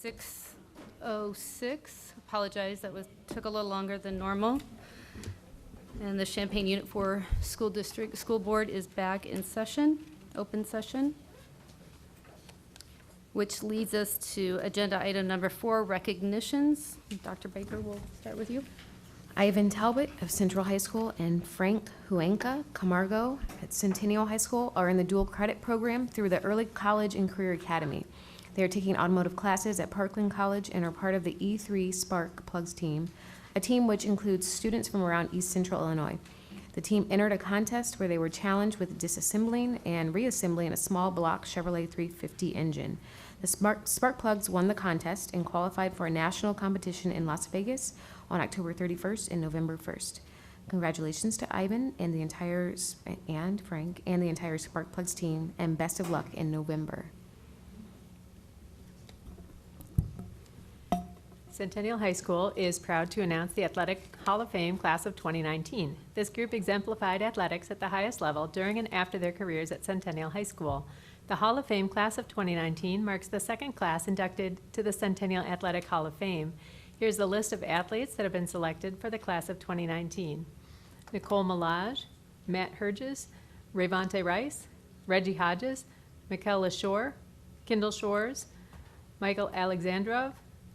6:06. Apologize, took a little longer than normal. And the Champaign Unit 4 School Board is back in session, open session. Which leads us to agenda item number 4, recognitions. Dr. Baker, we'll start with you. Ivan Talbot of Central High School and Frank Huenca Camargo at Centennial High School are in the dual credit program through the Early College and Career Academy. They are taking automotive classes at Parkland College and are part of the E3 Spark Plugs team, a team which includes students from around East Central Illinois. The team entered a contest where they were challenged with disassembling and reassembling a small block Chevrolet 350 engine. The Spark Plugs won the contest and qualified for a national competition in Las Vegas on October 31st and November 1st. Congratulations to Ivan and the entire and Frank and the entire Spark Plugs team, and best of luck in November. Centennial High School is proud to announce the Athletic Hall of Fame class of 2019. This group exemplified athletics at the highest level during and after their careers at Centennial High School. The Hall of Fame class of 2019 marks the second class inducted to the Centennial Athletic Hall of Fame. Here's the list of athletes that have been selected for the class of 2019. Nicole Malage, Matt Herges, Rayvonte Rice, Reggie Hodges, Mikel LaShore, Kendall Shores, Michael Alexandrov,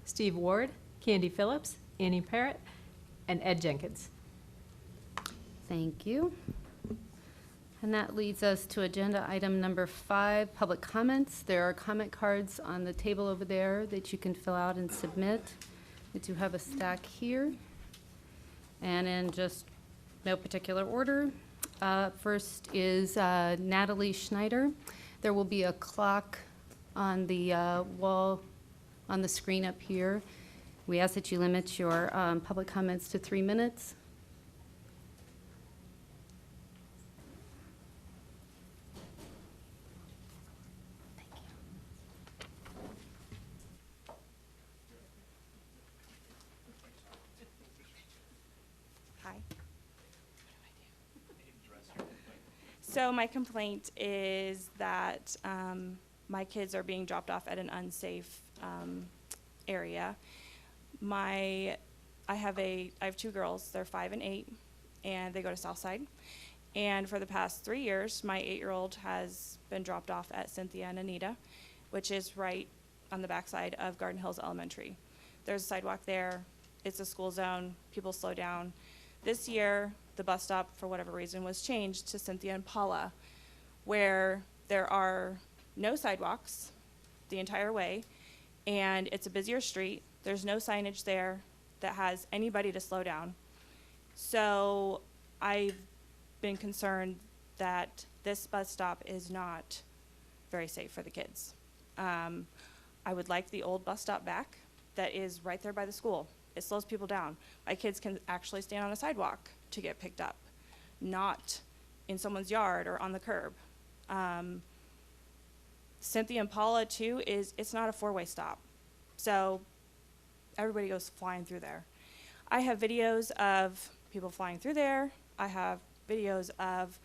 Steve Ward, Candy Phillips, Annie Parrott, and Ed Jenkins. Thank you. And that leads us to agenda item number 5, public comments. There are comment cards on the table over there that you can fill out and submit. We do have a stack here. And in just no particular order, first is Natalie Schneider. There will be a clock on the wall on the screen up here. We ask that you limit your public comments to 3 minutes. Hi. So my complaint is that my kids are being dropped off at an unsafe area. I have 2 girls. They're 5 and 8, and they go to Southside. And for the past 3 years, my 8-year-old has been dropped off at Cynthia and Anita, which is right on the backside of Garden Hills Elementary. There's a sidewalk there. It's a school zone. People slow down. This year, the bus stop, for whatever reason, was changed to Cynthia and Paula, where there are no sidewalks the entire way, and it's a busier street. There's no signage there that has anybody to slow down. So I've been concerned that this bus stop is not very safe for the kids. I would like the old bus stop back that is right there by the school. It slows people down. My kids can actually stand on a sidewalk to get picked up, not in someone's yard or on the curb. Cynthia and Paula too it's not a 4-way stop. So everybody goes flying through there. I have videos of people flying through there. I have videos of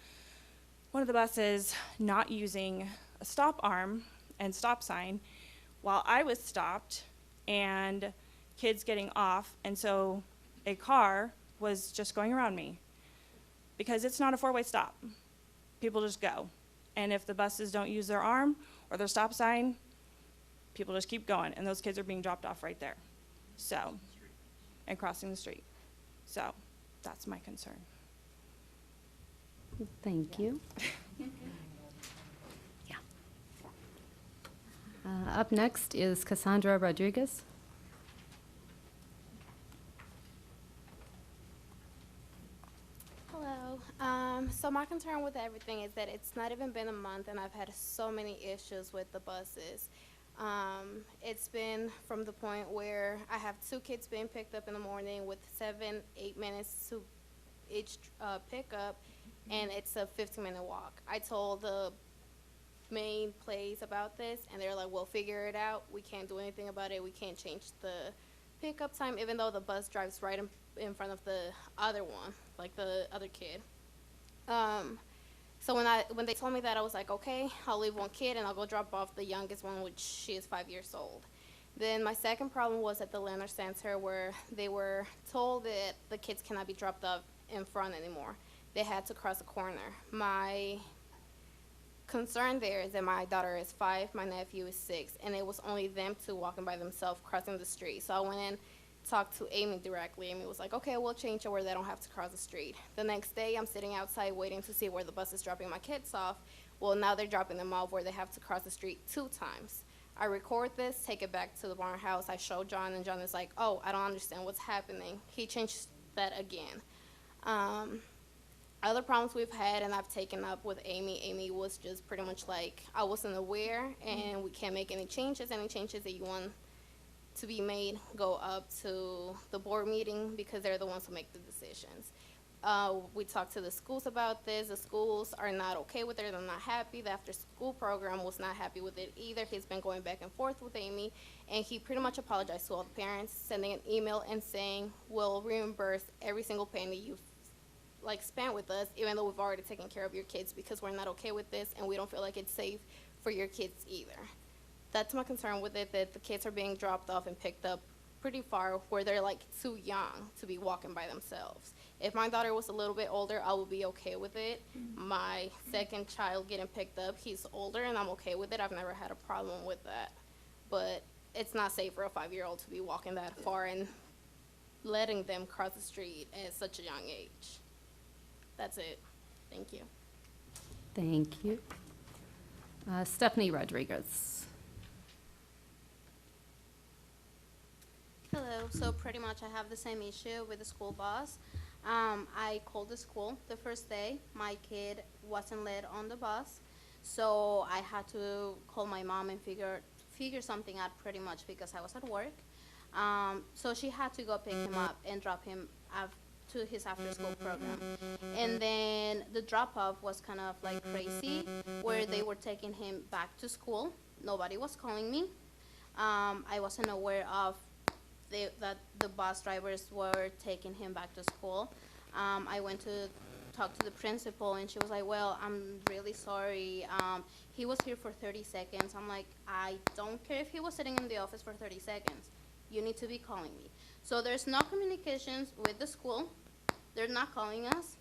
one of the buses not using a stop arm and stop sign while I was stopped, and kids getting off, and so a car was just going around me because it's not a 4-way stop. People just go. And if the buses don't use their arm or their stop sign, people just keep going, and those kids are being dropped off right there. So, and crossing the street. So, that's my concern. Thank you. Yeah. Up next is Cassandra Rodriguez. Hello. So my concern with everything is that it's not even been a month, and I've had so many issues with the buses. It's been from the point where I have 2 kids being picked up in the morning with 7-8 minutes to each pickup, and it's a 15-minute walk. I told the main place about this, and they're like, "We'll figure it out. We can't do anything about it. We can't change the pickup time, even though the bus drives right in front of the other one, like the other kid." So when they told me that, I was like, okay, I'll leave one kid and I'll go drop off the youngest one, which she is 5 years old. Then my second problem was at the Leonard Center where they were told that the kids cannot be dropped off in front anymore. They had to cross a corner. My concern there is that my daughter is 5, my nephew is 6, and it was only them two walking by themselves crossing the street. So I went in, talked to Amy directly. Amy was like, okay, we'll change it where they don't have to cross the street. The next day, I'm sitting outside waiting to see where the bus is dropping my kids off. Well, now they're dropping them off where they have to cross the street 2 times. I record this, take it back to the barn house. I show John, and John is like, oh, I don't understand what's happening. He changed that again. Other problems we've had, and I've taken up with Amy. Amy was just pretty much like, I wasn't aware, and we can't make any changes. Any changes that you want to be made go up to the board meeting because they're the ones who make the decisions. We talked to the schools about this. The schools are not okay with it. They're not happy. The after-school program was not happy with it either. He's been going back and forth with Amy, and he pretty much apologized to all the parents, sending an email and saying, we'll reimburse every single penny you've spent with us, even though we've already taken care of your kids, because we're not okay with this, and we don't feel like it's safe for your kids either. That's my concern with it, that the kids are being dropped off and picked up pretty far where they're too young to be walking by themselves. If my daughter was a little bit older, I would be okay with it. My second child getting picked up, he's older, and I'm okay with it. I've never had a problem with that. But it's not safe for a 5-year-old to be walking that far and letting them cross the street at such a young age. That's it. Thank you. Thank you. Stephanie Rodriguez. Hello. So pretty much I have the same issue with the school bus. I called the school the first day. My kid wasn't let on the bus, so I had to call my mom and figure something out pretty much because I was at work. So she had to go pick him up and drop him to his after-school program. And then the drop-off was kind of crazy, where they were taking him back to school. Nobody was calling me. I wasn't aware of that the bus drivers were taking him back to school. I went to talk to the principal, and she was like, well, I'm really sorry. He was here for 30 seconds. I'm like, I don't care if he was sitting in the office for 30 seconds. You need to be calling me. So there's no communications with the school. They're not calling us.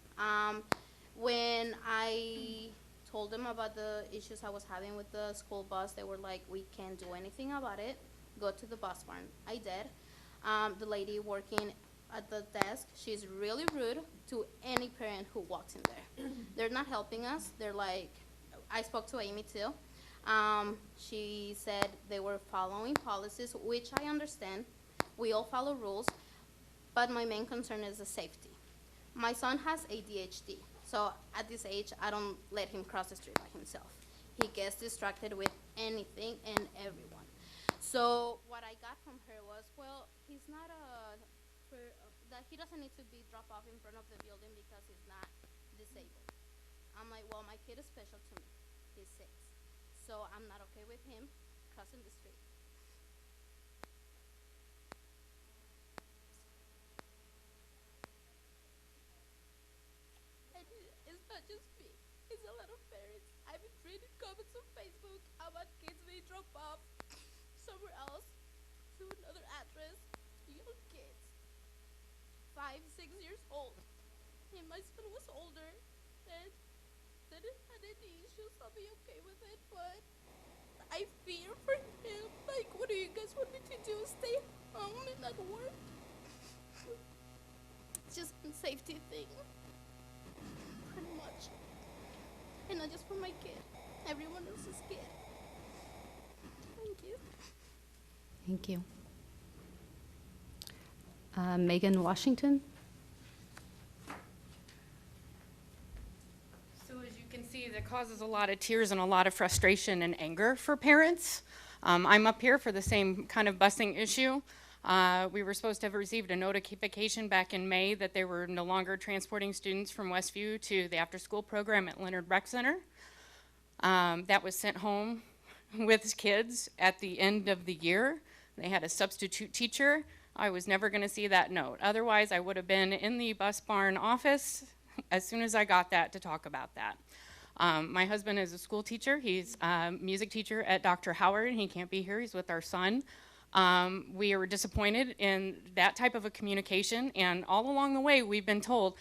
When I told them about the issues I was having with the school bus, they were like, we can't do anything about it. Go to the bus barn. I did. The lady working at the desk, she's really rude to any parent who walks in there. They're not helping us. They're like, I spoke to Amy too. She said they were following policies, which I understand. We all follow rules, but my main concern is the safety. My son has ADHD, so at this age, I don't let him cross the street by himself. He gets distracted with anything and everyone. So what I got from her was, well, he's not that he doesn't need to be dropped off in front of the building because he's not disabled. I'm like, well, my kid is special to me. He's 6. So I'm not okay with him crossing the street. And it's not just me. It's a lot of parents. I've been reading comments on Facebook about kids being dropped off somewhere else to another address. Young kids, 5, 6 years old. And my son was older and didn't have any issues. I'll be okay with it, but I fear for him. What do you guys want me to do? Stay home and not work? It's just a safety thing, pretty much. And not just for my kid. Everyone else's kid. Thank you. Thank you. Megan Washington. So as you can see, that causes a lot of tears and a lot of frustration and anger for parents. I'm up here for the same kind of busing issue. We were supposed to have received a notification back in May that they were no longer transporting students from Westview to the after-school program at Leonard Rec Center. That was sent home with kids at the end of the year. They had a substitute teacher. I was never going to see that note. Otherwise, I would have been in the bus barn office as soon as I got that to talk about that. My husband is a school teacher. He's a music teacher at Dr. Howard, and he can't be here. He's with our son. We were disappointed in that type of a communication, and all along the way, we've been told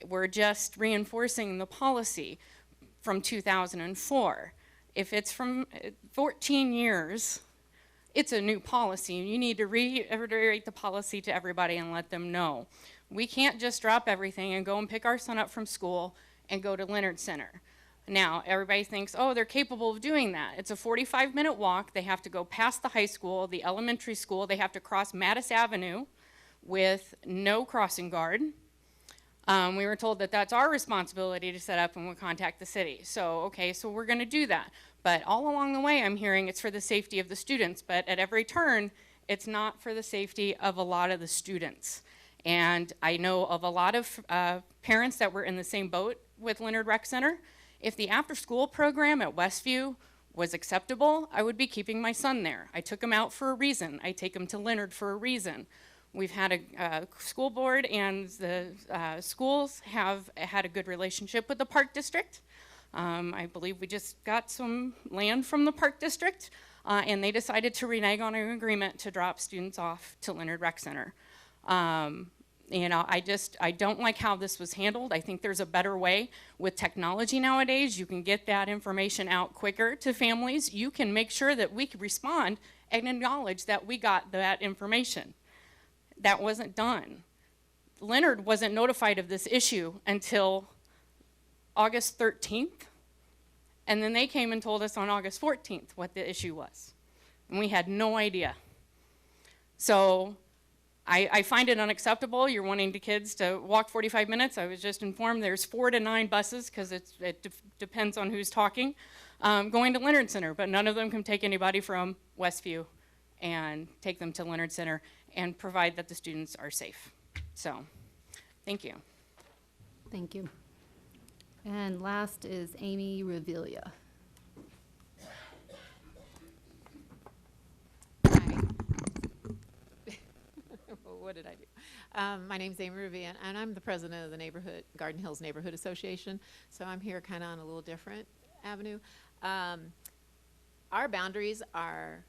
we're just reinforcing the policy from 2004. If it's from 14 years, it's a new policy, and you need to reiterate the policy to everybody and let them know. We can't just drop everything and go and pick our son up from school and go to Leonard Center. Now, everybody thinks, oh, they're capable of doing that. It's a 45-minute walk. They have to go past the high school, the elementary school. They have to cross Mattis Avenue with no crossing guard. We were told that that's our responsibility to set up, and we'll contact the city. So, okay, so we're gonna do that. But all along the way, I'm hearing it's for the safety of the students, but at every turn, it's not for the safety of a lot of the students. And I know of a lot of parents that were in the same boat with Leonard Rec Center. If the after-school program at Westview was acceptable, I would be keeping my son there. I took him out for a reason. I take him to Leonard for a reason. We've had a school board, and the schools have had a good relationship with the Park District. I believe we just got some land from the Park District, and they decided to renege on an agreement to drop students off to Leonard Rec Center. You know, I don't like how this was handled. I think there's a better way. With technology nowadays, you can get that information out quicker to families. You can make sure that we can respond and acknowledge that we got that information. That wasn't done. Leonard wasn't notified of this issue until August 13th, and then they came and told us on August 14th what the issue was, and we had no idea. So I find it unacceptable. You're wanting the kids to walk 45 minutes. I was just informed there's 4 to 9 buses, because it depends on who's talking, going to Leonard Center, but none of them can take anybody from Westview and take them to Leonard Center and provide that the students are safe. So, thank you. Thank you. And last is Amy Revelia. Hi. What did I do? My name's Amy Ruvian, and I'm the president of the neighborhood, Garden Hills Neighborhood Association. So I'm here kind of on a little different avenue. Our boundaries are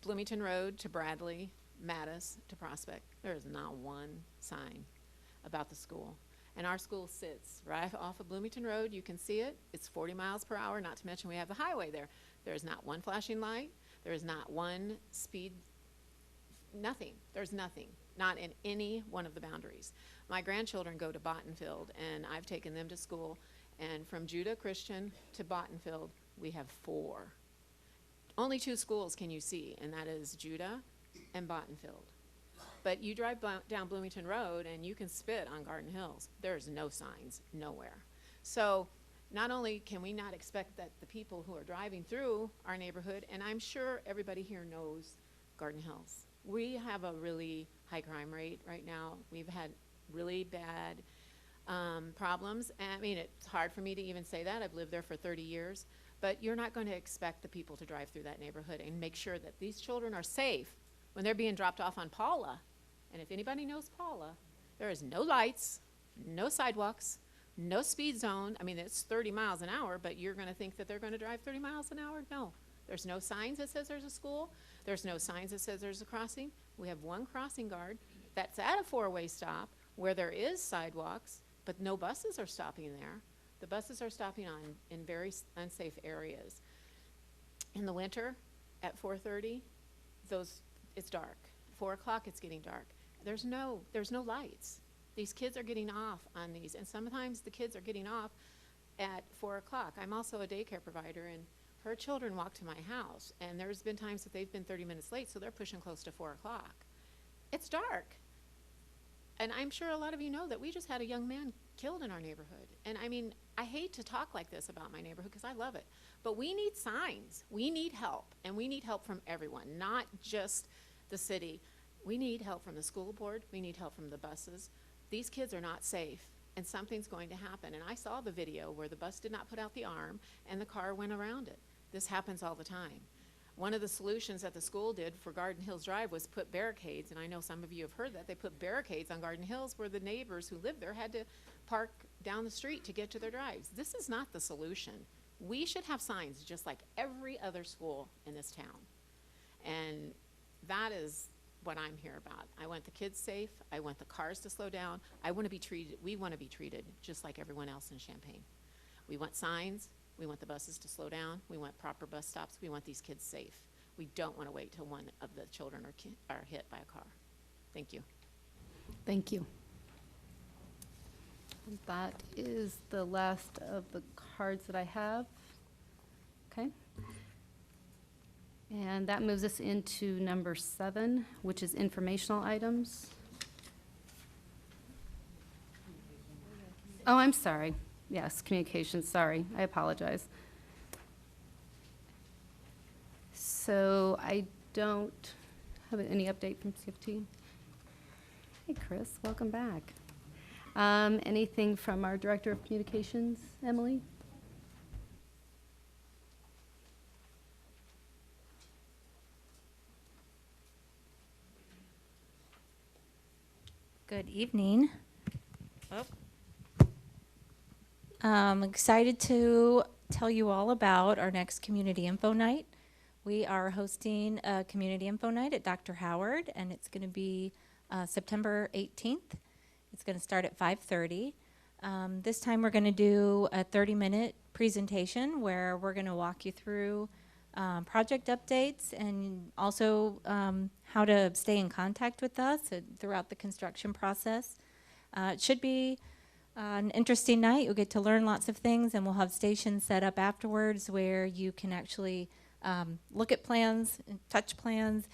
Bloomington Road to Bradley, Mattis to Prospect. There is not one sign about the school. And our school sits right off of Bloomington Road. You can see it. It's 40 miles per hour, not to mention we have the highway there. There is not one flashing light. There is not one speed, nothing. There's nothing, not in any one of the boundaries. My grandchildren go to Bottenfield, and I've taken them to school. And from Judah Christian to Bottenfield, we have 4. Only 2 schools can you see, and that is Judah and Bottenfield. But you drive down Bloomington Road and you can spit on Garden Hills. There's no signs, nowhere. So not only can we not expect that the people who are driving through our neighborhood, and I'm sure everybody here knows Garden Hills. We have a really high crime rate right now. We've had really bad problems. And I mean, it's hard for me to even say that. I've lived there for 30 years. But you're not going to expect the people to drive through that neighborhood and make sure that these children are safe when they're being dropped off on Paula. And if anybody knows Paula, there is no lights, no sidewalks, no speed zone. I mean, it's 30 miles an hour, but you're going to think that they're going to drive 30 miles an hour? No. There's no signs that says there's a school. There's no signs that says there's a crossing. We have one crossing guard that's at a 4-way stop where there is sidewalks, but no buses are stopping there. The buses are stopping in very unsafe areas. In the winter, at 4:30, it's dark. 4 o'clock, it's getting dark. There's no lights. These kids are getting off on these, and sometimes the kids are getting off at 4 o'clock. I'm also a daycare provider, and her children walk to my house, and there's been times that they've been 30 minutes late, so they're pushing close to 4 o'clock. It's dark. And I'm sure a lot of you know that we just had a young man killed in our neighborhood. And I mean, I hate to talk like this about my neighborhood because I love it. But we need signs. We need help. And we need help from everyone, not just the city. We need help from the school board. We need help from the buses. These kids are not safe, and something's going to happen. And I saw the video where the bus did not put out the arm and the car went around it. This happens all the time. One of the solutions that the school did for Garden Hills Drive was put barricades, and I know some of you have heard that. They put barricades on Garden Hills where the neighbors who live there had to park down the street to get to their drives. This is not the solution. We should have signs just like every other school in this town. And That is what I'm here about. I want the kids safe. I want the cars to slow down. I want to be treated, we want to be treated just like everyone else in Champaign. We want signs. We want the buses to slow down. We want proper bus stops. We want these kids safe. We don't want to wait till one of the children are hit by a car. Thank you. Thank you. That is the last of the cards that I have. Okay. And that moves us into number 7, which is informational items. Oh, I'm sorry. Yes, communications, sorry. I apologize. So I don't have any update from CFT. Hey, Chris, welcome back. Anything from our Director of Communications, Emily? Good evening. I'm excited to tell you all about our next Community Info Night. We are hosting a Community Info Night at Dr. Howard, and it's going to be September 18th. It's going to start at 5:30. This time we're going to do a 30-minute presentation where we're going to walk you through project updates and also how to stay in contact with us throughout the construction process. It should be an interesting night. You'll get to learn lots of things, and we'll have stations set up afterwards where you can actually look at plans, touch plans,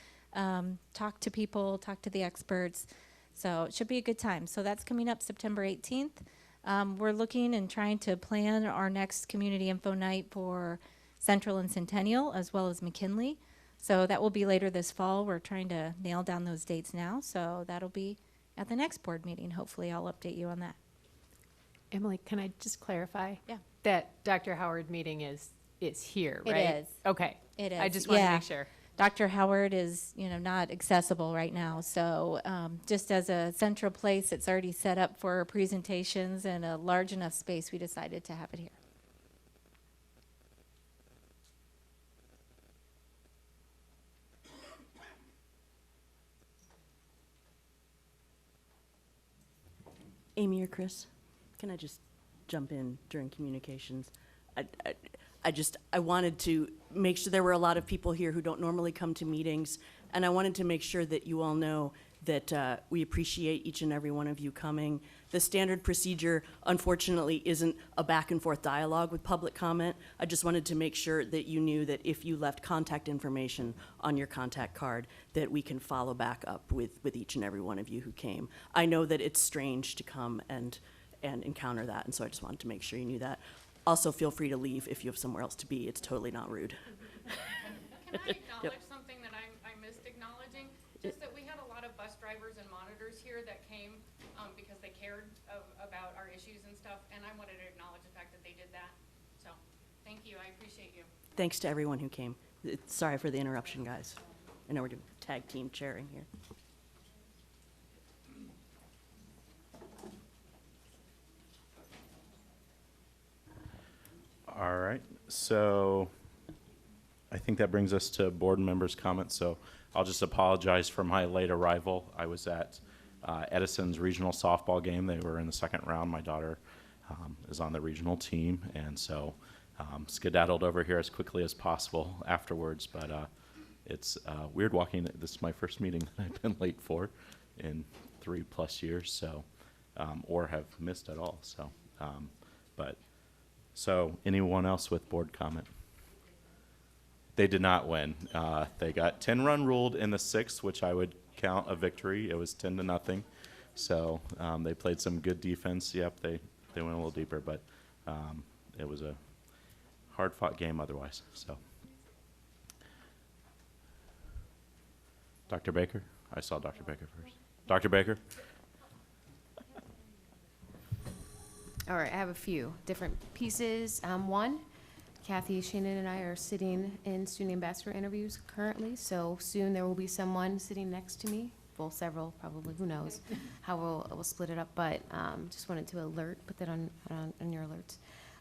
talk to people, talk to the experts. So it should be a good time. So that's coming up September 18th. We're looking and trying to plan our next Community Info Night for Central and Centennial, as well as McKinley. So that will be later this fall. We're trying to nail down those dates now. So that'll be at the next board meeting. Hopefully I'll update you on that. Emily, can I just clarify? Yeah. That Dr. Howard meeting is here, It right? is. Okay. It is. I just wanted to Yeah. make sure. Dr. Howard is, not accessible right now. So just as a central place, it's already set up for presentations and a large enough space, we decided to have it here. Amy or Chris, can I just jump in during communications? I wanted to make sure there were a lot of people here who don't normally come to meetings, and I wanted to make sure that you all know that we appreciate each and every one of you coming. The standard procedure, unfortunately, isn't a back and forth dialogue with public comment. I just wanted to make sure that you knew that if you left contact information on your contact card, that we can follow back up with each and every one of you who came. I know that it's strange to come and encounter that, and so I just wanted to make sure you knew that. Also, feel free to leave if you have somewhere else to be. It's totally not rude. Can I acknowledge something that I missed acknowledging? Just that we had a lot of bus drivers and monitors here that came because they cared about our issues and stuff, and I wanted to acknowledge the fact that they did that. So, thank you, I appreciate you. Thanks to everyone who came. Sorry for the interruption, guys. I know we're doing tag team chairing here. All right, so I think that brings us to board members' comments. So I'll just apologize for my late arrival. I was at Edison's regional softball game. They were in the second round. My daughter is on the regional team, and so skedaddled over here as quickly as possible afterwards. But it's weird walking. This is my first meeting that I've been late for in 3+ years, so or have missed at all. So, So anyone else with board comment? They did not win. They got 10-run ruled in the 6th, which I would count a victory. It was 10-0. So they played some good defense. Yep, they went a little deeper, but it was a hard-fought game otherwise. So, Dr. Baker? I saw Dr. Baker first. Dr. Baker? All right, I have a few different pieces. One, Kathy, Shannon, and I are sitting in student ambassador interviews currently, so soon there will be someone sitting next to me. Well, several, probably, who knows how we'll split it up, but just wanted to put that on your alerts.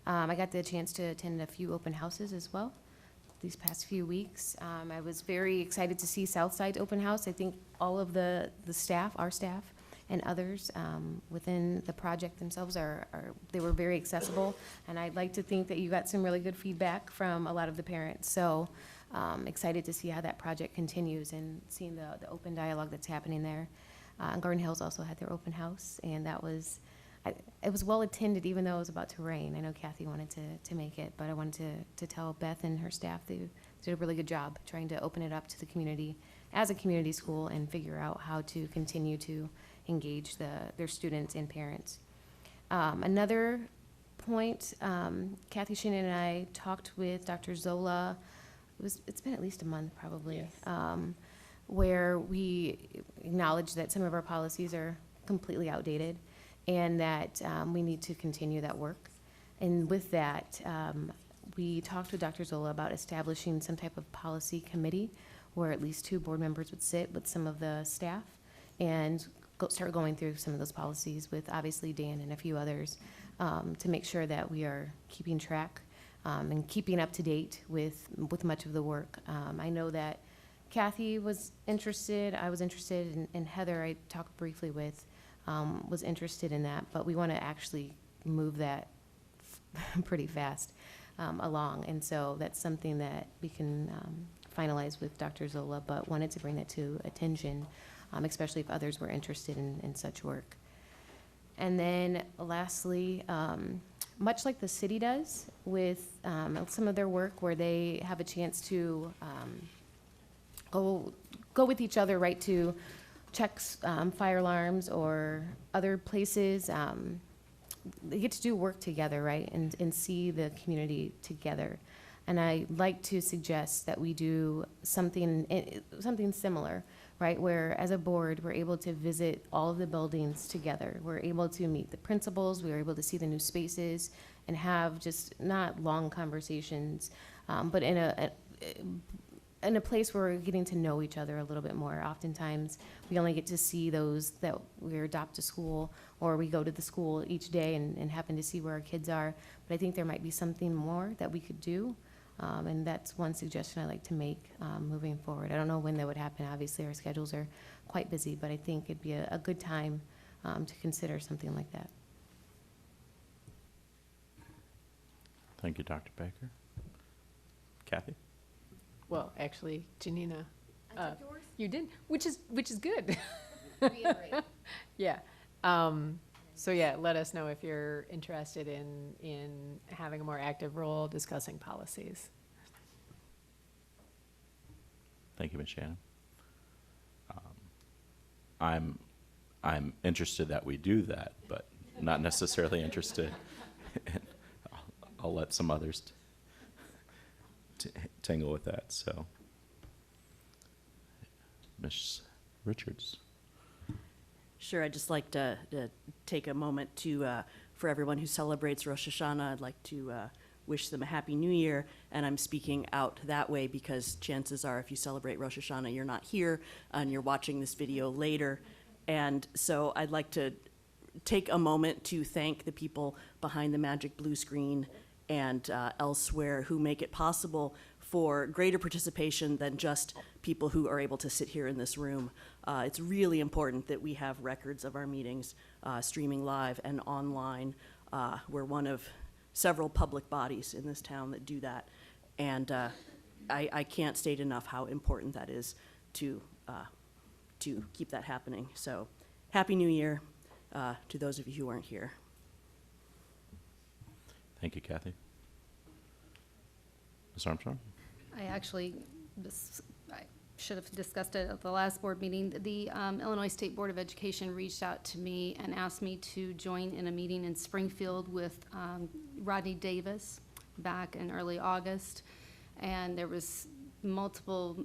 I got the chance to attend a few open houses as well. these past few weeks. I was very excited to see Southside's open house. I think all of the staff, our staff, and others within the project themselves they were very accessible. And I'd like to think that you got some really good feedback from a lot of the parents. So excited to see how that project continues and seeing the open dialogue that's happening there. Garden Hills also had their open house, and it was well attended, even though it was about to rain. I know Kathy wanted to make it, but I wanted to tell Beth and her staff they did a really good job trying to open it up to the community as a community school and figure out how to continue to engage their students and parents. Another point, Kathy Shannon and I talked with Dr. Zola. It's been at least a month probably, where we acknowledged that some of our policies are completely outdated and that we need to continue that work. And with that, we talked with Dr. Zola about establishing some type of policy committee where at least 2 board members would sit with some of the staff and start going through some of those policies with obviously Dan and a few others to make sure that we are keeping track and keeping up to date with much of the work. I know that Kathy was interested, I was interested, and Heather I talked briefly with was interested in that, but we want to actually move that pretty fast along. And so that's something that we can finalize with Dr. Zola, but wanted to bring that to attention, especially if others were interested in such work. And then lastly, much like the city does with some of their work where they have a chance to go with each other, right, to check fire alarms or other places. They get to do work together, right, and see the community together. And I like to suggest that we do something similar, right, where as a board, we're able to visit all of the buildings together. We're able to meet the principals, we're able to see the new spaces and have just not long conversations, but in a place where we're getting to know each other a little bit more. Oftentimes, we only get to see those that we adopt to school or we go to the school each day and happen to see where our kids are. But I think there might be something more that we could do. And that's one suggestion I like to make moving forward. I don't know when that would happen. Obviously, our schedules are quite busy, but I think it'd be a good time to consider something like that. Thank you, Dr. Baker. Kathy? Well, actually, Janina, you did, which is good. Yeah. So yeah, let us know if you're interested in having a more active role discussing policies. Thank you, Ms. Shannon. I'm interested that we do that, but not necessarily interested. I'll let some others tangle with that. So, Ms. Richards. Sure, I'd just like to take a moment to, for everyone who celebrates Rosh Hashanah, I'd like to wish them a Happy New Year. And I'm speaking out that way because chances are if you celebrate Rosh Hashanah, you're not here and you're watching this video later. And so I'd like to take a moment to thank the people behind the magic blue screen and elsewhere who make it possible for greater participation than just people who are able to sit here in this room. It's really important that we have records of our meetings streaming live and online. We're one of several public bodies in this town that do that. And I can't state enough how important that is to keep that happening. So Happy New Year to those of you who aren't here. Thank you, Kathy. Ms. Armstrong? I should have discussed it at the last board meeting. The Illinois State Board of Education reached out to me and asked me to join in a meeting in Springfield with Rodney Davis back in early August. And there was multiple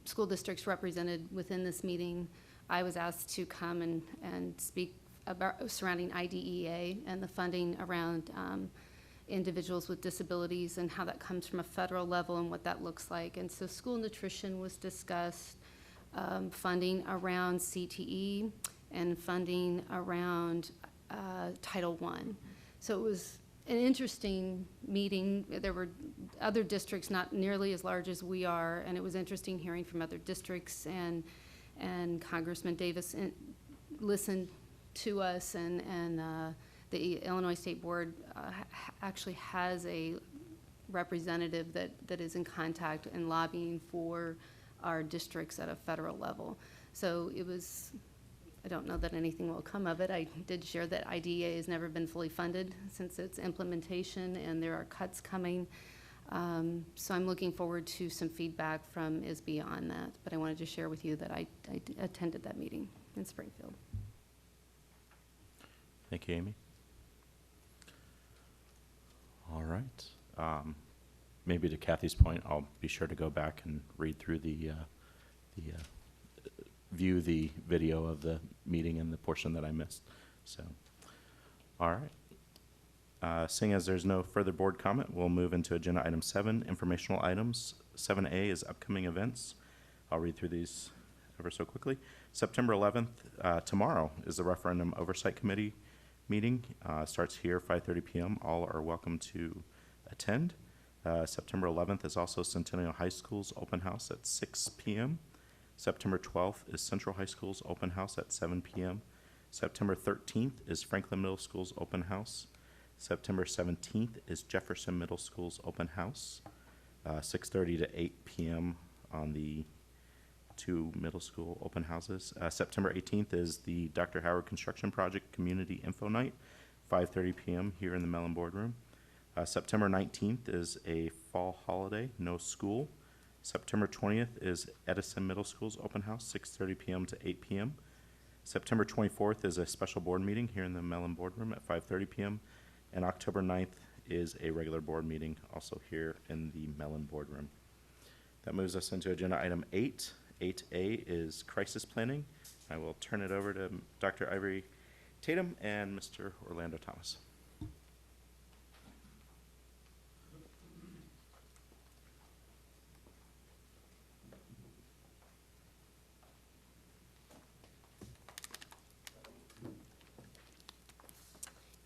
school districts represented within this meeting. I was asked to come and speak about surrounding IDEA and the funding around individuals with disabilities and how that comes from a federal level and what that looks like. And so school nutrition was discussed, funding around CTE and funding around Title I. So it was an interesting meeting. There were other districts not nearly as large as we are, and it was interesting hearing from other districts, and Congressman Davis listened to us, and the Illinois State Board actually has a representative that is in contact and lobbying for our districts at a federal level. So it was, I don't know that anything will come of it. I did share that IDEA has never been fully funded since its implementation, and there are cuts coming. So I'm looking forward to some feedback from ISB on that. But I wanted to share with you that I attended that meeting in Springfield. Thank you, Amy. All right. Maybe to Kathy's point, I'll be sure to go back and read through view the video of the meeting and the portion that I missed. So, all right. Seeing as there's no further board comment, we'll move into agenda item 7, informational items. 7A is upcoming events. I'll read through these ever so quickly. September 11th, tomorrow, is the Referendum Oversight Committee meeting. Starts here, 5:30 p.m. All are welcome to attend. September 11th is also Centennial High School's open house at 6 p.m. September 12th is Central High School's open house at 7 p.m. September 13th is Franklin Middle School's open house. September 17th is Jefferson Middle School's open house, 6:30 to 8 p.m. on the 2 middle school open houses. September 18th is the Dr. Howard Construction Project Community Info Night, 5:30 p.m. here in the Mellon Boardroom. September 19th is a fall holiday, no school. September 20th is Edison Middle School's open house, 6:30 p.m. to 8 p.m. September 24th is a special board meeting here in the Mellon Boardroom at 5:30 p.m. And October 9th is a regular board meeting also here in the Mellon Boardroom. That moves us into agenda item 8. 8A is crisis planning. I will turn it over to Dr. Ivory Tatum and Mr. Orlando Thomas.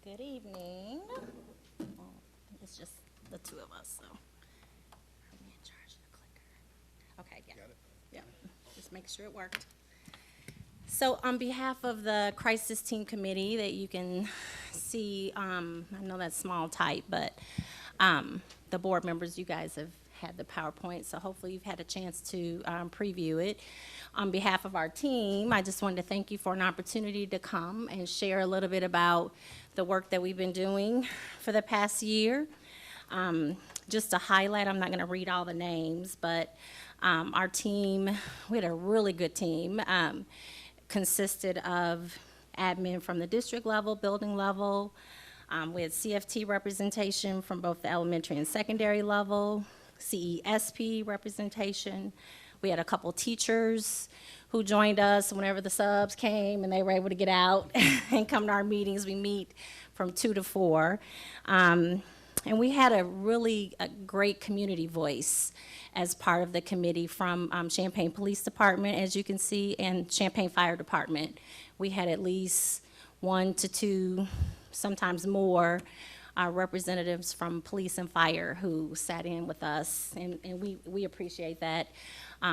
Good evening. Well, it's just the two of us, so. Are we in charge of the clicker? Okay, yeah. Got it. Yeah, just make sure it worked. So on behalf of the Crisis Team Committee that you can see, I know that's small type, but the board members, you guys have had the PowerPoint, so hopefully you've had a chance to preview it. On behalf of our team, I just wanted to thank you for an opportunity to come and share a little bit about the work that we've been doing for the past year. Just to highlight, I'm not going to read all the names, but our team, we had a really good team, consisted of admin from the district level, building level. We had CFT representation from both the elementary and secondary level, CESP representation. We had a couple teachers who joined us whenever the subs came and they were able to get out and come to our meetings. We meet from 2 to 4. And we had a great community voice as part of the committee from Champaign Police Department, as you can see, and Champaign Fire Department. We had at least 1 to 2, sometimes more, representatives from police and fire who sat in with us, and we appreciate that,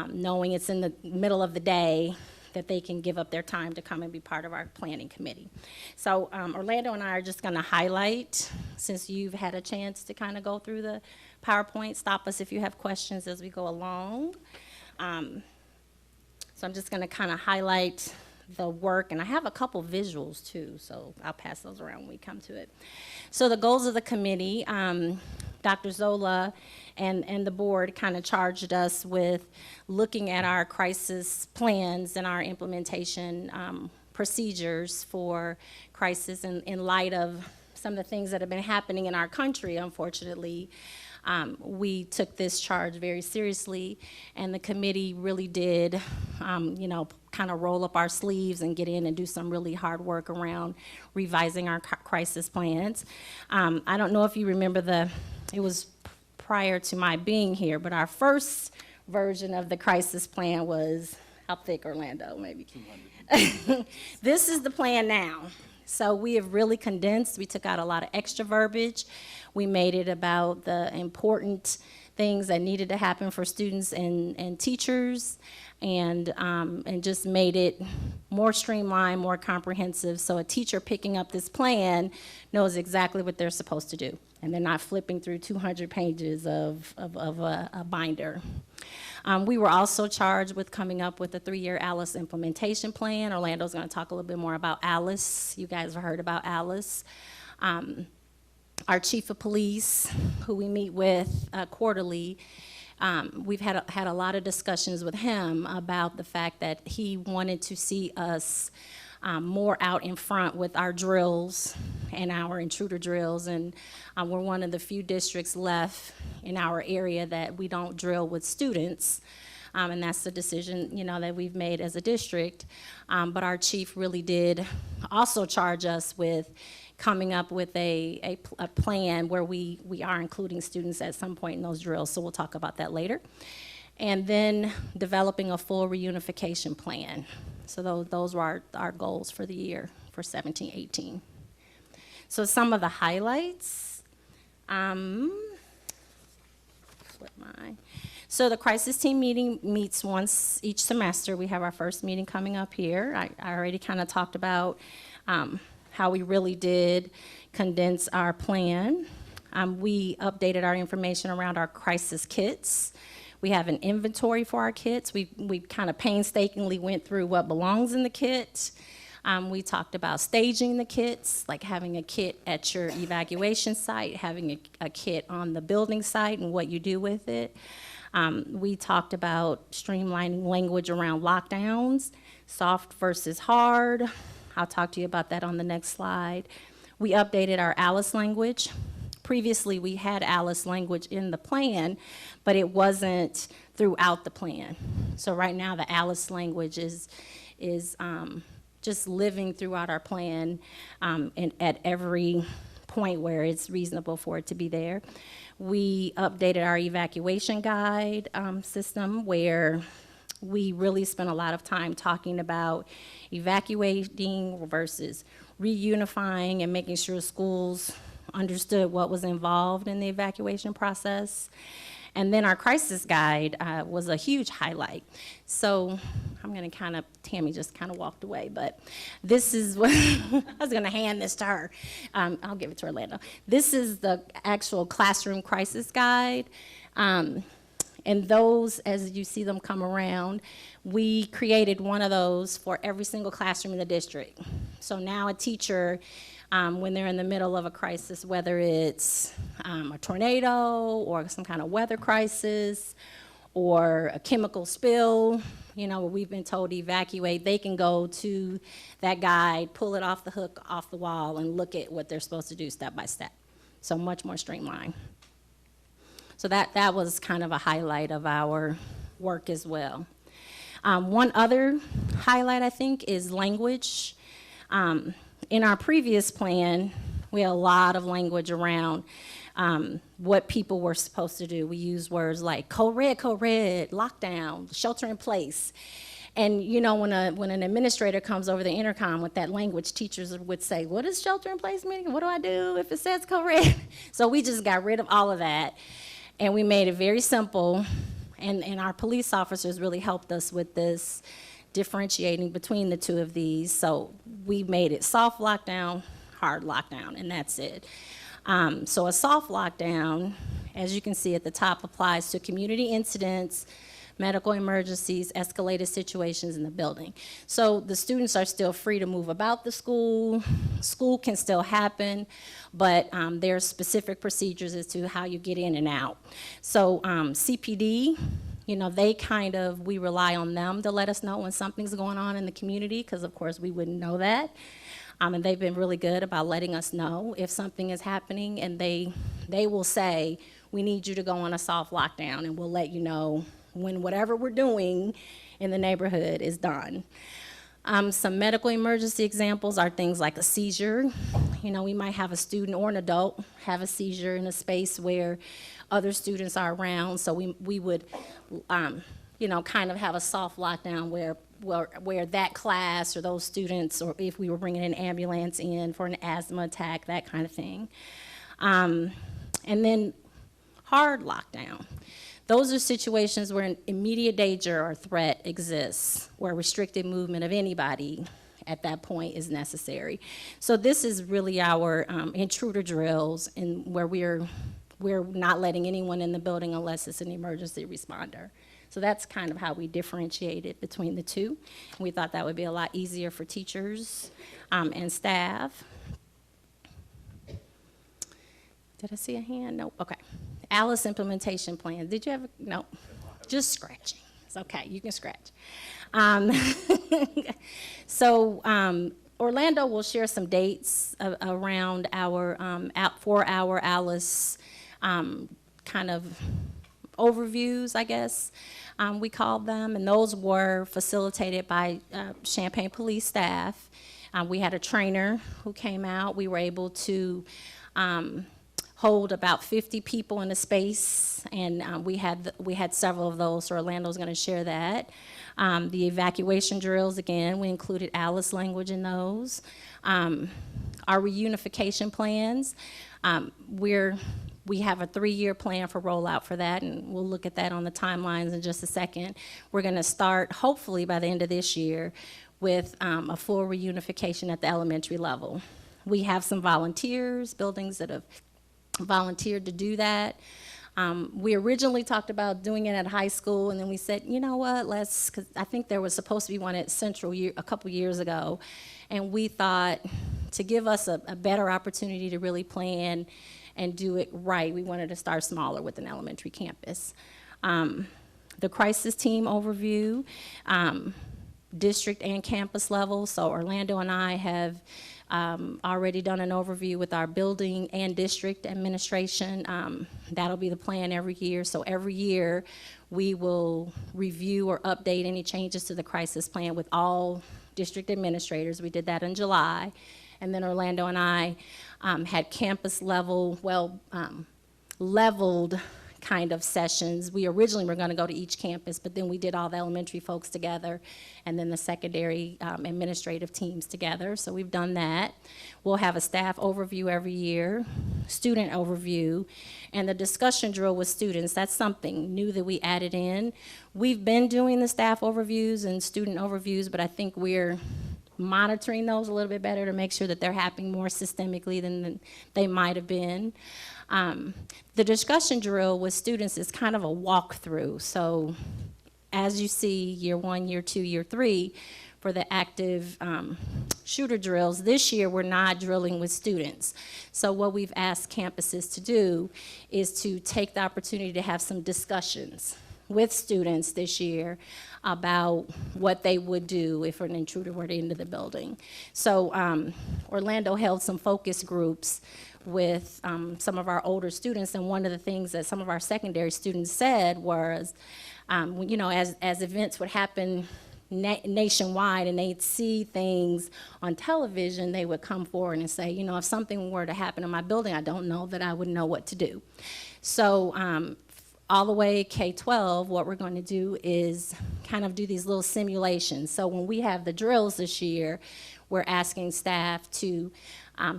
knowing it's in the middle of the day that they can give up their time to come and be part of our planning committee. So Orlando and I are just going to highlight, since you've had a chance to kind of go through the PowerPoint. Stop us if you have questions as we go along. So I'm just going to kind of highlight the work, and I have a couple visuals too, so I'll pass those around when we come to it. So the goals of the committee, Dr. Zola and the board kind of charged us with looking at our crisis plans and our implementation procedures for crisis in light of some of the things that have been happening in our country, unfortunately. We took this charge very seriously, and the committee really did, kind of roll up our sleeves and get in and do some really hard work around revising our crisis plans. I don't know if you remember it was prior to my being here, but our first version of the crisis plan was, how thick, Orlando, maybe? 200. This is the plan now. So we have really condensed. We took out a lot of extra verbiage. We made it about the important things that needed to happen for students and teachers, and just made it more streamlined, more comprehensive, so a teacher picking up this plan knows exactly what they're supposed to do, and they're not flipping through 200 pages of a binder. We were also charged with coming up with a 3-year ALICE implementation plan. Orlando's going to talk a little bit more about ALICE. You guys have heard about ALICE. Our chief of police, who we meet with quarterly, we've had a lot of discussions with him about the fact that he wanted to see us more out in front with our drills and our intruder drills, and we're one of the few districts left in our area that we don't drill with students, and that's the decision, you know, that we've made as a district. But our chief really did also charge us with coming up with a plan where we are including students at some point in those drills, so we'll talk about that later. And then developing a full reunification plan. So those were our goals for the year for 17-18. So some of the highlights. So the crisis team meeting meets once each semester. We have our first meeting coming up here. I already kind of talked about how we really did condense our plan. We updated our information around our crisis kits. We have an inventory for our kits. We kind of painstakingly went through what belongs in the kit. We talked about staging the kits, like having a kit at your evacuation site, having a kit on the building site and what you do with it. We talked about streamlining language around lockdowns, soft versus hard. I'll talk to you about that on the next slide. We updated our ALICE language. Previously, we had ALICE language in the plan, but it wasn't throughout the plan. So right now, the ALICE language is just living throughout our plan, and at every point where it's reasonable for it to be there. We updated our evacuation guide system, where we really spent a lot of time talking about evacuating versus reunifying and making sure schools understood what was involved in the evacuation process. And then our crisis guide was a huge highlight. So I'm going to kind of, Tammy just kind of walked away, but this is what, I was going to hand this to her. I'll give it to Orlando. This is the actual classroom crisis guide. And those, as you see them come around, we created one of those for every single classroom in the district. So now a teacher, when they're in the middle of a crisis, whether it's a tornado or some kind of weather crisis or a chemical spill, you know, where we've been told to evacuate, they can go to that guide, pull it off the hook, off the wall, and look at what they're supposed to do step by step. So much more streamlined. So that was kind of a highlight of our work as well. One other highlight, I think, is language. In our previous plan, we had a lot of language around what people were supposed to do. We used words like code red, lockdown, shelter in place. And you know, when an administrator comes over the intercom with that language, teachers would say, what does shelter in place mean? What do I do if it says code red? So we just got rid of all of that. And we made it very simple, and our police officers really helped us with this, differentiating between the two of these. So we made it soft lockdown, hard lockdown, and that's it. So a soft lockdown, as you can see at the top, applies to community incidents, medical emergencies, escalated situations in the building. So the students are still free to move about the school. School can still happen, but there's specific procedures as to how you get in and out. So CPD, you know, we rely on them to let us know when something's going on in the community, because of course we wouldn't know that. And they've been really good about letting us know if something is happening, and they will say, we need you to go on a soft lockdown, and we'll let you know when whatever we're doing in the neighborhood is done. Some medical emergency examples are things like a seizure. You know, we might have a student or an adult have a seizure in a space where other students are around, so we would, you know, kind of have a soft lockdown where where that class or those students, or if we were bringing an ambulance in for an asthma attack, that kind of thing. And then hard lockdown. Those are situations where an immediate danger or threat exists, where restricted movement of anybody at that point is necessary. So this is really our intruder drills, and where we're not letting anyone in the building unless it's an emergency responder. So that's kind of how we differentiate it between the two. We thought that would be a lot easier for teachers and staff. Did I see a hand? No. Okay. Alice implementation plan. Did you have no? Just scratching. It's okay. You can scratch. Orlando will share some dates around our for our Alice kind of overviews, I guess we called them, and those were facilitated by Champaign police staff. We had a trainer who came out. We were able to hold about 50 people in a space, and we had several of those, so Orlando's going to share that. The evacuation drills, again, we included Alice language in those. Our reunification plans, we have a 3-year plan for rollout for that, and we'll look at that on the timelines in just a second. We're going to start, hopefully by the end of this year, with a full reunification at the elementary level. We have some volunteers, buildings that have volunteered to do that. We originally talked about doing it at high school, and then we said, you know what, because I think there was supposed to be one at Central a couple years ago, and we thought to give us a better opportunity to really plan and do it right, we wanted to start smaller with an elementary campus. The crisis team overview, district and campus level, so Orlando and I have already done an overview with our building and district administration. That'll be the plan every year. So every year we will review or update any changes to the crisis plan with all district administrators. We did that in July. And then Orlando and I had campus level, leveled kind of sessions. We originally were going to go to each campus, but then we did all the elementary folks together and then the secondary administrative teams together. So we've done that. We'll have a staff overview every year, student overview, and the discussion drill with students. That's something new that we added in. We've been doing the staff overviews and student overviews, but I think we're monitoring those a little bit better to make sure that they're happening more systemically than they might have been. The discussion drill with students is kind of a walkthrough. So as you see year 1, year 2, year 3, for the active shooter drills, this year we're not drilling with students. So what we've asked campuses to do is to take the opportunity to have some discussions with students this year about what they would do if an intruder were to enter the building. So Orlando held some focus groups with some of our older students, and one of the things that some of our secondary students said was, you know, as events would happen nationwide and they'd see things on television, they would come forward and say, you know, if something were to happen in my building, I don't know that I would know what to do. So all the way K-12, what we're going to do is kind of do these little simulations. So when we have the drills this year, we're asking staff to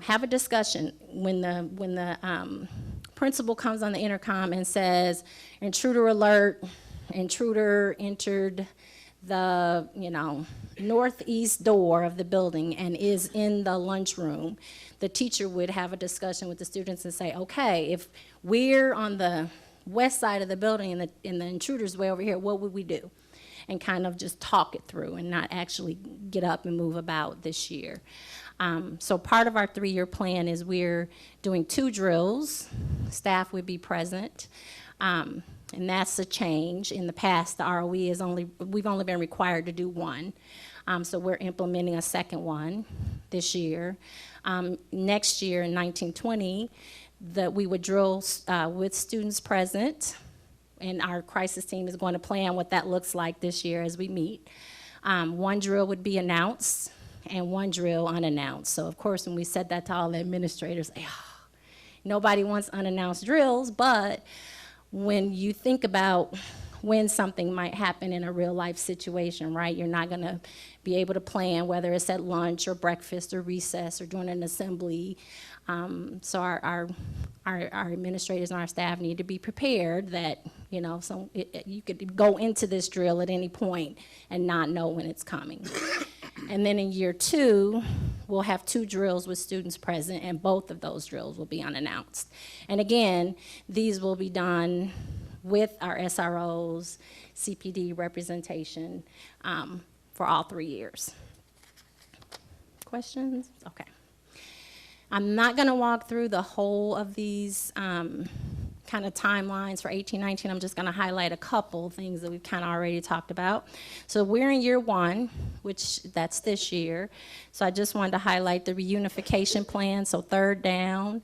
have a discussion when the principal comes on the intercom and says, intruder alert, intruder entered the, you know, northeast door of the building and is in the lunchroom. The teacher would have a discussion with the students and say, okay, if we're on the west side of the building and the intruder's way over here, what would we do? And kind of just talk it through and not actually get up and move about this year. So part of our 3-year plan is we're doing 2 drills. Staff would be present. And that's a change. In the past, the ROE is we've only been required to do 1. So we're implementing a second one this year. Next year in 1920, that we would drill with students present, and our crisis team is going to plan what that looks like this year as we meet. 1 drill would be announced and 1 drill unannounced. So of course, when we said that to all the administrators, nobody wants unannounced drills, but when you think about when something might happen in a real life situation, right? You're not going to be able to plan whether it's at lunch or breakfast or recess or during an assembly. So our administrators and our staff need to be prepared that, you know, you could go into this drill at any point and not know when it's coming. And then in year 2, we'll have 2 drills with students present, and both of those drills will be unannounced. And again, these will be done with our SROs, CPD representation for all 3 years. Questions? Okay. I'm not going to walk through the whole of these kind of timelines for 18-19. I'm just going to highlight a couple things that we've kind of already talked about. So we're in year 1, which that's this year. So I just wanted to highlight the reunification plan, so third down.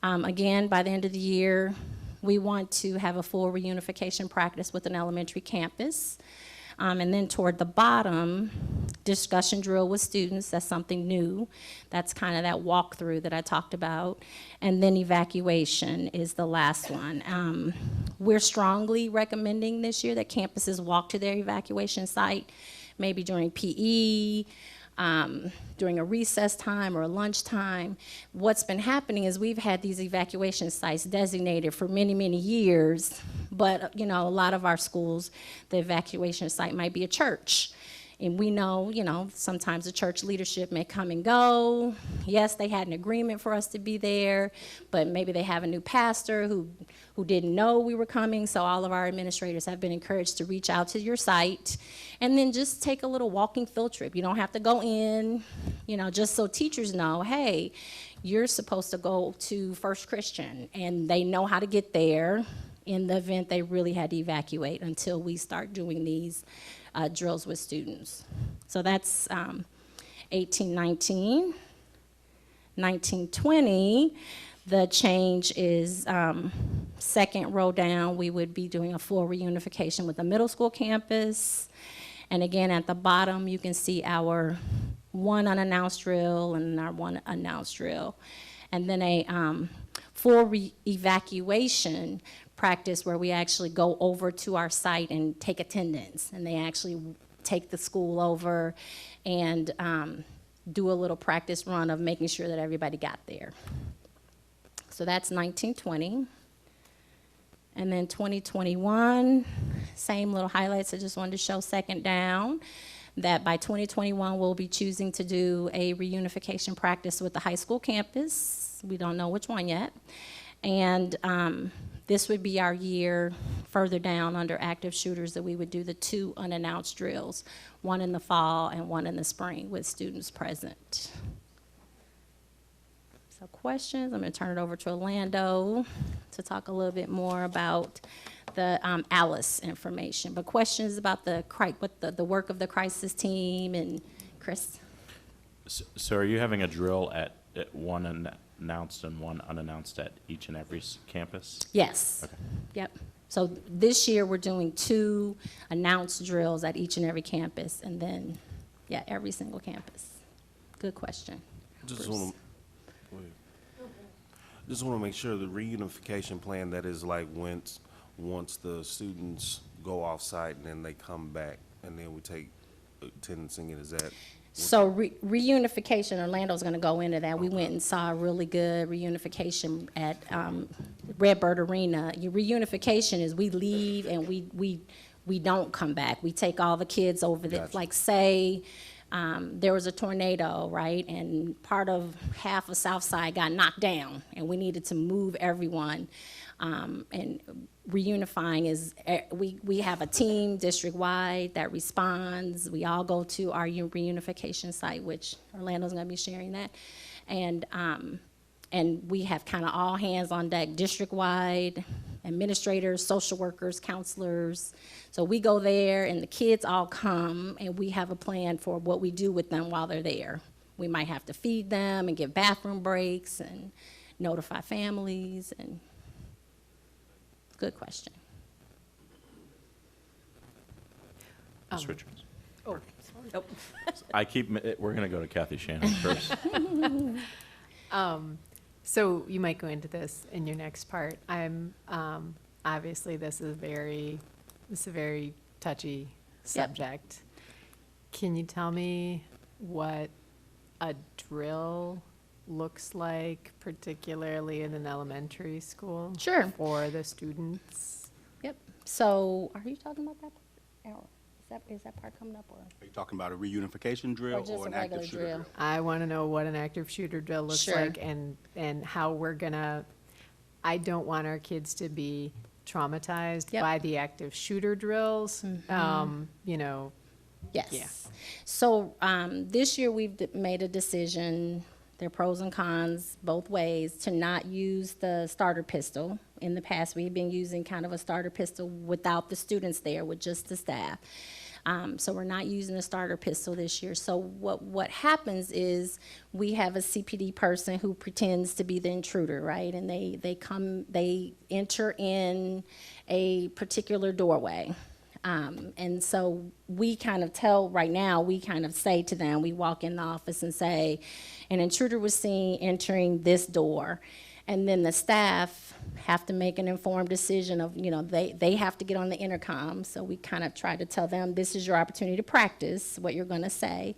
Again, by the end of the year, we want to have a full reunification practice with an elementary campus. And then toward the bottom, discussion drill with students, that's something new. That's kind of that walkthrough that I talked about. And then evacuation is the last one. We're strongly recommending this year that campuses walk to their evacuation site, maybe during PE, during a recess time or a lunch time. What's been happening is we've had these evacuation sites designated for many, many years, but you know, a lot of our schools, the evacuation site might be a church. And we know, you know, sometimes the church leadership may come and go. Yes, they had an agreement for us to be there, but maybe they have a new pastor who didn't know we were coming. So all of our administrators have been encouraged to reach out to your site and then just take a little walking field trip. You don't have to go in, you know, just so teachers know, hey, you're supposed to go to First Christian, and they know how to get there in the event they really had to evacuate until we start doing these drills with students. So that's 18-19. 19-20, the change is second row down, we would be doing a full reunification with the middle school campus. And again, at the bottom, you can see our 1 unannounced drill and our 1 announced drill. And then a full evacuation practice where we actually go over to our site and take attendance, and they actually take the school over and do a little practice run of making sure that everybody got there. So that's 19-20. And then 2021, same little highlights. I just wanted to show second down that by 2021 we'll be choosing to do a reunification practice with the high school campus. We don't know which one yet. And this would be our year further down under active shooters that we would do the 2 unannounced drills, 1 in the fall and 1 in the spring with students present. So questions? I'm going to turn it over to Orlando to talk a little bit more about the ALICE information. But questions about the work of the crisis team and Chris? So are you having a drill at 1 announced and 1 unannounced at each and every campus? Yes. Okay. Yep. So this year we're doing 2 announced drills at each and every campus, and then, yeah, every single campus. Good question. Just want to make sure the reunification plan, that is like once the students go off site and then they come back and then we take attendance in it, is that? So reunification, Orlando's going to go into that. We went and saw a really good reunification at Redbird Arena. Reunification is we leave and we don't come back. We take all the kids over there. Gotcha. Like say there was a tornado, right? And half of Southside got knocked down and we needed to move everyone. And reunifying is, we have a team district-wide that responds. We all go to our reunification site, which Orlando's gonna be sharing that. And we have kind of all hands on deck district-wide, administrators, social workers, counselors. So we go there and the kids all come and we have a plan for what we do with them while they're there. We might have to feed them and give bathroom breaks and notify families and good question. Ms. Richards? Oh. We're going to go to Kathy Shannon first. So you might go into this in your next part. Obviously this is very, This is a very touchy subject. Can you tell me what a drill looks like, particularly in an elementary school? Sure. For the students? Yep. So, are you talking about that? Or is that part coming up, or Are you talking about a reunification drill just or a an active regular shooter drill? drill? I want to know what an active shooter drill looks Sure. like and how we're gonna, I don't want our kids to be traumatized Yep. by the active shooter drills. You know, Yes. Yeah. So this year we've made a decision, there are pros and cons both ways, to not use the starter pistol. In the past, we've been using kind of a starter pistol without the students there, with just the staff. So we're not using the starter pistol this year. So what happens is we have a CPD person who pretends to be the intruder, right? And they enter in a particular doorway. And so we kind of say to them, we walk in the office and say, an intruder was seen entering this door. And then the staff have to make an informed decision of, they have to get on the intercom. So we kind of try to tell them, this is your opportunity to practice what you're going to say.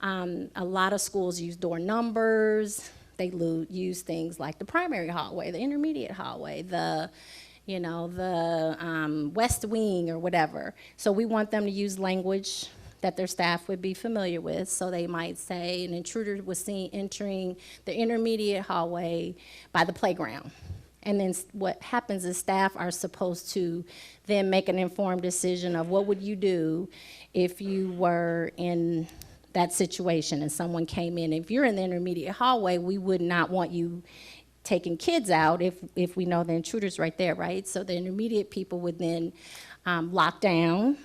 A lot of schools use door numbers. They use things like the primary hallway, the intermediate hallway, the West Wing or whatever. So we want them to use language that their staff would be familiar with. So they might say an intruder was seen entering the intermediate hallway by the playground. And then what happens is staff are supposed to then make an informed decision of what would you do if you were in that situation and someone came in. If you're in the intermediate hallway, we would not want you taking kids out if we know the intruder's right there, right? So the intermediate people would then lock down.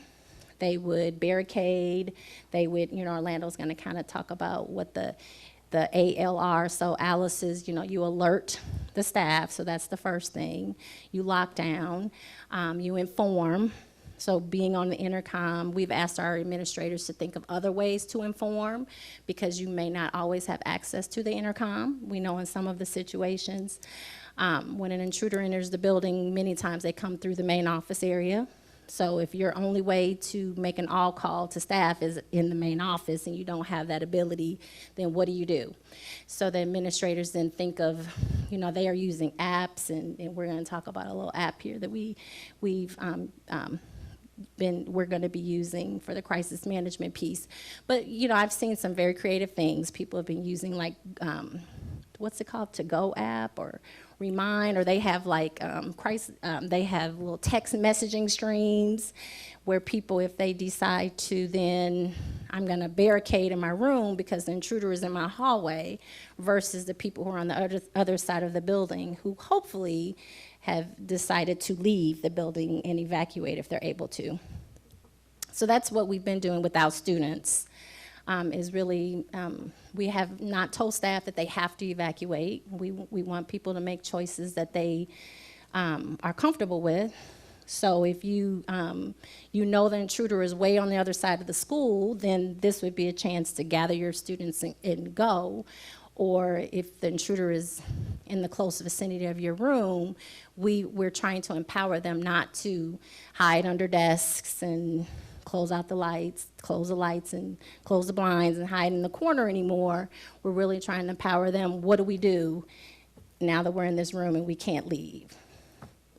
They would barricade. They would, Orlando's going to kind of talk about what the ALR, so Alice is, you alert the staff, so that's the first thing. You lock down, you inform. So being on the intercom, we've asked our administrators to think of other ways to inform, because you may not always have access to the intercom. We know in some of the situations, when an intruder enters the building, many times they come through the main office area. So if your only way to make an all call to staff is in the main office and you don't have that ability, then what do? So the administrators then think of, they are using apps, and we're going to talk about a little app here that we're going to be using for the crisis management piece. But, I've seen some very creative things. People have been using what's it called, To-Go app or Remind, or they have they have little text messaging streams where people, if they decide to, then I'm going to barricade in my room because the intruder is in my hallway, versus the people who are on the other side of the building who hopefully have decided to leave the building and evacuate if they're able to. So that's what we've been doing with our students. Is really, we have not told staff that they have to evacuate. We want people to make choices that they are comfortable with. So if you know the intruder is way on the other side of the school, then this would be a chance to gather your students and go. Or if the intruder is in the close vicinity of your room, we're trying to empower them not to hide under desks and close out the lights, close the lights and close the blinds and hide in the corner anymore. We're really trying to empower them. What do we do now that we're in this room and we can't leave?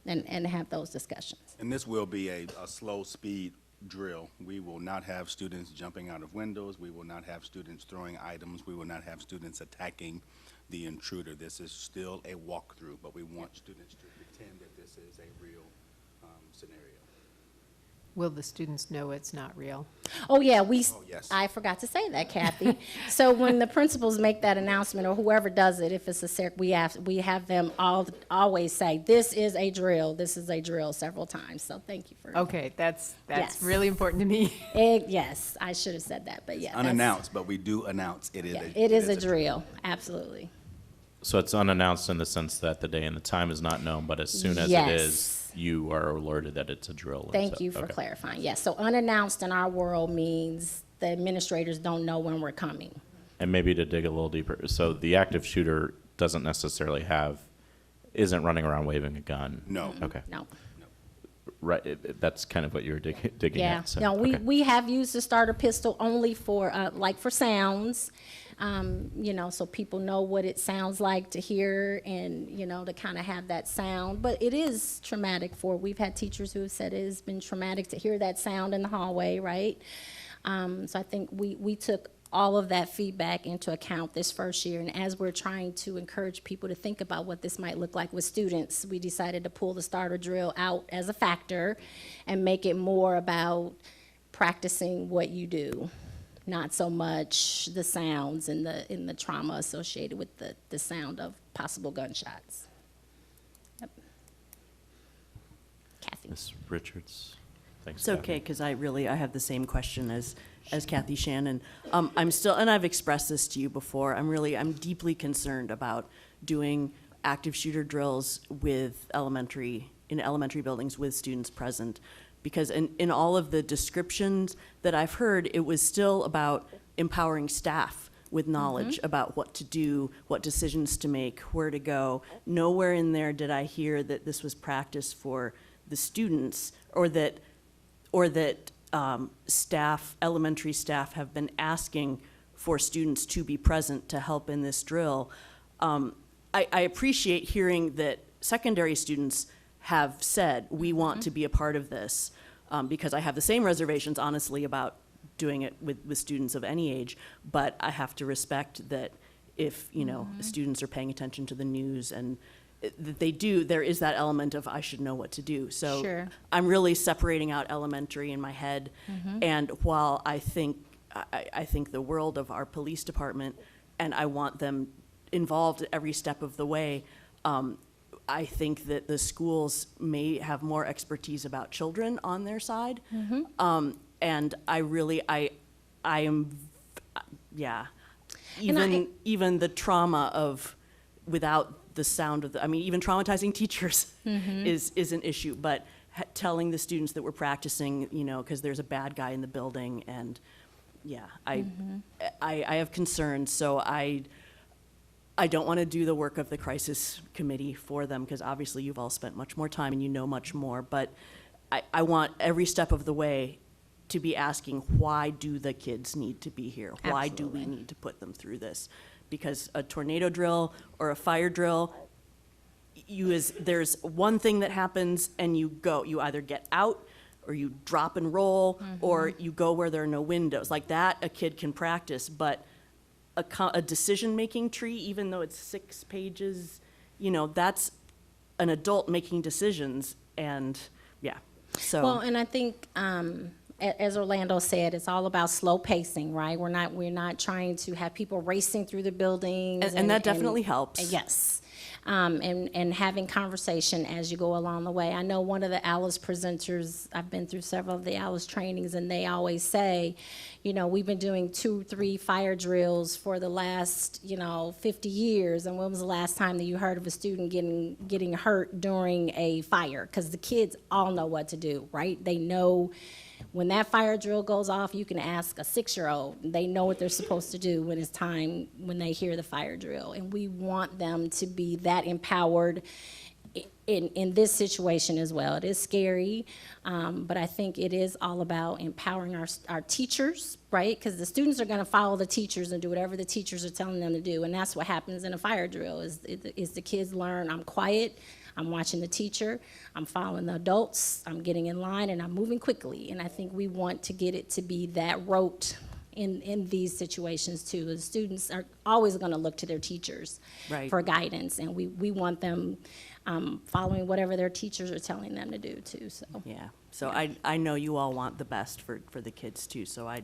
And have those discussions. And this will be a slow speed drill. We will not have students jumping out of windows. We will not have students throwing items. We will not have students attacking the intruder. This is still a walkthrough, but we want students to pretend that this is a real scenario. will the students know it's not real? Oh, yeah, yes. I forgot to say that, Kathy. So when the principals make that announcement, or whoever does it, if it's we have them always say, this is a drill, several times. So thank you for. Okay, that's Yes. really important to me. Yes, I should have said that, but yeah. that's- Unannounced, but we do announce it is Yeah, a. it is a drill, absolutely. So it's unannounced in the sense that the day and the time is not known, but as soon as it Yes. is, you are alerted that it's a drill. Thank you for clarifying. Yes, so unannounced in our world means the administrators don't know when we're coming. And maybe to dig a little deeper, so the active shooter doesn't necessarily isn't running around waving a gun? No. Okay. No. Right, that's kind of what you were digging Yeah, at. So, no, okay. we have used the starter pistol only for, like for sounds, you know, so people know what it sounds like to hear and, you know, to kind of have that sound. But it is traumatic we've had teachers who have said it has been traumatic to hear that sound in the hallway, right? So I think we took all of that feedback into account this first year. And as we're trying to encourage people to think about what this might look like with students, we decided to pull the starter drill out as a factor and make it more about practicing what you do, not so much the sounds and the trauma associated with the sound of possible gunshots. Yep. Kathy. Ms. Richards, thanks. It's okay, because I have the same question as Kathy Shannon. I'm still, and I've expressed this to you before, I'm deeply concerned about doing active shooter drills with in elementary buildings with students present. Because in all of the descriptions that I've heard, it was still about empowering staff with knowledge about what to do, what decisions to make, where to go. Nowhere in there did I hear that this was practice for the students, or that elementary staff have been asking for students to be present to help in this drill. I appreciate hearing that secondary students have said, we want to be a part of this, because I have the same reservations, honestly, about doing it with students of any age, but I have to respect that if, you know, students are paying attention to the news and that they do, there is that element of I should know what to do. So Sure. I'm really separating out elementary in my head. And while I think the world of our police department, and I want them involved at every step of the way, I think that the schools may have more expertise about children on their side. And I am, yeah. Even the trauma of without the sound of even traumatizing teachers is an issue, but telling the students that we're practicing, you know, because there's a bad guy in the building, and yeah, I have concerns, so I don't want to do the work of the crisis committee for them, because obviously you've all spent much more time and you know much more, but I want every step of the way to be asking, why do the kids need to be here? Why do we need to put them through this? Because a tornado drill or a fire drill, there's one thing that happens and you either get out or you drop and roll, or you go where there are no windows. Like that, a kid can practice, but a decision-making tree, even though it's 6 pages, you know, that's an adult making decisions, and yeah, so. Well, and I think, as Orlando said, it's all about slow pacing, right? We're not trying to have people racing through the buildings. And that definitely helps. Yes. And having conversation as you go along the way. I know one of the ALICE presenters, I've been through several of the ALICE trainings, and they always say, you know, we've been doing 2-3 fire drills for the last, 50 years, and when was the last time that you heard of a student getting hurt during a fire? Because the kids all know what to do, right? They know when that fire drill goes off, you can ask a 6-year-old. They know what they're supposed to do when it's time, when they hear the fire drill. And we want them to be that empowered in this situation as well. It is scary, but I think it is all about empowering our teachers, right? Because the students are going to follow the teachers and do whatever the teachers are telling them to do. And that's what happens in a fire drill, is the kids learn, I'm quiet, I'm watching the teacher, I'm following the adults, I'm getting in line, and I'm moving quickly. And I think we want to get it to be that rote in these situations too. The students are always going to look to their teachers for guidance, and we want them following whatever their teachers are telling them to do too. So yeah. So yeah. I know you all want the best for the kids too. So I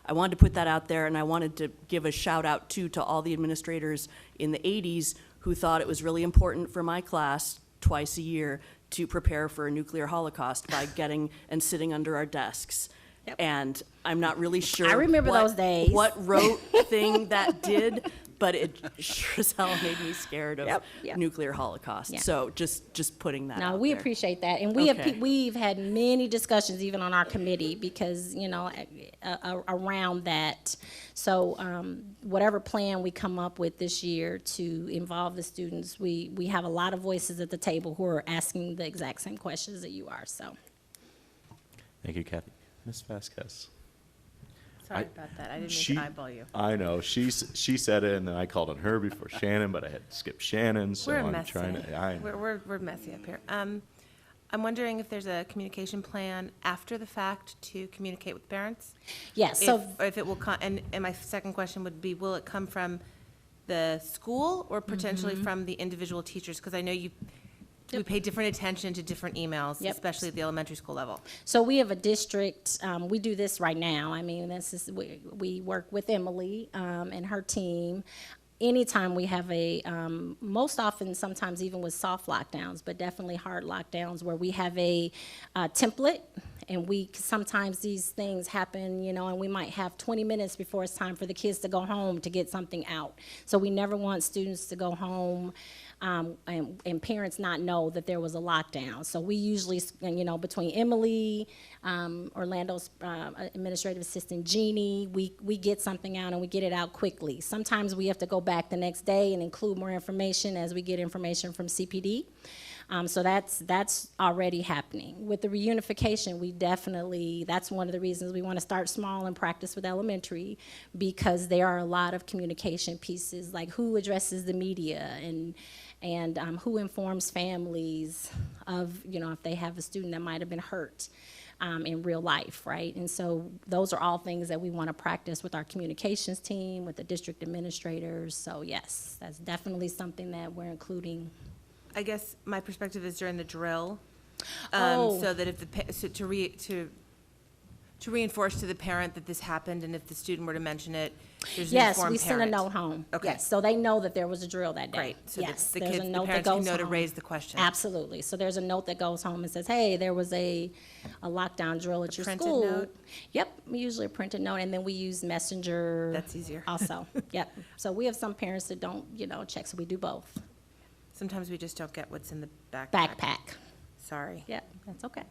wanted to put that out there, and I wanted to give a shout out too to all the administrators in the 80s who thought it was really important for my class twice a year to prepare for a nuclear holocaust by getting and sitting under our desks. Yep. And I'm not really sure. I remember those days. What rote thing that did, but it sure as hell made me scared of nuclear holocaust. Yeah. So just putting that out No, we there. appreciate that. And we've had many discussions even on our committee because, around that. So whatever plan we come up with this year to involve the students, we have a lot of voices at the table who are asking the exact same questions that you are. So Thank you, Kathy. Ms. Vasquez. Sorry I- about that. I didn't mean She- to eyeball you. I know, she said it, and then I called on her before Shannon, but I had to skip Shannon, so We're I'm messy. trying to, I know. We're messy up here. I'm wondering if there's a communication plan after the fact to communicate with parents? Yes, so If it will come, and my second question would be, will it come from the school or potentially Mm-hmm. from the individual teachers? Because I know we pay different attention to different emails, Yep. especially at the elementary school level. So we have a district, we do this right now. I mean, we work with Emily and her team. Anytime we have most often, sometimes even with soft lockdowns, but definitely hard lockdowns where we have a template, and sometimes these things happen, and we might have 20 minutes before it's time for the kids to go home to get something out. So we never want students to go home and parents not know that there was a lockdown. So we usually, between Emily, Orlando's administrative assistant Jeannie, we get something out and we get it out quickly. Sometimes we have to go back the next day and include more information as we get information from CPD. So that's already happening. With the reunification, that's one of the reasons we want to start small and practice with elementary, because there are a lot of communication pieces, like who addresses the media and who informs families of, if they have a student that might have been hurt in real life, right? And so those are all things that we want to practice with our communications team, with the district administrators. So yes, that's definitely something that we're including. I guess my perspective is during the drill, Oh. so that if to reinforce to the parent that this happened, and if the student were to mention it, there's an Yes, informed we send a parent. note home. Okay. Yes, so they know that there was a drill that day. Great, so that Yes, the there's a kids, the note that parents can goes know to home. raise the question. Absolutely. So there's a note that goes home and says, hey, there was a lockdown drill at your printed school. note? Yep, usually a printed note, and then we use Messenger. That's easier. Also, yep. So we have some parents that don't, check, so we do both. Sometimes we just don't get what's in the backpack. Backpack. Sorry. Yep, that's okay.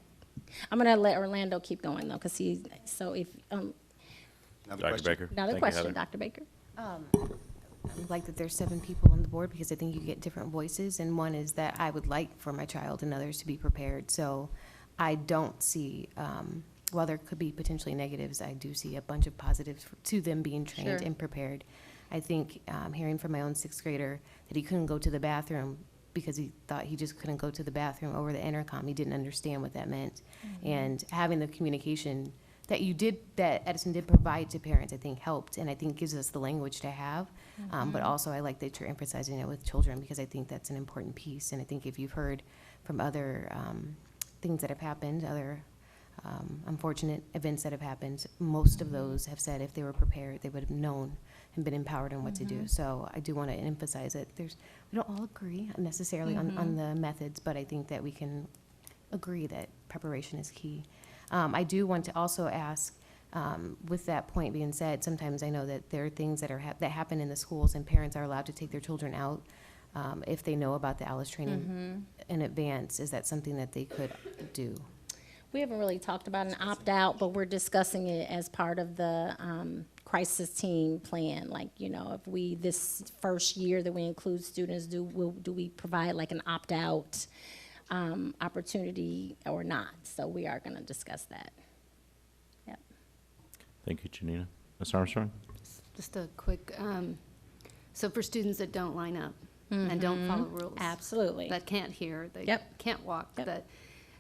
I'm gonna let Orlando keep going though, because so if, Another Dr. question? Baker. another Thank you, question, Heather. Dr. Baker. I like that there's 7 people on the board because I think you get different voices, and one is that I would like for my child and others to be prepared. So I don't see, while there could be potentially negatives, I do see a bunch of positives to them being trained Sure. and prepared. I think hearing from my own 6th grader that he couldn't go to the bathroom because he thought he just couldn't go to the bathroom over the intercom. He didn't understand what that meant. And having the communication that Edison did provide to parents, I think helped, and I think gives us the language to have. But also I like that you're emphasizing it with children, because I think that's an important piece. And I think if you've heard from other things that have happened, other unfortunate events that have happened, most of those have said if they were prepared, they would have known and been empowered on what to do. So I do want to emphasize that we don't all agree necessarily on the methods, but I think that we can agree that preparation is key. I do want to also ask, with that point being said, sometimes I know that there are things that that happen in the schools, and parents are allowed to take their children out if they know about the ALICE training in advance. Is that something that they could do? We haven't really talked about an opt-out, but we're discussing it as part of the crisis team plan. Like, if this first year that we include students, do we provide like an opt-out opportunity or not? So we are going to discuss that. Yep. Thank you, Janina. Ms. Armstrong? Just a quick, so for students that don't line up and don't follow rules. Absolutely. That can't hear, they Yep. can't walk, Yep.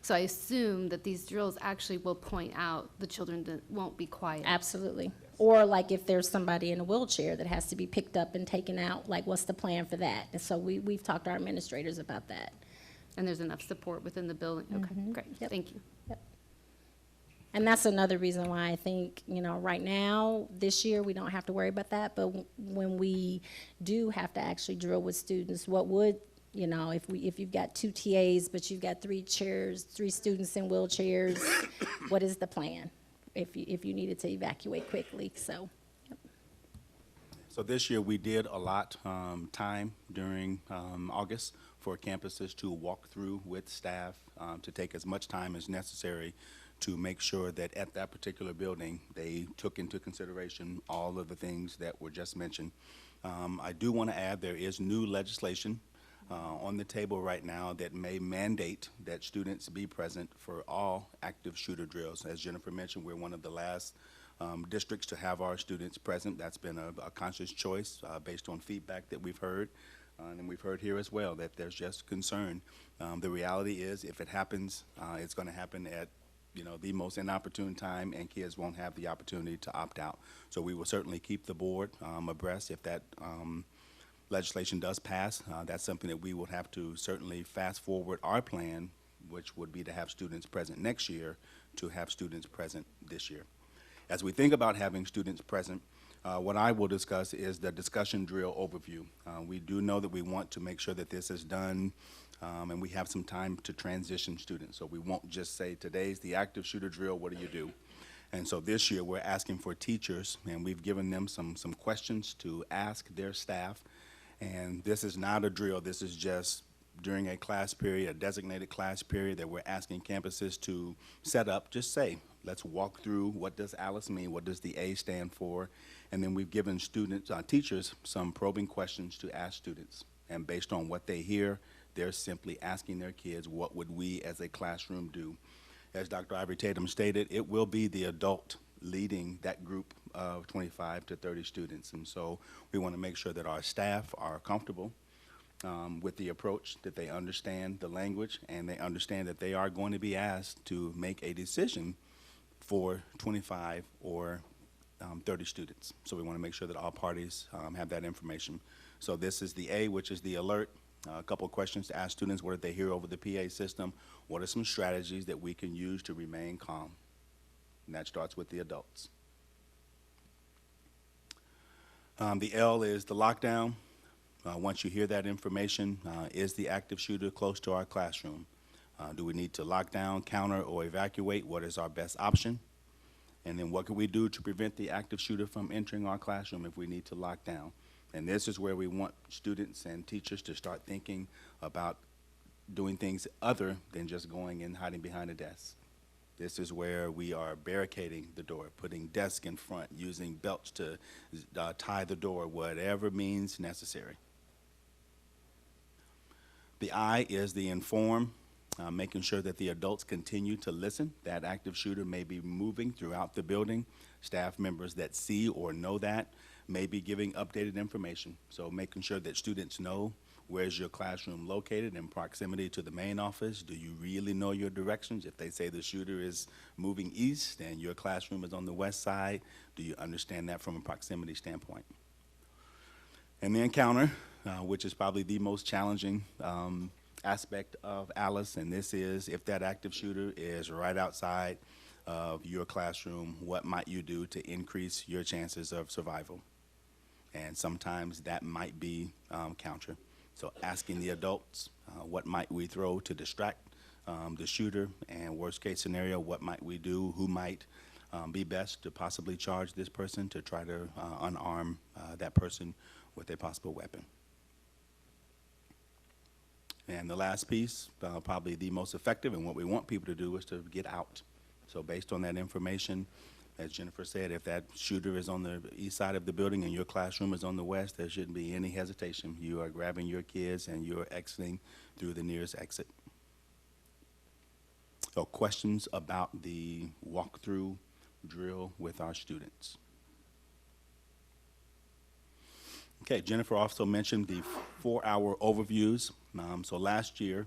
so I assume that these drills actually will point out the children that won't be quiet. Absolutely. Or like if there's somebody in a wheelchair that has to be picked up and taken out, like what's the plan for that? And so we've talked to our administrators about that. And there's enough support within the building. Okay, great, Yep. thank you. And that's another reason why I think, right now, this year, we don't have to worry about that. But when we do have to actually drill with students, what would, if you've got 2 TAs, but you've got 3 students in wheelchairs, what is the plan? If you needed to evacuate quickly, so. So this year, we did allot time during August for campuses to walk through with staff, to take as much time as necessary to make sure that at that particular building, they took into consideration all of the things that were just mentioned. I do want to add there is new legislation on the table right now that may mandate that students be present for all active shooter drills. As Jennifer mentioned, we're one of the last districts to have our students present. That's been a conscious choice based on feedback that we've heard. And we've heard here as well that there's just concern. The reality is, if it happens, it's going to happen at the most inopportune time, and kids won't have the opportunity to opt out. So we will certainly keep the board abreast if that legislation does pass. That's something that we will have to certainly fast forward our plan, which would be to have students present next year, to have students present this year. As we think about having students present, what I will discuss is the discussion drill overview. We do know that we want to make sure that this is done and we have some time to transition students. So we won't just say, today's the active shooter drill, what do you do? And so this year we're asking for teachers, and we've given them some questions to ask their staff. And this is not a drill, this is just during a class period, a designated class period, that we're asking campuses to set up, just say, let's walk through what does ALICE mean, what does the A stand for, and then we've given students, teachers, some probing questions to ask students. And based on what they hear, they're simply asking their kids, what would we as a classroom do? As Dr. Ivory Tatum stated, it will be the adult leading that group of 25 to 30 students. And so we want to make sure that our staff are comfortable with the approach, that they understand the language, and they understand that they are going to be asked to make a decision for 25 or 30 students. So we want to make sure that all parties have that information. So this is the A, which is the alert. A couple of questions to ask students. What did they hear over the PA system? What are some strategies that we can use to remain calm? And that starts with the adults. The L is the lockdown. Once you hear that information, is the active shooter close to our classroom? Do we need to lock down, counter, or evacuate? What is our best option? And then what can we do to prevent the active shooter from entering our classroom if we need to lock down? And this is where we want students and teachers to start thinking about doing things other than just going and hiding behind a desk. This is where we are barricading the door, putting desks in front, using belts to tie the door, whatever means necessary. The I is the inform, making sure that the adults continue to listen. That active shooter may be moving throughout the building. Staff members that see or know that may be giving updated information. So making sure that students know, where's your classroom located in proximity to the main office? Do you really know your directions? If they say the shooter is moving east and your classroom is on the west side, do you understand that from a proximity standpoint? And the encounter, which is probably the most challenging aspect of ALICE, and this is if that active shooter is right outside of your classroom, what might you do to increase your chances of survival? And sometimes that might be counter. So asking the adults, what might we throw to distract the shooter, and worst case scenario, what might we do, who might be best to possibly charge this person to try to unarm that person with a possible weapon. And the last piece, probably the most effective, and what we want people to do is to get out. So based on that information, as Jennifer said, if that shooter is on the east side of the building and your classroom is on the west, there shouldn't be any hesitation. You are grabbing your kids and you're exiting through the nearest exit. So questions about the walkthrough drill with our students. Okay, Jennifer also mentioned the 4-hour overviews. So last year,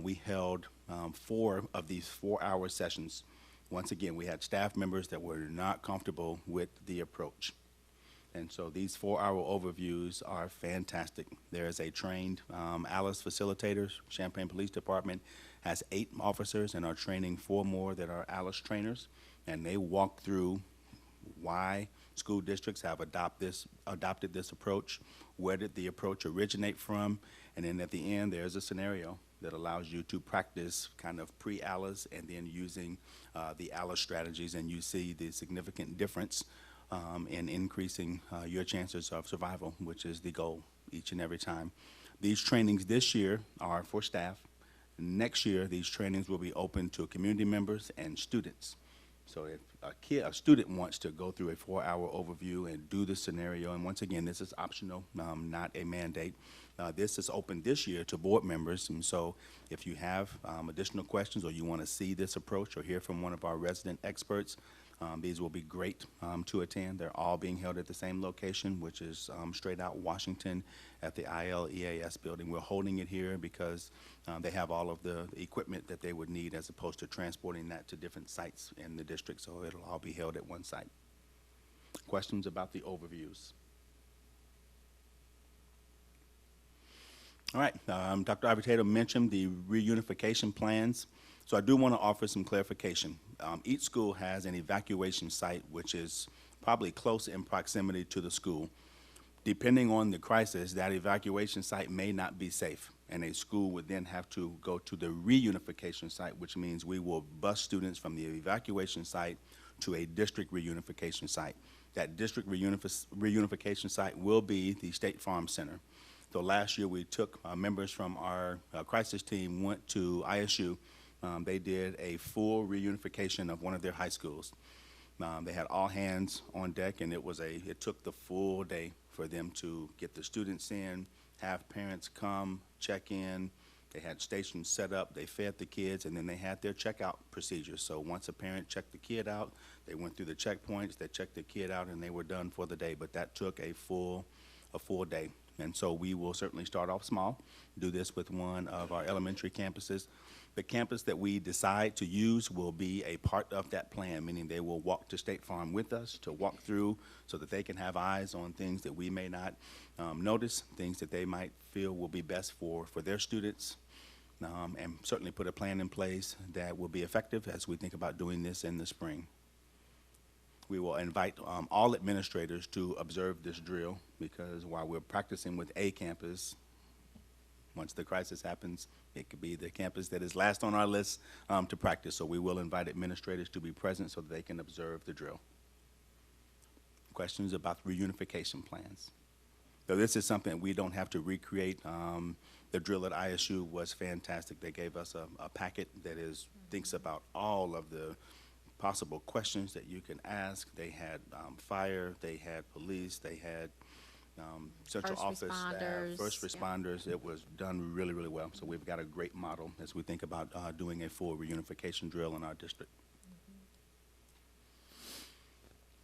we held 4 of these 4-hour sessions. Once again, we had staff members that were not comfortable with the approach. And so these 4-hour overviews are fantastic. There is a trained ALICE facilitators. Champaign Police Department has 8 officers and are training 4 more that are ALICE trainers. And they walk through why school districts have adopted this approach, where did the approach originate from, and then at the end there's a scenario that allows you to practice kind of pre-ALICE and then using the ALICE strategies, and you see the significant difference in increasing your chances of survival, which is the goal each and every time. These trainings this year are for staff. Next year, these trainings will be open to community members and students. So if a student wants to go through a 4-hour overview and do the scenario, and once again, this is optional, not a mandate. This is open this year to board members, and so if you have additional questions or you want to see this approach or hear from one of our resident experts, these will be great to attend. They're all being held at the same location, which is straight out Washington at the ILEAS building. We're holding it here because they have all of the equipment that they would need as opposed to transporting that to different sites in the district, so it'll all be held at one site. Questions about the overviews? All right, Dr. Ivey-Taylor mentioned the reunification plans. So I do want to offer some clarification. Each school has an evacuation site, which is probably close in proximity to the school. Depending on the crisis, that evacuation site may not be safe, and a school would then have to go to the reunification site, which means we will bus students from the evacuation site to a district reunification site. That district reunification site will be the State Farm Center. So last year, we took members from our crisis team, went to ISU. They did a full reunification of one of their high schools. They had all hands on deck, and it took the full day for them to get the students in, have parents come, check in. They had stations set up, they fed the kids, and then they had their checkout procedures. So once a parent checked the kid out, they went through the checkpoints, they checked the kid out, and they were done for the day. But that took a full day. And so we will certainly start off small, do this with one of our elementary campuses. The campus that we decide to use will be a part of that plan, meaning they will walk to State Farm with us to walk through so that they can have eyes on things that we may not notice, things that they might feel will be best for their students, and certainly put a plan in place that will be effective as we think about doing this in the spring. We will invite all administrators to observe this drill because while we're practicing with a campus, once the crisis happens, it could be the campus that is last on our list to practice. So we will invite administrators to be present so that they can observe the drill. Questions about reunification plans? So this is something we don't have to recreate. The drill at ISU was fantastic. They gave us a packet that thinks about all of the possible questions that you can ask. They had fire, they had police, they had central office staff, first responders. It was done really, really well. So we've got a great model as we think about doing a full reunification drill in our district.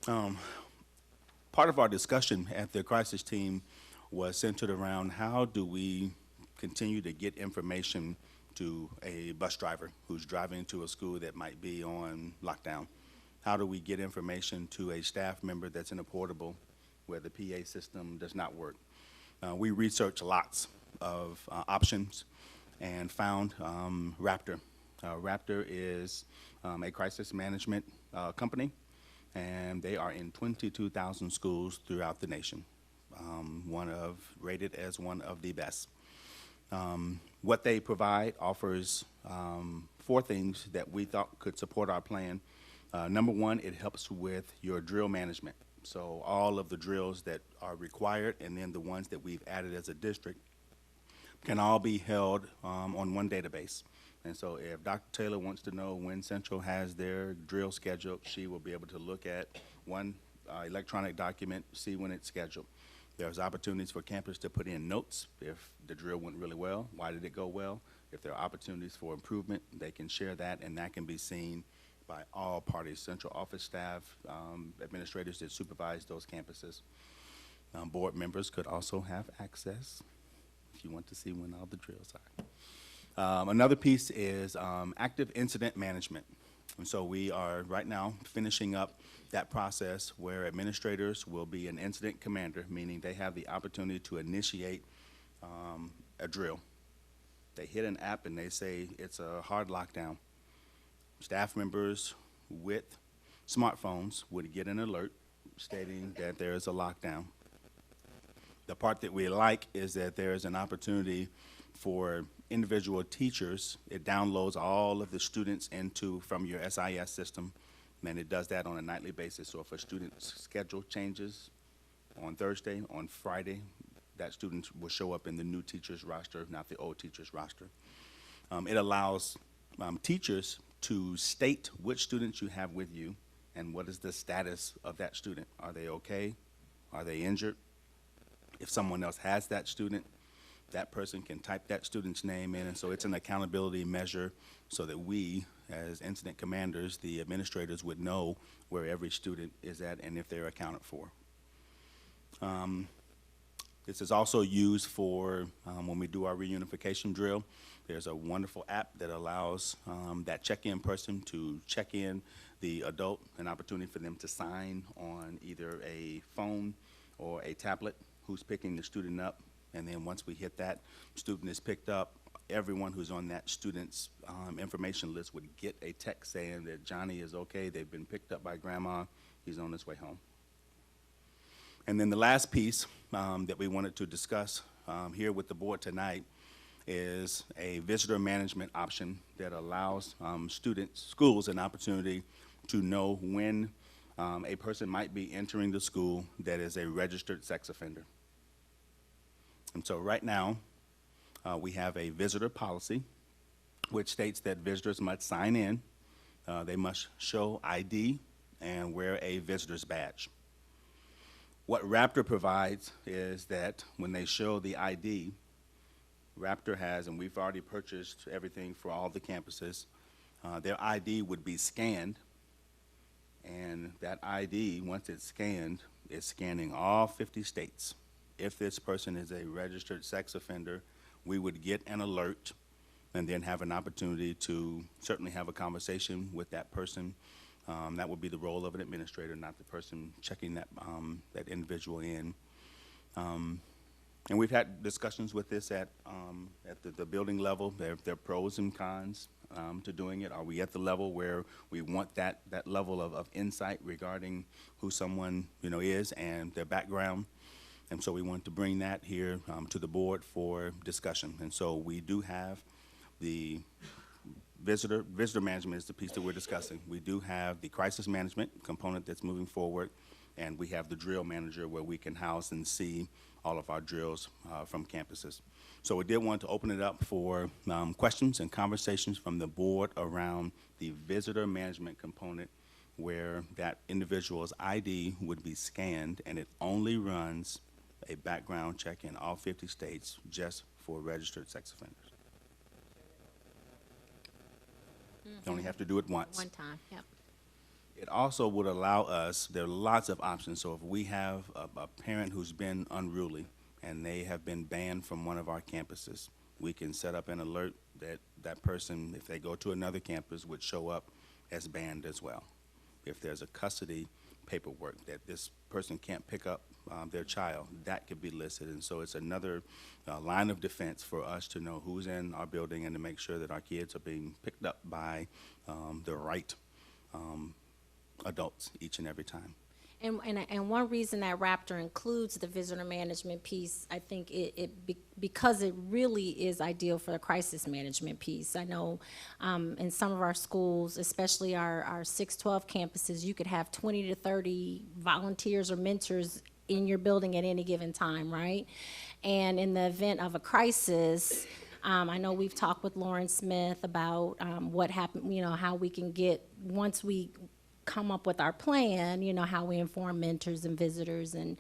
Part of our discussion at the crisis team was centered around how do we continue to get information to a bus driver who's driving to a school that might be on lockdown? How do we get information to a staff member that's in a portable where the PA system does not work? We researched lots of options and found Raptor. Raptor is a crisis management company, and they are in 22,000 schools throughout the nation, rated as one of the best. What they provide offers 4 things that we thought could support our plan. Number one, it helps with your drill management. So all of the drills that are required and then the ones that we've added as a district can all be held on one database. And so if Dr. Taylor wants to know when Central has their drill scheduled, she will be able to look at one electronic document, see when it's scheduled. There's opportunities for campus to put in notes if the drill went really well, why did it go well? If there are opportunities for improvement, they can share that, and that can be seen by all parties, central office staff, administrators that supervise those campuses. Board members could also have access if you want to see when all the drills are. Another piece is active incident management. And so we are right now finishing up that process where administrators will be an incident commander, meaning they have the opportunity to initiate a drill. They hit an app and they say it's a hard lockdown. Staff members with smartphones would get an alert stating that there is a lockdown. The part that we like is that there is an opportunity for individual teachers. It downloads all of the students from your SIS system, and it does that on a nightly basis. So if a student's schedule changes on Thursday, on Friday, that student will show up in the new teacher's roster, not the old teacher's roster. It allows teachers to state which students you have with you and what is the status of that student. Are they okay? Are they injured? If someone else has that student, that person can type that student's name in, and so it's an accountability measure so that we, as incident commanders, the administrators, would know where every student is at and if they're accounted for. This is also used for when we do our reunification drill. There's a wonderful app that allows that check-in person to check in the adult, an opportunity for them to sign on either a phone or a tablet who's picking the student up. And then once we hit that, student is picked up, everyone who's on that student's information list would get a text saying that Johnny is okay, they've been picked up by grandma, he's on his way home. And then the last piece that we wanted to discuss here with the board tonight is a visitor management option that allows schools an opportunity to know when a person might be entering the school that is a registered sex offender. And so right now, we have a visitor policy which states that visitors must sign in, they must show ID, and wear a visitor's badge. What Raptor provides is that when they show the ID, Raptor has, and we've already purchased everything for all the campuses, their ID would be scanned, and that ID, once it's scanned, is scanning all 50 states. If this person is a registered sex offender, we would get an alert and then have an opportunity to certainly have a conversation with that person. That would be the role of an administrator, not the person checking that, that individual in. And we've had discussions with this at the building level. There are pros and cons to doing it. Are we at the level where we want that level of insight regarding who someone is and their background? And so we want to bring that here to the board for discussion. And so we do have the visitor management is the piece that we're discussing. We do have the crisis management component that's moving forward, and we have the drill manager where we can house and see all of our drills from campuses. So we did want to open it up for questions and conversations from the board around the visitor management component, where that individual's ID would be scanned, and it only runs a background check in all 50 states just for registered sex offenders. You only have to do it once. One time, yep. It also would allow us, there are lots of options. So if we have a parent who's been unruly and they have been banned from one of our campuses, we can set up an alert that that person, if they go to another campus, would show up as banned as well. If there's a custody paperwork that this person can't pick up their child, that could be listed. And so it's another line of defense for us to know who's in our building and to make sure that our kids are being picked up by the right adults each and every time. And one reason that Raptor includes the visitor management piece, I think because it really is ideal for the crisis management piece. I know in some of our schools, especially our 612 campuses, you could have 20 to 30 volunteers or mentors in your building at any given time, right? And in the event of a crisis, I know we've talked with Lauren Smith about what happened, how we can get, once we come up with our plan, how we inform mentors and visitors and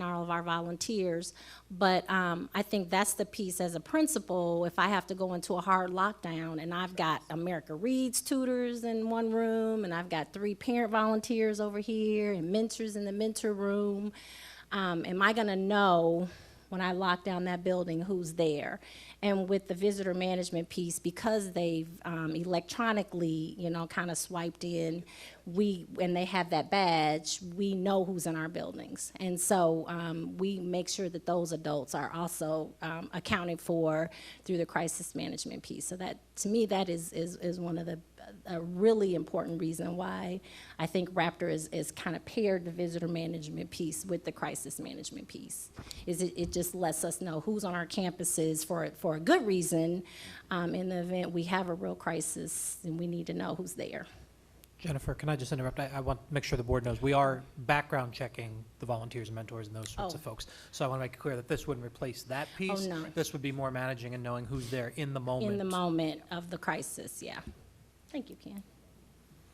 all of our volunteers. But I think that's the piece as a principal, if I have to go into a hard lockdown and I've got America Reads tutors in one room and I've got 3 parent volunteers over here and mentors in the mentor room, am I gonna know when I lock down that building who's there? And with the visitor management piece, because they've electronically, kind of swiped in, and they have that badge, we know who's in our buildings. And so we make sure that those adults are also accounted for through the crisis management piece. So that, to me, that is one of a really important reason why I think Raptor is kind of paired the visitor management piece with the crisis management piece. It just lets us know who's on our campuses for a good reason in the event we have a real crisis and we need to know who's there. Jennifer, can I just interrupt? I want to make sure the board knows we are background checking the volunteers and mentors and those sorts of folks. So I want to make it clear that this wouldn't replace that piece. Oh, no. This would be more managing and knowing who's there in the moment. In the moment of the crisis, yeah. Thank you, Ken.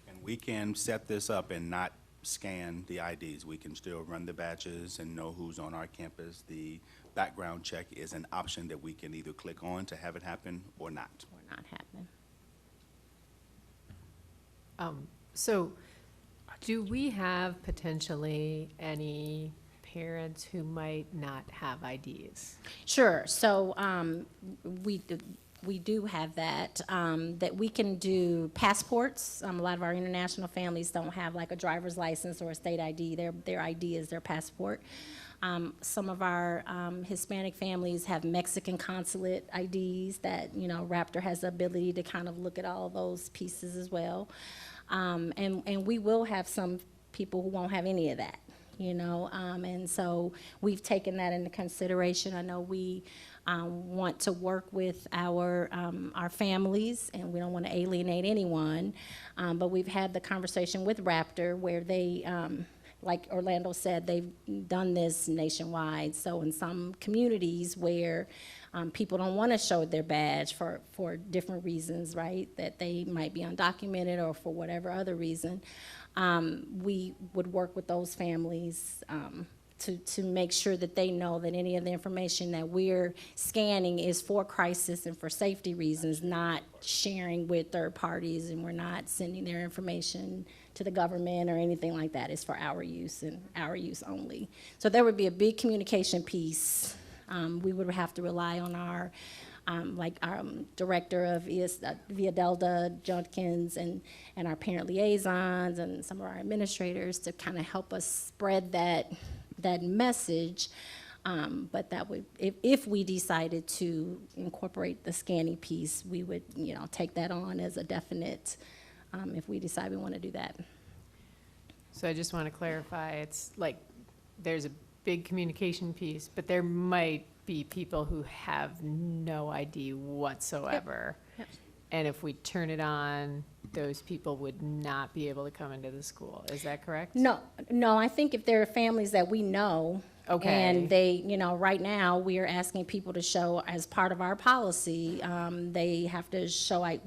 And we can set this up and not scan the IDs. We can still run the badges and know who's on our campus. The background check is an option that we can either click on to have it happen or not. Or not happening. So do we have potentially any parents who might not have IDs? Sure. So we do have that, that we can do passports. A lot of our international families don't have like a driver's license or a state ID. Their ID is their passport. Some of our Hispanic families have Mexican consulate IDs that, you know, Raptor has the ability to kind of look at all those pieces as well. And we will have some people who won't have any of that, you know, and so we've taken that into consideration. I know we want to work with our families, and we don't want to alienate anyone, but we've had the conversation with Raptor where they, like Orlando said, they've done this nationwide. So in some communities where people don't want to show their badge for different reasons, right, that they might be undocumented or for whatever other reason, we would work with those families to make sure that they know that any of the information that we're scanning is for crisis and for safety reasons, not sharing with third parties, and we're not sending their information to the government or anything like that. It's for our use and our use only. So there would be a big communication piece. We would have to rely on our director of Via Delta, Junkins, and our parent liaisons and some of our administrators to kind of help us spread that message. But that would, if we decided to incorporate the scanning piece, we would, you know, take that on as a definite, if we decide we want to do that. So I just want to clarify, it's like there's a big communication piece, but there might be people who have no ID whatsoever. Yep. And if we turn it on, those people would not be able to come into the school. Is that correct? No, I think if there are families that we know, Okay. and they, you know, right now, we are asking people to show, as part of our policy, they have to show,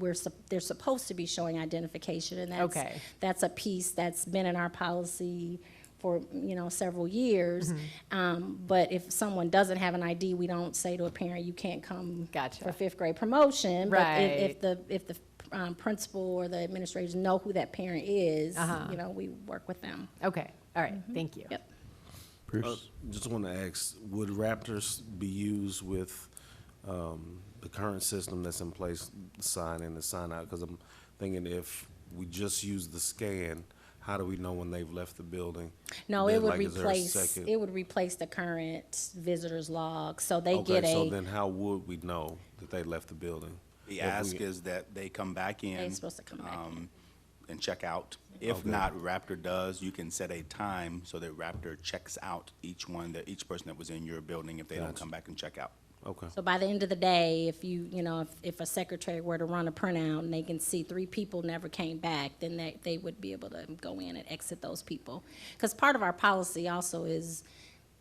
they're supposed to be showing identification, and Okay. that's a piece that's been in our policy for, you know, several years. But if someone doesn't have an ID, we don't say to a parent, you can't come Gotcha. for fifth grade promotion. Right. But if the principal or the administrators know who that parent is, you know, we work with them. Okay, all right, thank you. Yep. Just want to ask, would Raptors be used with the current system that's in place, the sign in, the sign out? Because I'm thinking if we just use the scan, how do we know when they've left the building? No, Then, it would like, is there a replace, second- it would replace the current visitors log, so they Okay, get so a, then how would we know that they left the building? The If we- ask is that they come back in. they're supposed to come back in. And check out. If Okay. not, Raptor does, you can set a time so that Raptor checks out each person that was in your building if they don't Gotcha. come back and check out. Okay. So by the end of the day, if you know, if a secretary were to run a printout and they can see 3 people never came back, then they would be able to go in and exit those people. Because part of our policy also is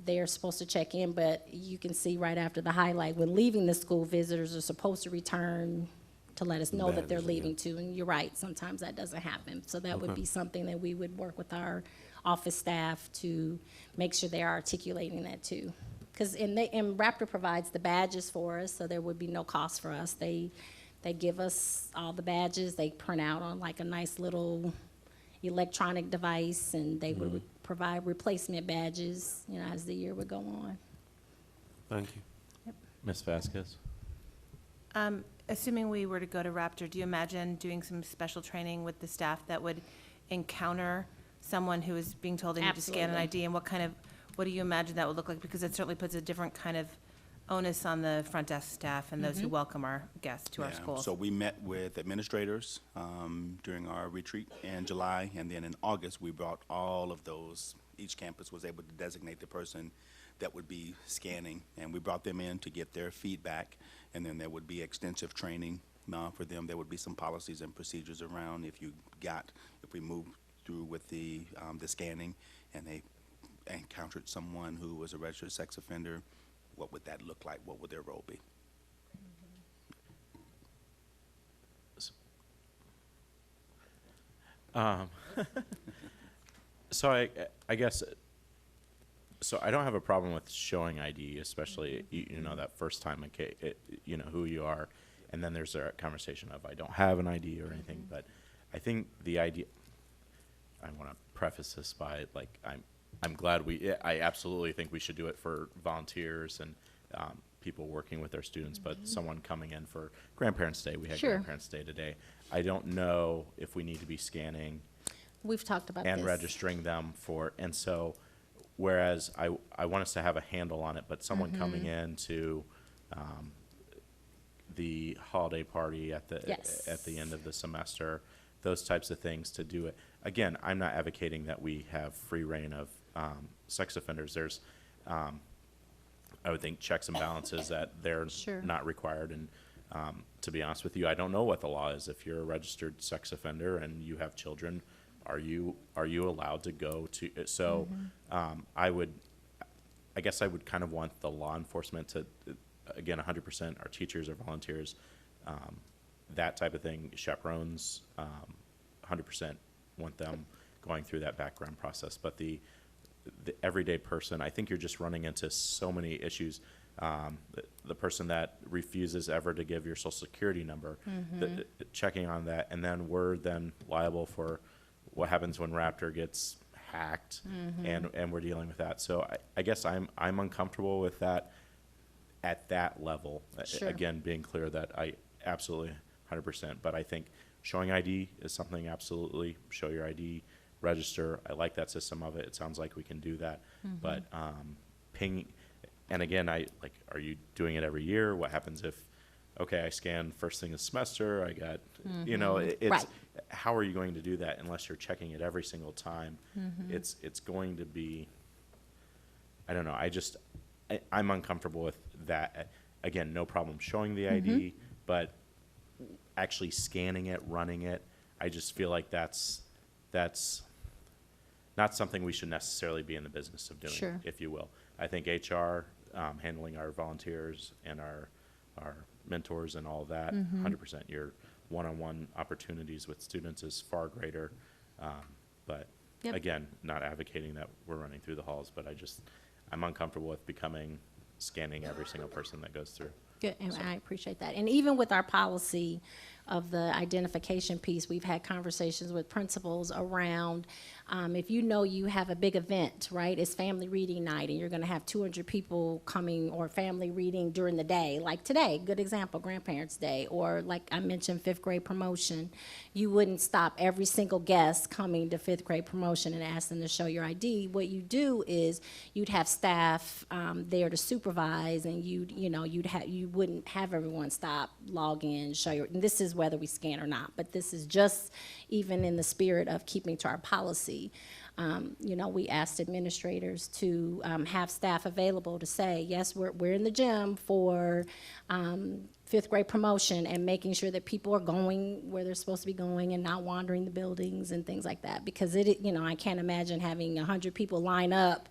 they're supposed to check in, but you can see right after the highlight, when leaving the school, visitors are supposed to return to let us know that they're Badges, yeah. leaving too. And you're right, sometimes that doesn't happen. So that would Okay. be something that we would work with our office staff to make sure they're articulating that too. Because and Raptor provides the badges for us, so there would be no cost for us. They give us all the badges. They print out on like a nice little electronic device, and they would provide replacement badges, you know, as the year would go on. Thank you. Ms. Vasquez? Assuming we were to go to Raptor, do you imagine doing some special training with the staff that would encounter someone who is being told they need to scan an Absolutely. ID? And what do you imagine that would look like? Because it certainly puts a different kind of onus on the front desk staff and those who welcome our guests to our Yeah, schools. So we met with administrators during our retreat in July, and then in August, we brought all of those. Each campus was able to designate the person that would be scanning, and we brought them in to get their feedback, and then there would be extensive training for them. There would be some policies and procedures around if we moved through with the scanning, and they encountered someone who was a registered sex offender, what would that look like? What would their role be? So I guess, so I don't have a problem with showing ID, especially, you know, that first time, you know, who you are. And then there's a conversation of, I don't have an ID or anything, but I think the idea, I want to preface this by, like, I'm glad I absolutely think we should do it for volunteers and people working with their students, but someone coming in for Grandparents' Day, we had Sure. Grandparents' Day today. I don't know if we need to be scanning We've talked about and this. registering them for, and so, whereas I want us to have a handle on it, but someone coming in to the holiday party at Yes. the end of the semester, those types of things to do it. Again, I'm not advocating that we have free reign of sex offenders. There's, I would think, checks and balances that they're Sure. not required. And to be honest with you, I don't know what the law is. If you're a registered sex offender and you have children, are you allowed to go to? So I guess I would kind of want the law enforcement to, again, 100% our teachers or volunteers, that type of thing, chaperones, 100% want them going through that background process. But the everyday person, I think you're just running into so many issues. The person that refuses ever to give your social security number, checking on that, and then we're then liable for what happens when Raptor gets hacked, and we're dealing with that. So I guess I'm uncomfortable with that at that level. Sure. Again, being clear that I absolutely 100%, but I think showing ID is something absolutely. Show your ID, register. I like that system of it. It sounds like we can do that. But ping, and again, are you doing it every year? What happens if, okay, I scanned first thing this semester, I got, you know, it's, Right. how are you going to do that unless you're checking it every single time? It's going to be, I don't know, I'm uncomfortable with that. Again, no problem showing the ID, but actually scanning it, running it, I just feel like that's not something we should necessarily be in the business of doing, Sure. if you will. I think HR, handling our volunteers and our mentors and all of that, 100%. Your one-on-one opportunities with students is far greater. But Yep. again, not advocating that we're running through the halls, but I'm uncomfortable with scanning every single person that goes through. Good, and I appreciate that. And even with our policy of the identification piece, we've had conversations with principals around, if you know you have a big event, right? It's family reading night, and you're gonna have 200 people coming, or family reading during the day, like today, good example, Grandparents' Day, or like I mentioned, fifth grade promotion. You wouldn't stop every single guest coming to fifth grade promotion and ask them to show your ID. What you do is, you'd have staff there to supervise, and you wouldn't have everyone stop, log in, show your, and this is whether we scan or not, but this is just even in the spirit of keeping to our policy. We asked administrators to have staff available to say, yes, we're in the gym for fifth grade promotion, and making sure that people are going where they're supposed to be going and not wandering the buildings and things like that. Because I can't imagine having 100 people line up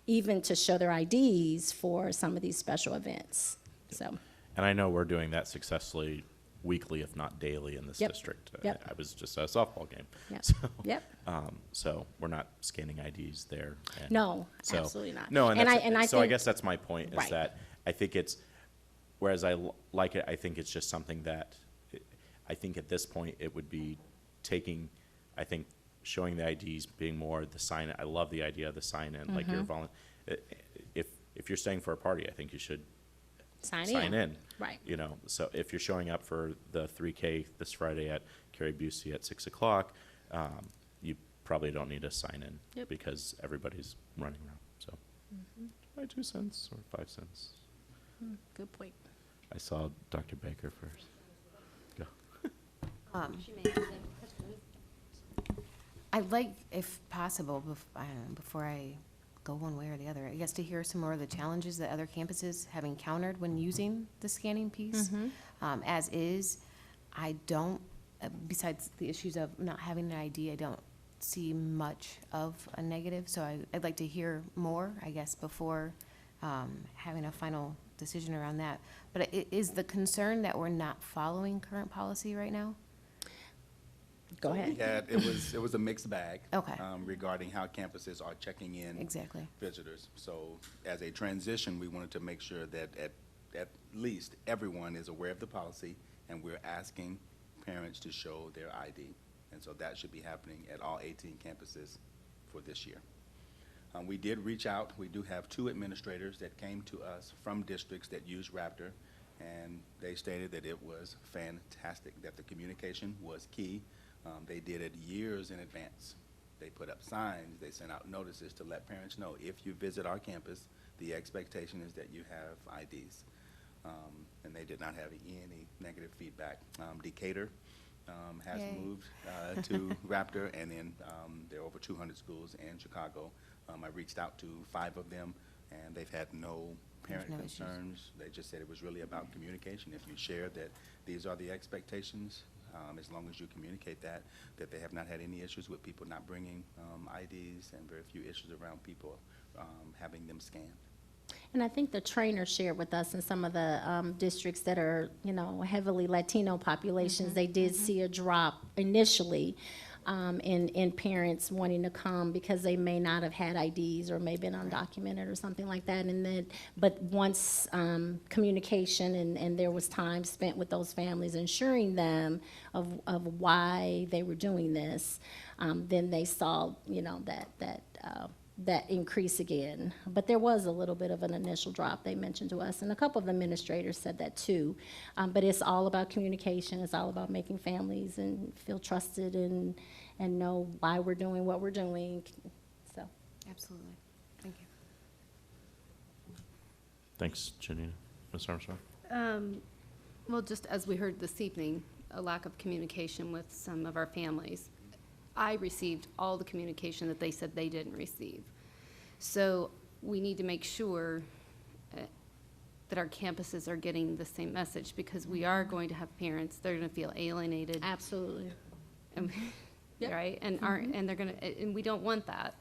even to show their IDs for some of these special events, so. And I know we're doing that successfully weekly, if not daily, in this Yep. district. Yep. I was just at a softball game. Yep. So, Yep. So we're not scanning IDs there. And No, so- absolutely not. No, And I so I think- guess that's my point, is Right. that I think whereas like it, I think it's just something that, I think at this point, it would be showing the IDs being more the sign. I love the idea of the sign-in, like you're if you're staying for a party, I think you should sign in. Right. So if you're showing up for the 3K this Friday at Carrie Busey at 6 o'clock, you probably don't need to sign in. Yep. Because everybody's running around. So my 2 cents or 5 cents. Good point. I saw Dr. Baker first. Go. I'd like, if possible, before I go one way or the other, I guess to hear some more of the challenges that other campuses have encountered when using the scanning piece. As is, I don't, besides the issues of not having an ID, I don't see much of a negative. So I'd like to hear more, I guess, before having a final decision around that. But is the concern that we're not following current policy right now? Go So ahead. it was a mixed bag. Okay. Regarding how campuses are checking in. Exactly. Visitors. So as a transition, we wanted to make sure that at least everyone is aware of the policy, and we're asking parents to show their ID. And so that should be happening at all 18 campuses for this year. We did reach out. We do have 2 administrators that came to us from districts that use Raptor, and they stated that it was fantastic, that the communication was key. They did it years in advance. They put up signs, they sent out notices to let parents know, if you visit our campus, the expectation is that you have IDs. And they did not have any negative feedback. Decatur has Yay. moved to Raptor, and then there are over 200 schools in Chicago. I reached out to 5 of them, and they've had no parent no issues. concerns. They just said it was really about communication. If you share that these are the expectations, as long as you communicate that they have not had any issues with people not bringing IDs, and very few issues around people having them scanned. And I think the trainer shared with us in some of the districts that are, you know, heavily Latino populations, they did see a drop initially in parents wanting to come because they may not have had IDs or may have been undocumented or something like that. And then, but once communication and there was time spent with those families ensuring them of why they were doing this, then they saw, you know, that increase again. But there was a little bit of an initial drop, they mentioned to us, and a couple of administrators said that too. But it's all about communication. It's all about making families and feel trusted and know why we're doing what we're doing. So, Absolutely. Thank you. Thanks, Janina. Ms. Armstrong? Well, just as we heard this evening, a lack of communication with some of our families. I received all the communication that they said they didn't receive. So we need to make sure that our campuses are getting the same message, because we are going to have parents that are going to feel alienated. absolutely. And- Yep. Right? And aren't, and they're going to, and we don't want that.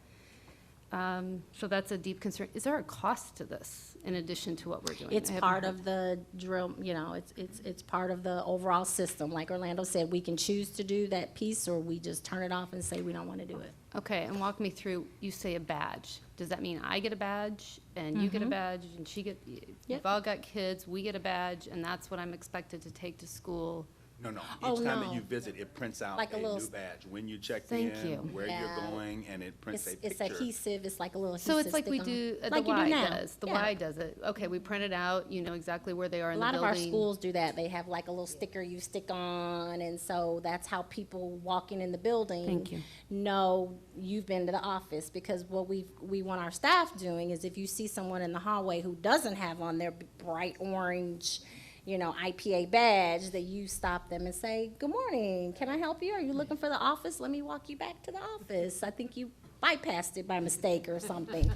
So that's a deep concern. Is there a cost to this in addition to what we're doing? It's I haven't part heard. of the drill, you know, it's part of the overall system. Like Orlando said, we can choose to do that piece, or we just turn it off and say we don't want to do it. Okay, and walk me through, you say a badge. Does that mean I get a badge, and you get a badge, and she get, Yep. we've all got kids, we get a badge, and that's what I'm expected to take to school? No. Oh, Each time that no. you visit, it prints out Like a a little new badge. When you check Thank in, you. where Yeah. you're going, and it prints a It's picture. adhesive, it's like a little adhesive. So it's like we stick on. do, the Like you do Y now. does, the Yeah. Y does it. Okay, we print it out, you know exactly where they are A in the lot building. of our schools do that. They have like a little sticker you stick on, and so that's how people walking in the building Thank you. know you've been to the office. Because what we want our staff doing is, if you see someone in the hallway who doesn't have on their bright orange, you know, IPA badge, that you stop them and say, "Good morning, can I help you? Are you looking for the office? Let me walk you back to the office. I think you bypassed it by mistake or something."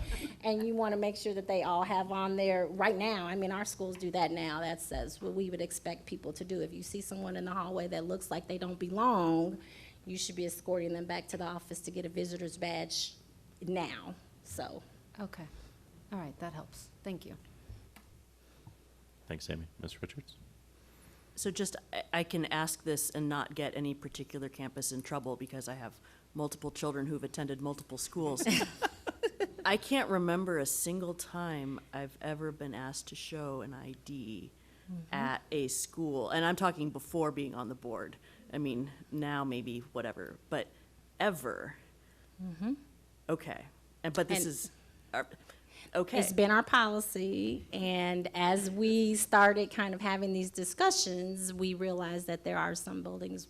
And you want to make sure that they all have on there right now. I mean, our schools do that now. That's what we would expect people to do. If you see someone in the hallway that looks like they don't belong, you should be escorting them back to the office to get a visitor's badge now, so. Okay, all right, that helps. Thank you. Thanks, Amy. Ms. Richards? So just, I can ask this and not get any particular campus in trouble, because I have multiple children who've attended multiple schools. I can't remember a single time I've ever been asked to show an ID at a school, and I'm talking before being on the board. I mean, now maybe whatever, but ever. Okay, but this And- is, okay. It's been our policy, and as we started kind of having these discussions, we realized that there are some buildings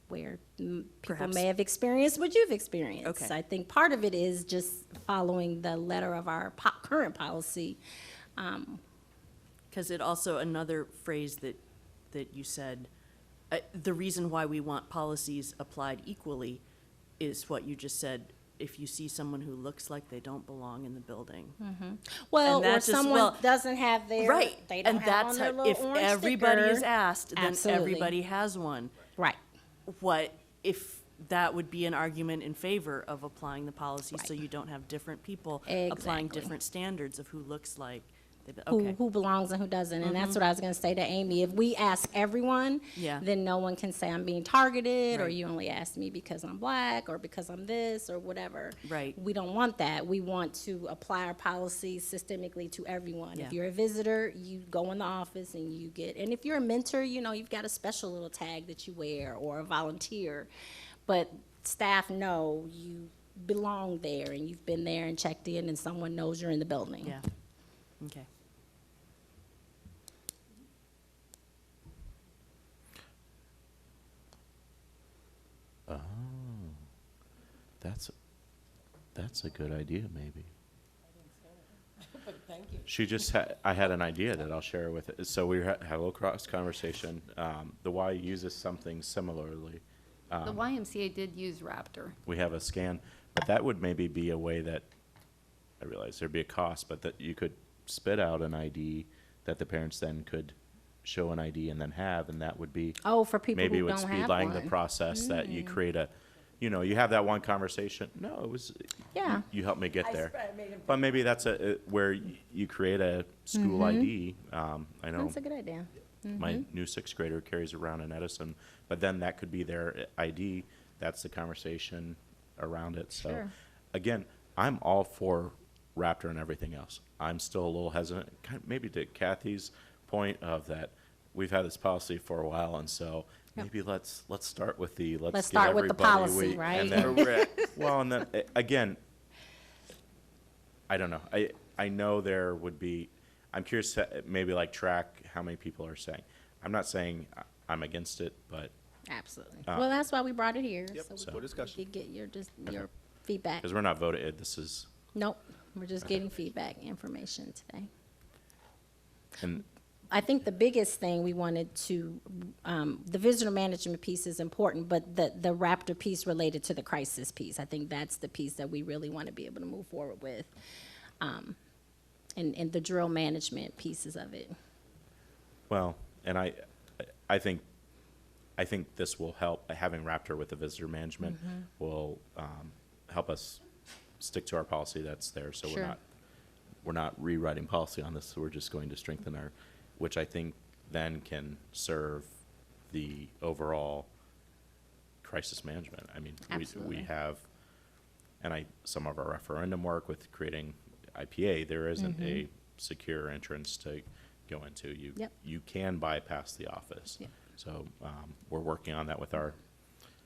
where people Perhaps- may have experienced what you've experienced. Okay. I think part of it is just following the letter of our current policy. Because it also, another phrase that you said, the reason why we want policies applied equally is what you just said. If you see someone who looks like they don't belong in the building. Well, And or that's just- someone well, doesn't have their, Right, they don't and have on that's their how, little if orange everybody is sticker. asked, then Absolutely. everybody has one. Right. What if that would be an argument in favor of applying the policy, so Right. you don't have different people applying Exactly. different standards of who looks like Okay. who belongs and who doesn't. And that's what I was going to say to Amy. If we ask everyone, Yeah. then no one can say I'm being targeted, or Right. you only asked me because I'm black, or because I'm this, or whatever. Right. We don't want that. We want to apply our policies systemically to everyone. Yeah. If you're a visitor, you go in the office and you get, and if you're a mentor, you know, you've got a special little tag that you wear, or a volunteer. But staff know you belong there, and you've been there and checked in, and someone knows you're in the building. Yeah, okay. Oh, that's a good idea, maybe. She just had, I had an idea that I'll share with it. So we had a little cross conversation. The Y uses something similarly. The YMCA did use Raptor. We have a scan, but that would maybe be a way that, I realize there'd be a cost, but that you could spit out an ID that the parents then could show an ID and then have, and that would be. Oh, for people Maybe it who would don't speed have line the one. process that you create a, you know, you have that one conversation. No, it was. Yeah. You helped me get I there. sp- I made him But maybe that's where you create a school ID. I know That's a good idea. my new sixth grader carries around an Edison, but then that could be their ID. That's the conversation around it. So, Sure. again, I'm all for Raptor and everything else. I'm still a little hesitant, maybe to Kathy's point of that we've had this policy for a while, and so maybe let's start with the Let's give start with the everybody policy, and right? then, well, and then again, I don't know. I know there would be. I'm curious to maybe like track how many people are saying. I'm not saying I'm against it, but Absolutely. Well, that's why we brought it here. So so- we could get your, just your feedback. because we're not voted, this is, Nope, we're just getting feedback information today. and I think the biggest thing we wanted to, the visitor management piece is important, but the Raptor piece related to the crisis piece, I think that's the piece that we really want to be able to move forward with. And the drill management pieces of it. well, and I think this will help, having Raptor with the visitor management will help us stick to our policy that's there, so Sure. we're not rewriting policy on this, so we're just going to strengthen our, which I think then can serve the overall crisis management. I mean, we Absolutely. have, and some of our referendum work with creating IPA, there isn't a secure entrance to go into. Yep. You can bypass the office. Yep. So, we're working on that with our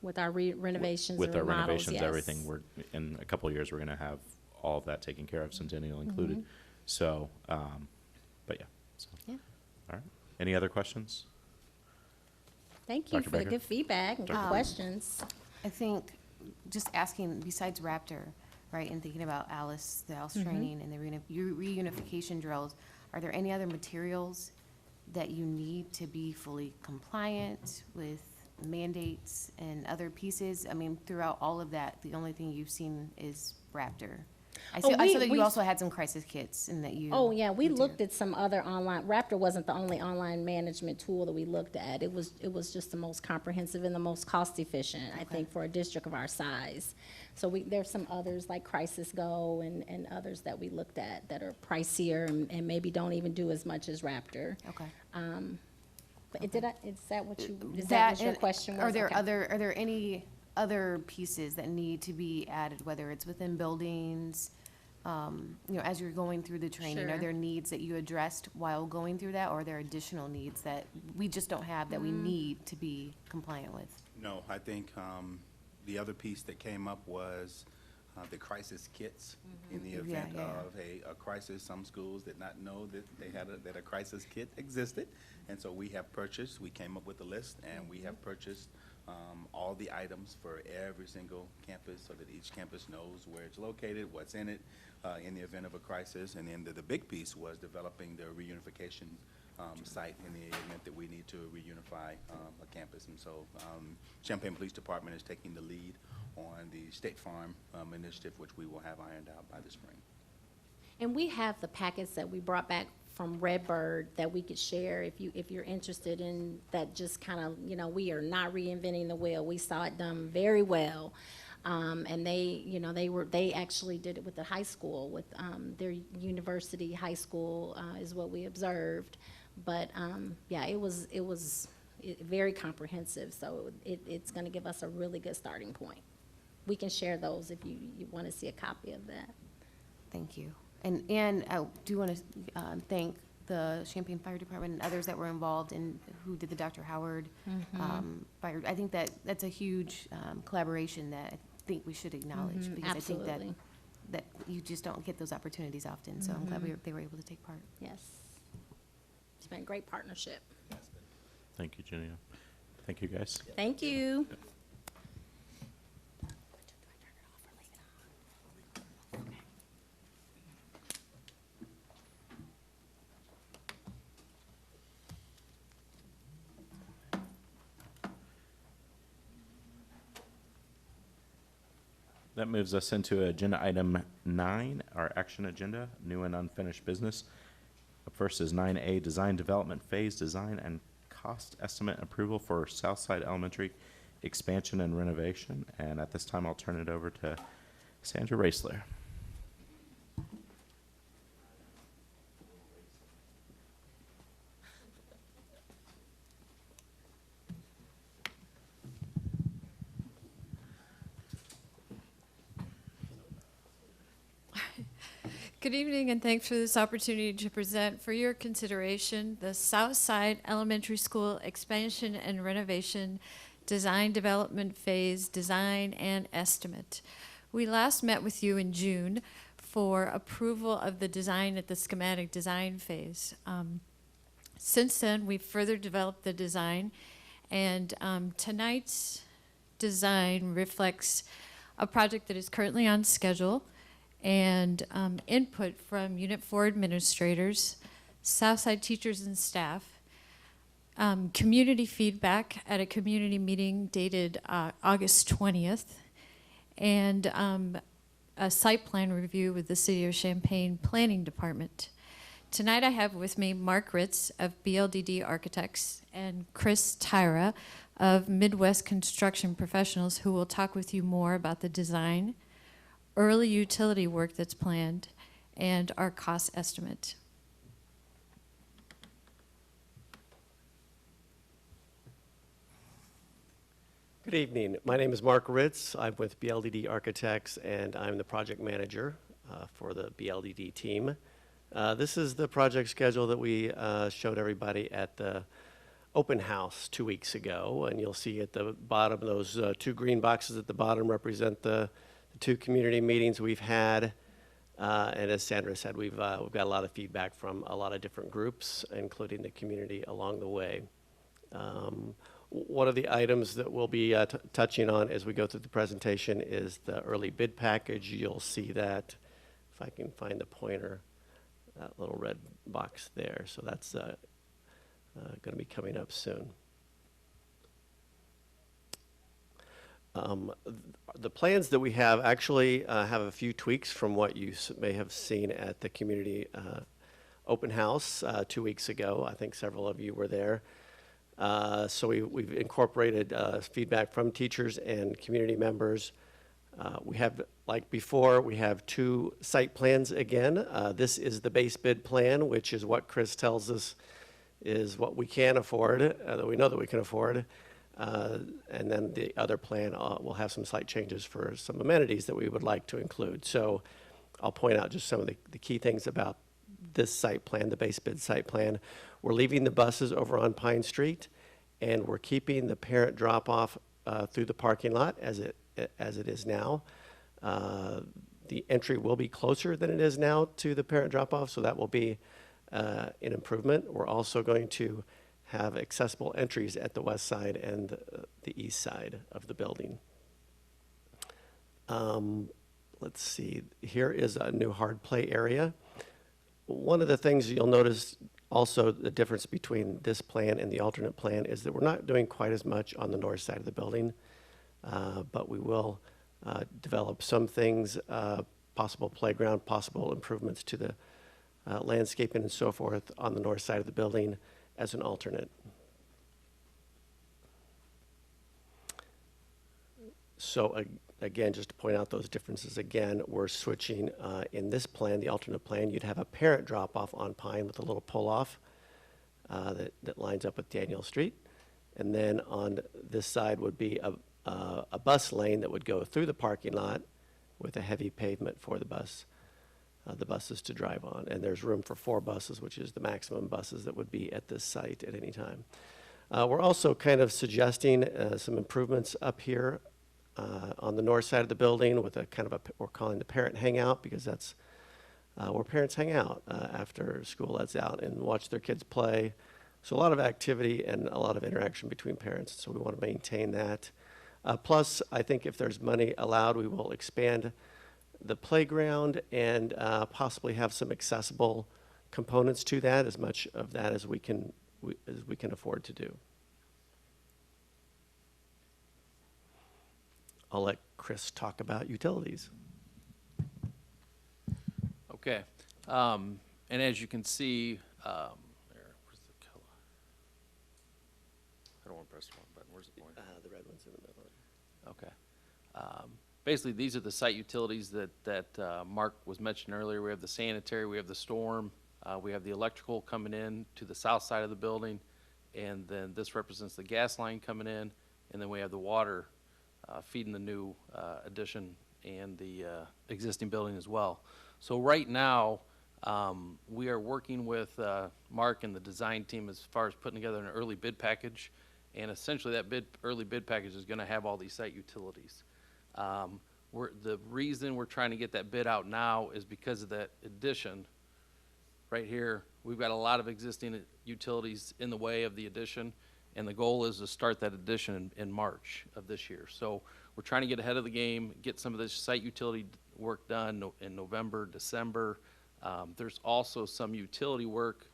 With our renovations with and our remodels, renovations, yes. everything. We're, in a couple of years, we're gonna have all of that taken care of, Centennial included. So, but yeah, so. Yeah. All right. Any other questions? Thank you Dr. for the Baker? good feedback and good questions. I think just asking, besides Raptor, right, and thinking about Alice, the Alice training and the reunification drills, are there any other materials that you need to be fully compliant with mandates and other pieces? I mean, throughout all of that, the only thing you've seen is Raptor. I saw that we- you also had some crisis kits and that you. Oh, yeah, we do. looked at some other online, Raptor wasn't the only online management tool that we looked at. It was just the most comprehensive and the most cost-efficient, I think, for a district of our size. So there's some others like Crisis Go and others that we looked at that are pricier and maybe don't even do as much as Raptor. Okay. But is that what you, is that That what your and question was? Are there Okay. are there any other pieces that need to be added, whether it's within buildings, you know, as you're going through the training? Are Sure. there needs that you addressed while going through that, or are there additional needs that we just don't have that we need to be compliant with? No, I think the other piece that came up was the crisis kits. In the Yeah, event yeah. of a crisis, some schools did not know that they had that a crisis kit existed. And so we came up with a list, and we have purchased all the items for every single campus so that each campus knows where it's located, what's in it, in the event of a crisis. And then the big piece was developing the reunification site in the event that we need to reunify a campus. And so Champaign Police Department is taking the lead on the State Farm initiative, which we will have ironed out by the spring. And we have the packets that we brought back from Redbird that we could share if you're interested in that. Just kind of, you know, we are not reinventing the wheel. We saw it done very well. And they actually did it with the high school, with their university high school is what we observed. But yeah, it was very comprehensive, so it's going to give us a really good starting point. We can share those if you want to see a copy of that. Thank you. And I do want to thank the Champaign Fire Department and others that were involved and who did the Dr. Howard fire. I think that's a huge collaboration that I think we should acknowledge, because Absolutely. I think that you just don't get those opportunities often. So I'm glad they were able to take part. Yes. It's been a great partnership. Thank you, Janina. Thank you, guys. Thank you. That moves us into agenda item 9, our action agenda, new and unfinished business. Up first is 9A, design development phase design and cost estimate approval for Southside Elementary expansion and renovation. And at this time, I'll turn it over to Sandra Raisler. Good evening, and thanks for this opportunity to present for your consideration the Southside Elementary School Expansion and Renovation Design Development Phase Design and Estimate. We last met with you in June for approval of the design at the schematic design phase. Since then, we've further developed the design, and tonight's design reflects a project that is currently on schedule, and input from Unit 4 administrators, Southside teachers and staff, community feedback at a community meeting dated August 20th, and a site plan review with the City of Champaign Planning Department. Tonight I have with me Mark Ritz of BLDD Architects and Chris Tyra of Midwest Construction Professionals, who will talk with you more about the design, early utility work that's planned, and our cost estimate. Good evening. My name is Mark Ritz. I'm with BLDD Architects, and I'm the project manager for the BLDD team. This is the project schedule that we showed everybody at the open house 2 weeks ago, and you'll see at the bottom, those two green boxes at the bottom represent the two community meetings we've had, and as Sandra said, we've got a lot of feedback from a lot of different groups, including the community along the way. One of the items that we'll be touching on as we go through the presentation is the early bid package. You'll see that, if I can find the pointer, that little red box there. So that's going to be coming up soon. The plans that we have actually have a few tweaks from what you may have seen at the community open house 2 weeks ago. I think several of you were there. So we've incorporated feedback from teachers and community members. We have, like before, we have two site plans again. This is the base bid plan, which is what Chris tells us is what we can afford, that we know that we can afford. And then the other plan will have some slight changes for some amenities that we would like to include. So I'll point out just some of the key things about this site plan, the base bid site plan. We're leaving the buses over on Pine Street, and we're keeping the parent drop-off through the parking lot as it is now. The entry will be closer than it is now to the parent drop-off, so that will be an improvement. We're also going to have accessible entries at the west side and the east side of the building. Let's see, here is a new hard play area. One of the things you'll notice also, the difference between this plan and the alternate plan is that we're not doing quite as much on the north side of the building, but we will develop some things, possible playground, possible improvements to the landscaping and so forth on the north side of the building as an alternate. So again, just to point out those differences again, we're switching in this plan, the alternate plan, you'd have a parent drop-off on Pine with a little pull-off that lines up with Daniel Street. And then on this side would be a bus lane that would go through the parking lot with a heavy pavement for the buses to drive on. And there's room for 4 buses, which is the maximum buses that would be at this site at any time. We're also kind of suggesting some improvements up here on the north side of the building with a kind of we're calling the parent hangout, because that's where parents hang out after school lets out and watch their kids play. So a lot of activity and a lot of interaction between parents, so we want to maintain that. Plus, I think if there's money allowed, we will expand the playground and possibly have some accessible components to that, as much of that as we can afford to do. I'll let Chris talk about utilities. Okay. And as you can see, where's the color? I don't want to press the wrong button. Where's the point? The red one's in the middle. Okay. Basically, these are the site utilities that Mark was mentioning earlier. We have the sanitary, we have the storm, we have the electrical coming in to the south side of the building, and then this represents the gas line coming in, and then we have the water feeding the new addition and the existing building as well. So right now, we are working with Mark and the design team as far as putting together an early bid package, and essentially that early bid package is going to have all these site utilities. The reason we're trying to get that bid out now is because of that addition right here. We've got a lot of existing utilities in the way of the addition, and the goal is to start that addition in March of this year. So we're trying to get ahead of the game, get some of this site utility work done in November, December. There's also some utility work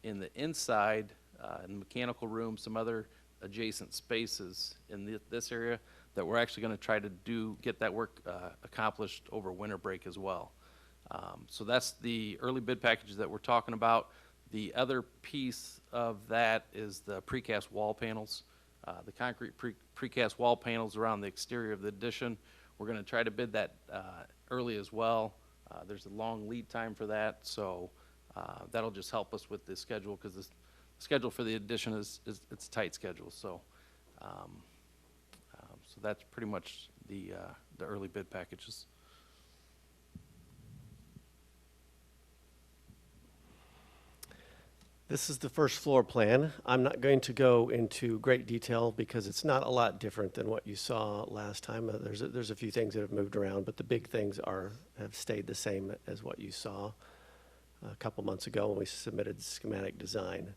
in the inside, in the mechanical room, some other adjacent spaces in this area that we're actually going to try to get that work accomplished over winter break as well. So that's the early bid package that we're talking about. The other piece of that is the precast wall panels, the concrete precast wall panels around the exterior of the addition. We're going to try to bid that early as well. There's a long lead time for that, so that'll just help us with the schedule, because the schedule for the addition it's a tight schedule. So, so that's pretty much the early bid packages. This is the first floor plan. I'm not going to go into great detail because it's not a lot different than what you saw last time. There's a few things that have moved around, but the big things have stayed the same as what you saw a couple months ago when we submitted schematic design.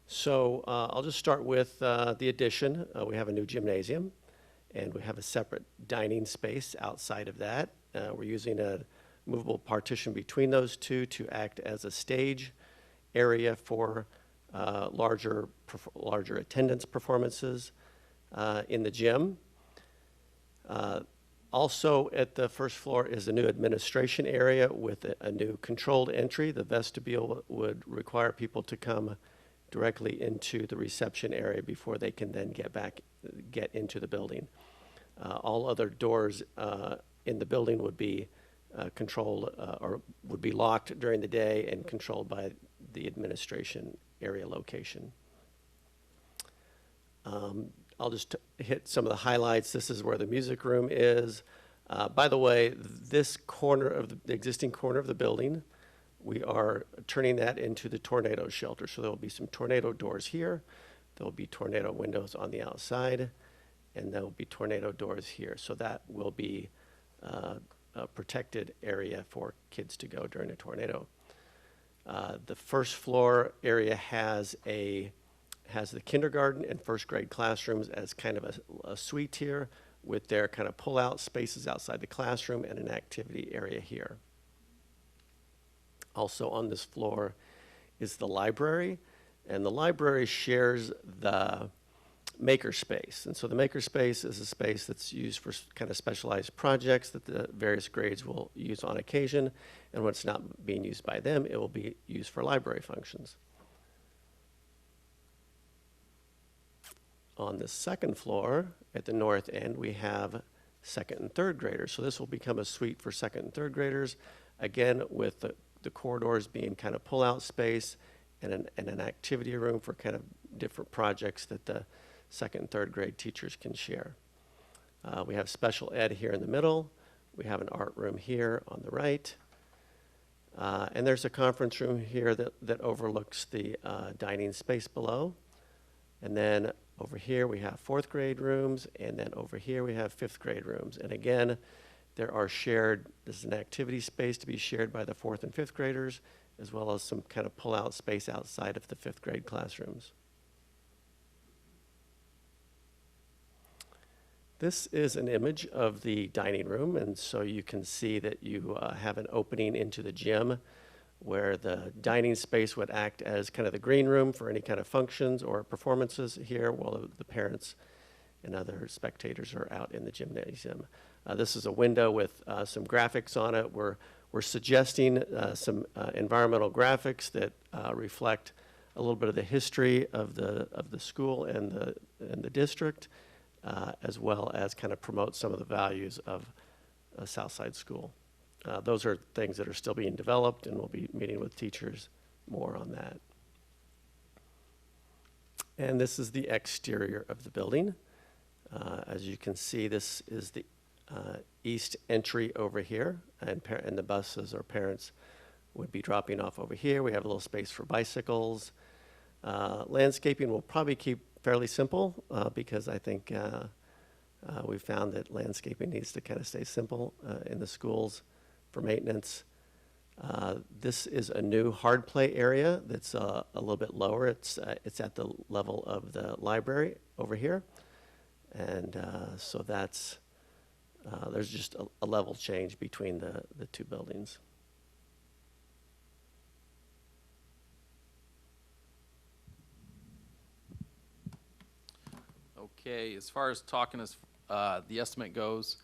So I'll just start with the addition. We have a new gymnasium, and we have a separate dining space outside of that. We're using a movable partition between those two to act as a stage area for larger attendance performances in the gym. Also at the first floor is a new administration area with a new controlled entry. The vestibule would require people to come directly into the reception area before they can then get into the building. All other doors in the building would be controlled or would be locked during the day and controlled by the administration area location. I'll just hit some of the highlights. This is where the music room is. By the way, this corner of the existing corner of the building, we are turning that into the tornado shelter. So there will be some tornado doors here. There will be tornado windows on the outside, and there will be tornado doors here. So that will be a protected area for kids to go during a tornado. The first floor area has the kindergarten and first grade classrooms as kind of a suite here with their kind of pull-out spaces outside the classroom and an activity area here. Also on this floor is the library, and the library shares the makerspace. And so the makerspace is a space that's used for kind of specialized projects that the various grades will use on occasion, and when it's not being used by them, it will be used for library functions. On the second floor at the north end, we have second and third graders. So this will become a suite for second and third graders, again, with the corridors being kind of pull-out space and an activity room for kind of different projects that the second and third grade teachers can share. We have special ed here in the middle. We have an art room here on the right. And there's a conference room here that overlooks the dining space below. And then over here we have fourth grade rooms, and then over here we have fifth grade rooms. And again, there's an activity space to be shared by the fourth and fifth graders, as well as some kind of pull-out space outside of the fifth grade classrooms. This is an image of the dining room, and so you can see that you have an opening into the gym where the dining space would act as kind of the green room for any kind of functions or performances here, while the parents and other spectators are out in the gymnasium. This is a window with some graphics on it. We're suggesting some environmental graphics that reflect a little bit of the history of the school and the district, as well as kind of promote some of the values of Southside School. Those are things that are still being developed, and we'll be meeting with teachers more on that. And this is the exterior of the building. As you can see, this is the east entry over here, and the buses or parents would be dropping off over here. We have a little space for bicycles. Landscaping will probably keep fairly simple because I think we found that landscaping needs to kind of stay simple in the schools for maintenance. This is a new hard play area that's a little bit lower. It's at the level of the library over here. And so that's, there's just a level change between the two buildings. Okay, as far as talking as the estimate goes,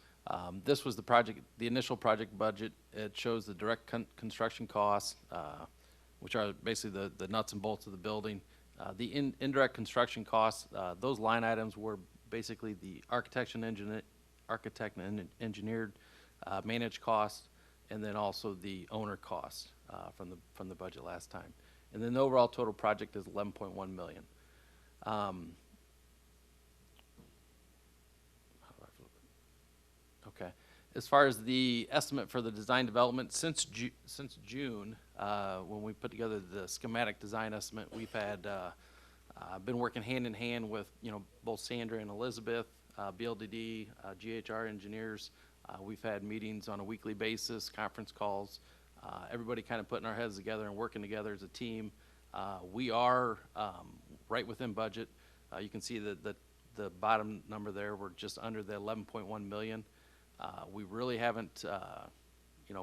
this was the initial project budget. It shows the direct construction costs, which are basically the nuts and bolts of the building. The indirect construction costs, those line items were basically the architect and engineered managed costs, and then also the owner costs from the budget last time. And then the overall total project is $11.1 million. Okay. As far as the estimate for the design development, since June, when we put together the schematic design estimate, we've had been working hand in hand with both Sandra and Elizabeth, BLDD, GHR engineers. We've had meetings on a weekly basis, conference calls. Everybody kind of putting our heads together and working together as a team. We are right within budget. You can see that the bottom number there, we're just under the 11.1 million. We really haven't,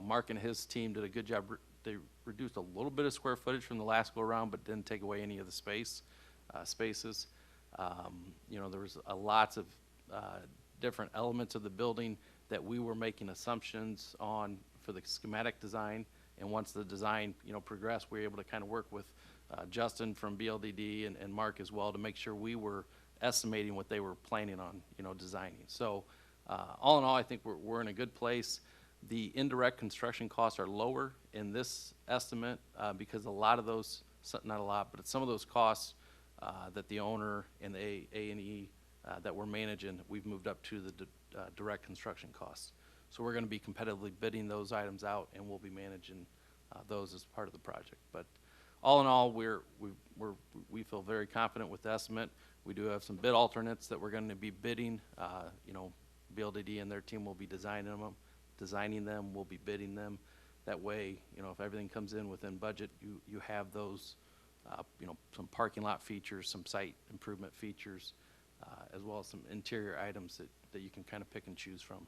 Mark and his team did a good job. They reduced a little bit of square footage from the last go around, but didn't take away any of the spaces. There was lots of different elements of the building that we were making assumptions on for the schematic design. And once the design, progressed, we were able to kind of work with Justin from BLDD and Mark as well to make sure we were estimating what they were planning on, designing. So all in all, I think we're in a good place. The indirect construction costs are lower in this estimate because a lot of those, not a lot, but some of those costs that the owner and the A&E that we're managing, we've moved up to the direct construction costs. So we're going to be competitively bidding those items out, and we'll be managing those as part of the project. But all in all, we feel very confident with the estimate. We do have some bid alternates that we're going to be bidding. BLDD and their team will be designing them, we'll be bidding them. That way, if everything comes in within budget, you have those, some parking lot features, some site improvement features, as well as some interior items that you can kind of pick and choose from.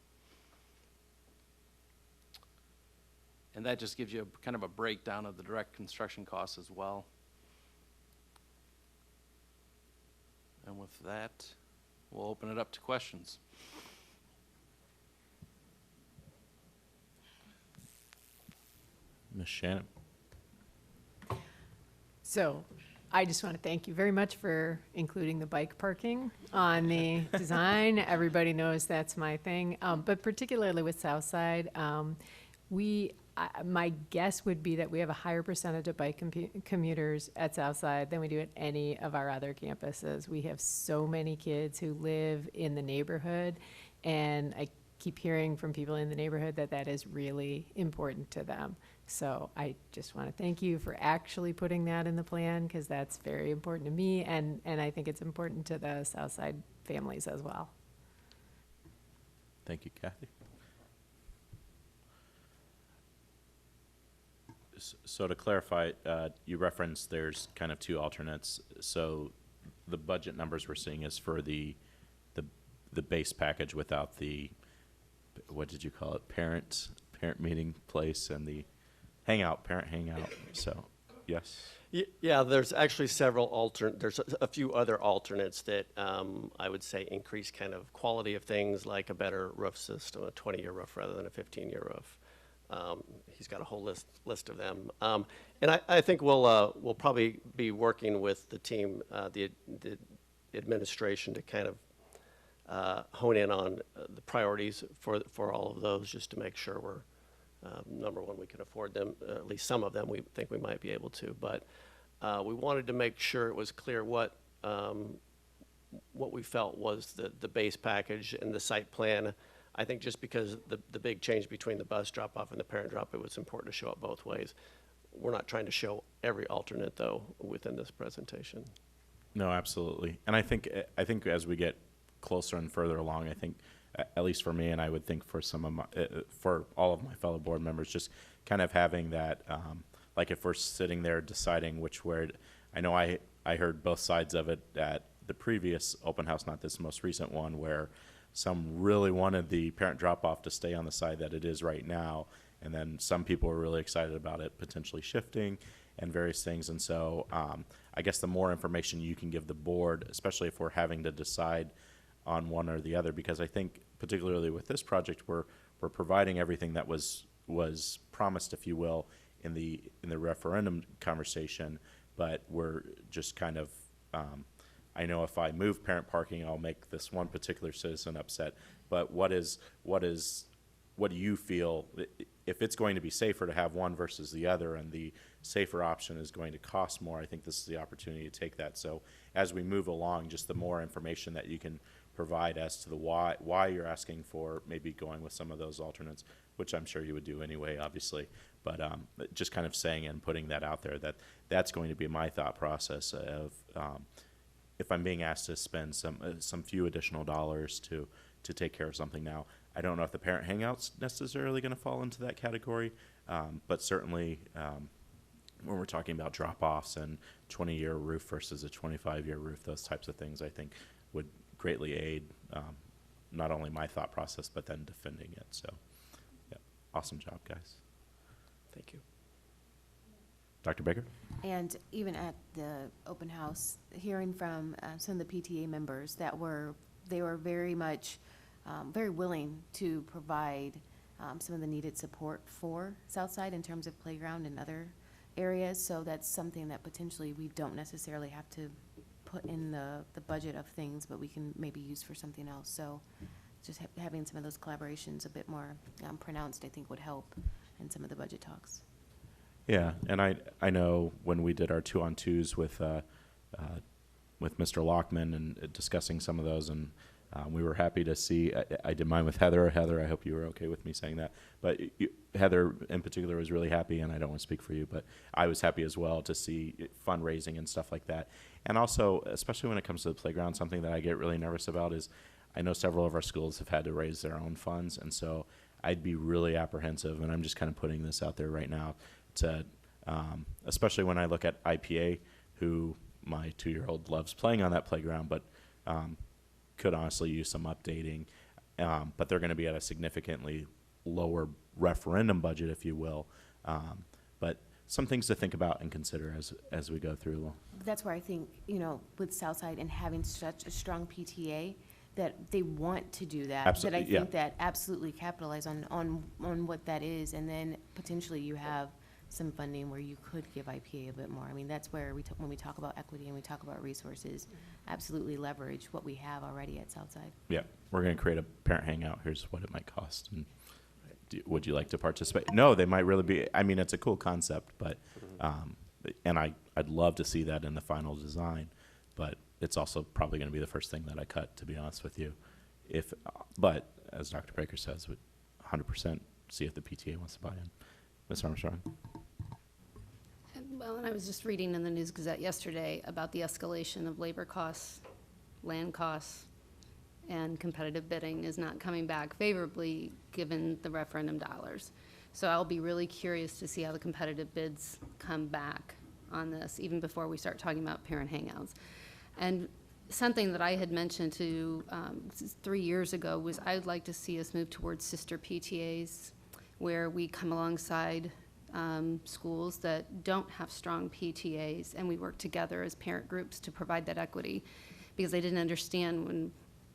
And that just gives you kind of a breakdown of the direct construction costs as well. And with that, we'll open it up to questions. Ms. Shannon. So I just want to thank you very much for including the bike parking on the design. Everybody knows that's my thing, but particularly with Southside, my guess would be that we have a higher percentage of bike commuters at Southside than we do at any of our other campuses. We have so many kids who live in the neighborhood, and I keep hearing from people in the neighborhood that that is really important to them. So I just want to thank you for actually putting that in the plan, because that's very important to me, and I think it's important to the Southside families as well. Thank you, Kathy. So to clarify, you referenced there's kind of two alternates. So the budget numbers we're seeing is for the base package without the, what did you call it, parent meeting place and the parent hangout. So, yes. Yeah, there's actually there's a few other alternates that I would say increase kind of quality of things, like a better roof system, a 20-year roof rather than a 15-year roof. He's got a whole list of them. And I think we'll probably be working with the team, the administration, to kind of hone in on the priorities for all of those, just to make sure we're, number one, we can afford them, at least some of them we think we might be able to. But we wanted to make sure it was clear what we felt was the base package and the site plan. I think just because the big change between the bus drop-off and the parent drop, it was important to show it both ways. We're not trying to show every alternate, though, within this presentation. No, absolutely. And I think as we get closer and further along, I think, at least for me, and I would think for some of for all of my fellow board members, just kind of having that, like if we're sitting there deciding which way, I know I heard both sides of it at the previous open house, not this most recent one, where some really wanted the parent drop-off to stay on the side that it is right now, and then some people were really excited about it potentially shifting and various things. And so I guess the more information you can give the board, especially if we're having to decide on one or the other, because I think particularly with this project, we're providing everything that was promised, if you will, in the referendum conversation, but we're just kind of I know if I move parent parking, I'll make this one particular citizen upset. But what do you feel, if it's going to be safer to have one versus the other, and the safer option is going to cost more? I think this is the opportunity to take that. So as we move along, just the more information that you can provide as to the why you're asking for maybe going with some of those alternates, which I'm sure you would do anyway, obviously. But just kind of saying and putting that out there, that's going to be my thought process of if I'm being asked to spend some few additional dollars to take care of something now. I don't know if the parent hangout's necessarily going to fall into that category, but certainly when we're talking about drop-offs and 20-year roof versus a 25-year roof, those types of things I think would greatly aid not only my thought process, but then defending it. So, yeah, awesome job, guys. Thank you. Dr. Baker? And even at the open house, hearing from some of the PTA members they were very much, very willing to provide some of the needed support for Southside in terms of playground and other areas. So that's something that potentially we don't necessarily have to put in the budget of things, but we can maybe use for something else. So just having some of those collaborations a bit more pronounced, I think, would help in some of the budget talks. Yeah, and I know when we did our 2-on-2s with Mr. Lockman and discussing some of those, and we were happy to see. I did mine with Heather. Heather, I hope you were okay with me saying that. But Heather in particular was really happy, and I don't want to speak for you, but I was happy as well to see fundraising and stuff like that. And also, especially when it comes to the playground, something that I get really nervous about is I know several of our schools have had to raise their own funds, and so I'd be really apprehensive, and I'm just kind of putting this out there right now, to especially when I look at IPA, who my 2-year-old loves playing on that playground, but could honestly use some updating. But they're going to be at a significantly lower referendum budget, if you will. But some things to think about and consider as we go through. That's where I think, with Southside and having such a strong PTA, that they want to do that. Absolutely, that I think that absolutely capitalize on what that is, and then potentially you have some funding where you could give IPA a bit more. I mean, that's where when we talk about equity and we talk about resources, absolutely leverage what we have already at Southside. Yeah, we're going to create a parent hangout. Here's what it might cost. And would you like to participate? No, they might really be. I mean, it's a cool concept, but and I'd love to see that in the final design, but it's also probably going to be the first thing that I cut, to be honest with you. But as Dr. Baker says, would 100% see if the PTA wants to buy in. Ms. Armstrong? Well, and I was just reading in the News Gazette yesterday about the escalation of labor costs, land costs, and competitive bidding is not coming back favorably given the referendum dollars. So I'll be really curious to see how the competitive bids come back on this, even before we start talking about parent hangouts. And something that I had mentioned to 3 years ago was I'd like to see us move towards sister PTAs, where we come alongside schools that don't have strong PTAs, and we work together as parent groups to provide that equity. Because I didn't understand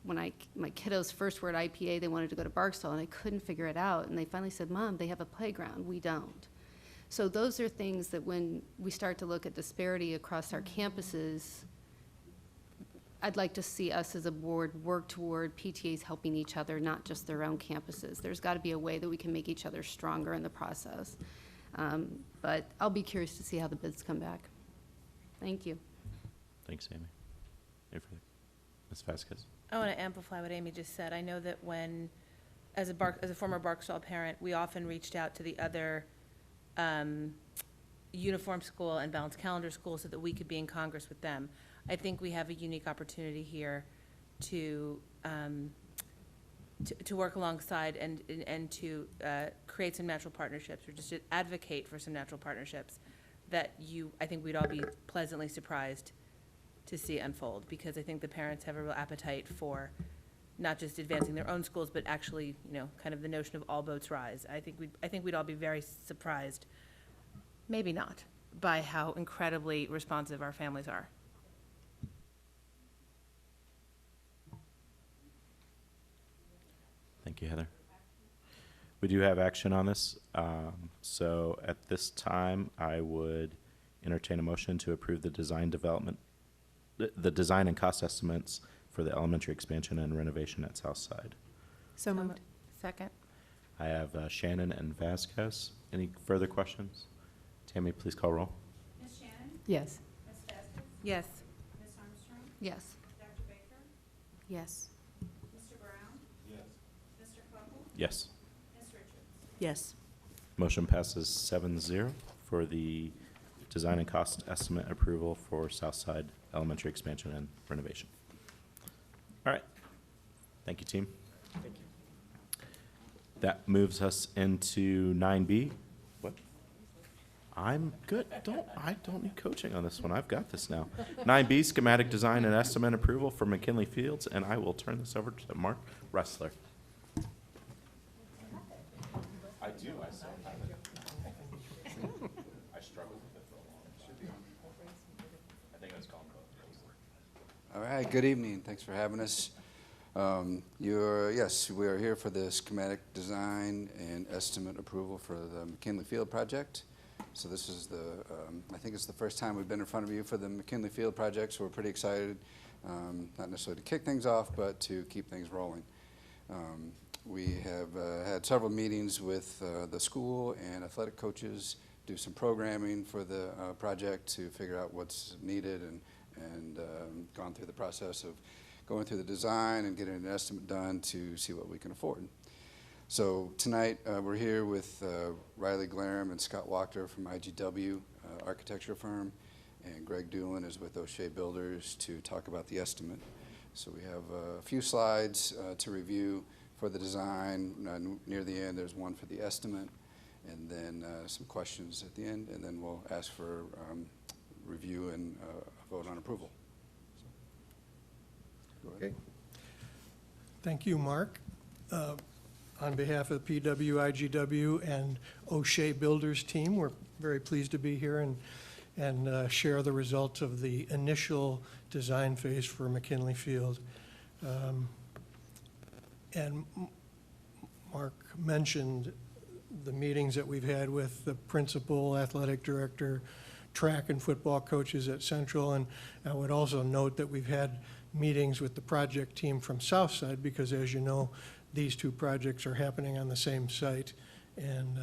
when my kiddos first were at IPA, they wanted to go to Barksdale, and I couldn't figure it out. And they finally said, Mom, they have a playground. We don't. So those are things that when we start to look at disparity across our campuses, I'd like to see us as a board work toward PTAs helping each other, not just their own campuses. There's got to be a way that we can make each other stronger in the process. But I'll be curious to see how the bids come back. Thank you. Thanks, Amy. Ms. Vasquez? I want to amplify what Amy just said. I know that when, as a former Barksdale parent, we often reached out to the other uniform school and balanced calendar schools so that we could be in Congress with them. I think we have a unique opportunity here to work alongside and to create some natural partnerships, or just to advocate for some natural partnerships that I think we'd all be pleasantly surprised to see unfold, because I think the parents have a real appetite for not just advancing their own schools, but actually, kind of the notion of all boats rise. I think we'd all be very surprised, maybe not, by how incredibly responsive our families are. Thank you, Heather. We do have action on this. So at this time, I would entertain a motion to approve the design and cost estimates for the elementary expansion and renovation at Southside. So moved. Second. I have Shannon and Vasquez. Any further questions? Tammy, please call roll. Ms. Shannon? Yes. Ms. Vasquez? Yes. Ms. Armstrong? Yes. Dr. Baker? Yes. Mr. Brown? Yes. Mr. Koppel? Yes. Ms. Richards? Yes. Motion passes 7-0 for the design and cost estimate approval for Southside Elementary expansion and renovation. All right. Thank you, team. Thank you. That moves us into 9B. What? I'm good. I don't need coaching on this one. I've got this now. 9B, schematic design and estimate approval for McKinley Fields, and I will turn this over to Mark Ressler. I do. I saw I struggled with it for a while. I think it's called. All right, good evening. Thanks for having us. Yes, we are here for the schematic design and estimate approval for the McKinley Field project. So this is I think it's the first time we've been in front of you for the McKinley Field project, so we're pretty excited, not necessarily to kick things off, but to keep things rolling. We have had several meetings with the school and athletic coaches, do some programming for the project to figure out what's needed, and gone through the process of going through the design and getting an estimate done to see what we can afford. So tonight we're here with Riley Glarum and Scott Wachter from IGW architecture firm, and Greg Doolin is with O'Shea Builders to talk about the estimate. So we have a few slides to review for the design. Near the end there's one for the estimate, and then some questions at the end, and then we'll ask for review and a vote on approval. So, okay. Thank you, Mark. On behalf of the PW, IGW, and O'Shea Builders team, we're very pleased to be here and share the results of the initial design phase for McKinley Field. And Mark mentioned the meetings that we've had with the principal, athletic director, track and football coaches at Central. And I would also note that we've had meetings with the project team from Southside, because as you know, these two projects are happening on the same site. And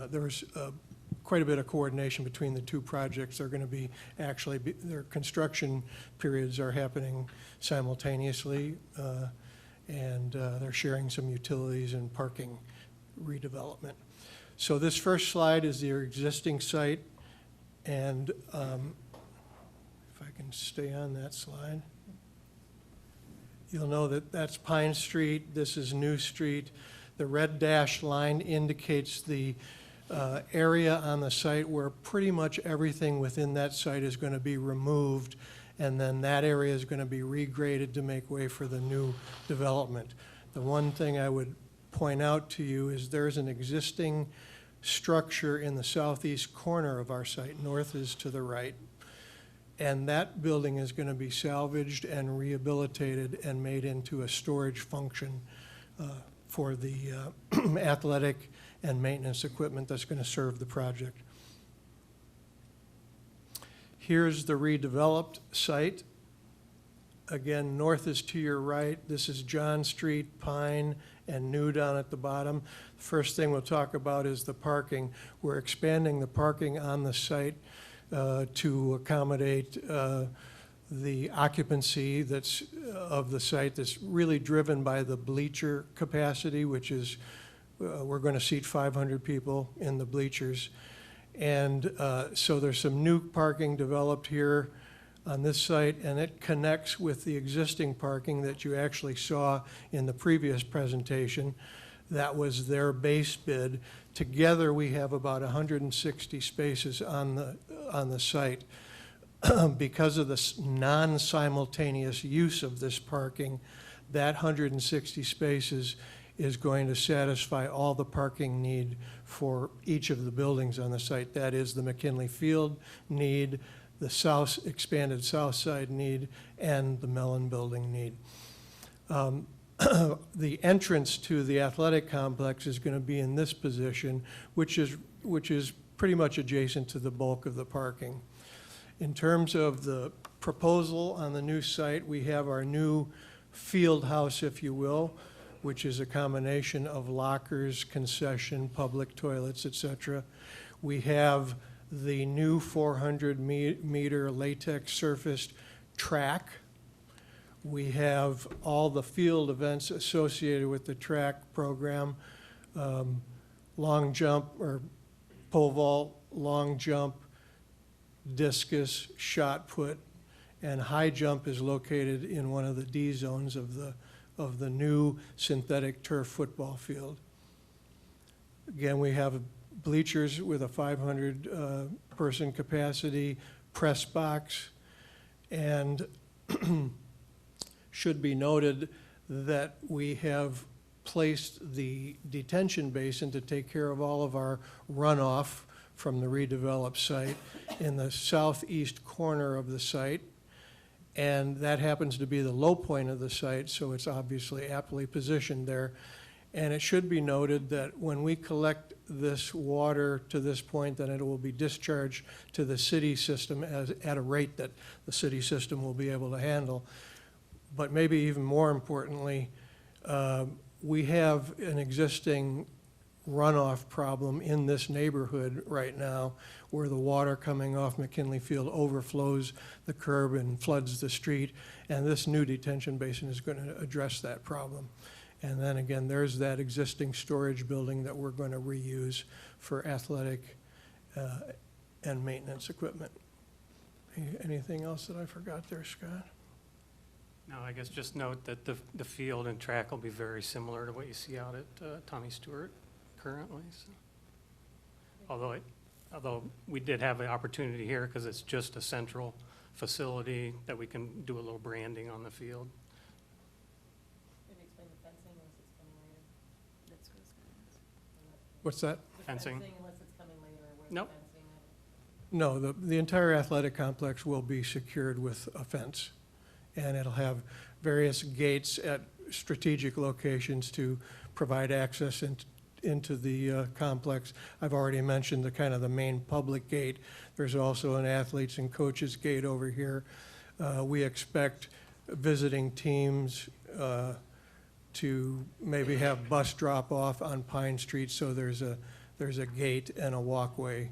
there's quite a bit of coordination between the two projects. They're going to be their construction periods are happening simultaneously, and they're sharing some utilities and parking redevelopment. So this first slide is their existing site, and if I can stay on that slide, you'll know that that's Pine Street, this is New Street. The red dashed line indicates the area on the site where pretty much everything within that site is going to be removed, and then that area is going to be regraded to make way for the new development. The one thing I would point out to you is there's an existing structure in the southeast corner of our site. North is to the right. And that building is going to be salvaged and rehabilitated and made into a storage function for the athletic and maintenance equipment that's going to serve the project. Here's the redeveloped site. Again, north is to your right. This is John Street, Pine, and New down at the bottom. The first thing we'll talk about is the parking. We're expanding the parking on the site to accommodate the occupancy that's of the site that's really driven by the bleacher capacity, which is we're going to seat 500 people in the bleachers. And so there's some new parking developed here on this site, and it connects with the existing parking that you actually saw in the previous presentation. That was their base bid. Together, we have about 160 spaces on the site. Because of the non-simultaneous use of this parking, that 160 spaces is going to satisfy all the parking need for each of the buildings on the site. That is the McKinley Field need, the expanded South Side need, and the Mellon Building need. The entrance to the athletic complex is going to be in this position, which is pretty much adjacent to the bulk of the parking. In terms of the proposal on the new site, we have our new field house, if you will, which is a combination of lockers, concession, public toilets, etc. We have the new 400-meter latex surfaced track. We have all the field events associated with the track program, long jump or pole vault, long jump, discus, shot put, and high jump is located in one of the D zones of the new synthetic turf football field. Again, we have bleachers with a 500 person capacity, press box, and should be noted that we have placed the detention basin to take care of all of our runoff from the redeveloped site in the southeast corner of the site. And that happens to be the low point of the site, so it's obviously aptly positioned there. And it should be noted that when we collect this water to this point, then it will be discharged to the city system at a rate that the city system will be able to handle. But maybe even more importantly, we have an existing runoff problem in this neighborhood right now where the water coming off McKinley Field overflows the curb and floods the street, and this new detention basin is going to address that problem. And then again, there's that existing storage building that we're going to reuse for athletic and maintenance equipment. Anything else that I forgot there, Scott? No, I guess just note that the field and track will be very similar to what you see out at Tommy Stewart currently. So. Although we did have the opportunity here because it's just a central facility that we can do a little branding on the field. What's that? Fencing. Nope. No, the entire athletic complex will be secured with a fence. And it'll have various gates at strategic locations to provide access into the complex. I've already mentioned the kind of the main public gate. There's also an athletes and coaches gate over here. We expect visiting teams to maybe have bus drop-off on Pine Street, so there's a gate and a walkway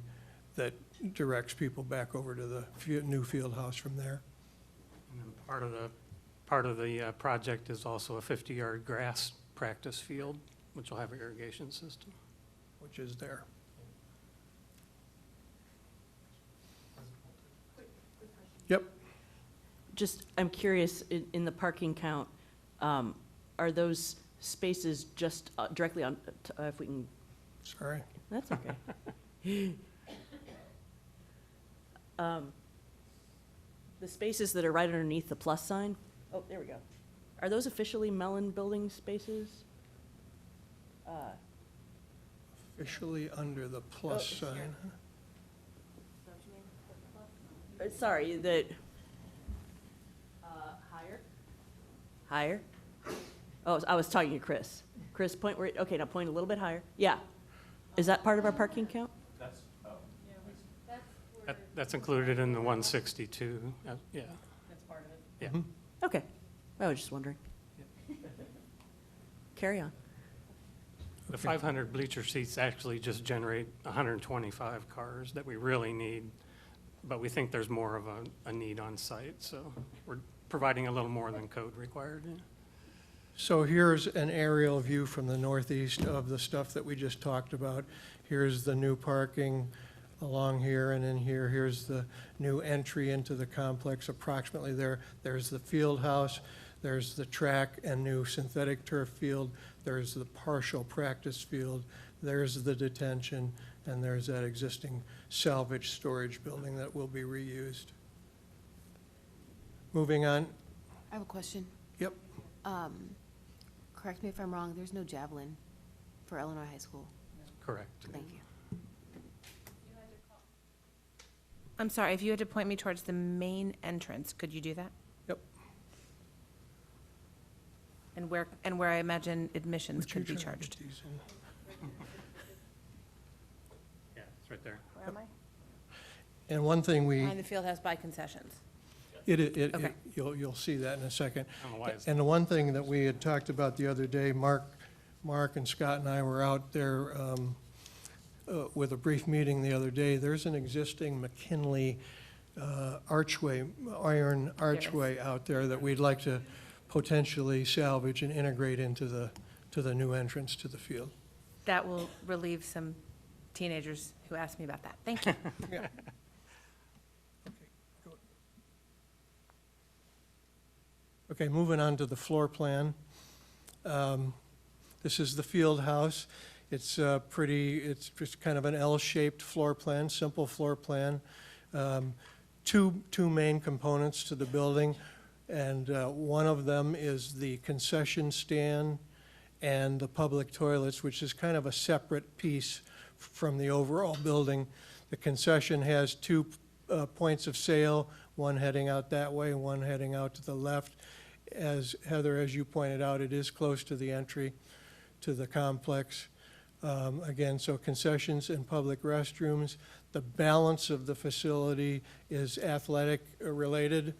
that directs people back over to the new field house from there. And then part of the project is also a 50-yard grass practice field, which will have an irrigation system. Which is there. Yep. Just, I'm curious, in the parking count, are those spaces just directly on, if we can, Sorry. that's okay. The spaces that are right underneath the plus sign, oh, there we go. Are those officially Mellon Building spaces? Officially under the plus Oh, sign. here. Sorry, that, higher? Higher? Oh, I was talking to Chris. Chris, point where, okay, now point a little bit higher. Yeah. Is that part of our parking count? That's included in the 162, yeah. That's part of it? Yeah. Mhm. Okay. I was just wondering. Carry on. The 500 bleacher seats actually just generate 125 cars that we really need, but we think there's more of a need on site, so we're providing a little more than code required. Yeah. So here's an aerial view from the northeast of the stuff that we just talked about. Here's the new parking along here and in here. Here's the new entry into the complex approximately there. There's the field house. There's the track and new synthetic turf field. There's the partial practice field. There's the detention, and there's that existing salvage storage building that will be reused. Moving on. I have a question. Yep. Correct me if I'm wrong, there's no javelin for Illinois High School. Correct. Thank you. I'm sorry, if you had to point me towards the main entrance, could you do that? Yep. And where I imagine admissions Would you could be try to get charged? these in? Yeah, it's right there. Where am I? And one thing we. Behind the field house by concessions. It, you'll see that in a second. I don't know why it's- And the one thing that we had talked about the other day, Mark and Scott and I were out there with a brief meeting the other day. There's an existing McKinley archway, iron archway out there that we'd like to potentially salvage and integrate into the new entrance to the field. That will relieve some teenagers who asked me about that. Thank you. Yeah. Okay, moving on to the floor plan. This is the field house. It's it's just kind of an L-shaped floor plan, simple floor plan. Two main components to the building, and one of them is the concession stand and the public toilets, which is kind of a separate piece from the overall building. The concession has two points of sale, one heading out that way, one heading out to the left. As Heather, as you pointed out, it is close to the entry to the complex. Again, so concessions and public restrooms. The balance of the facility is athletic related,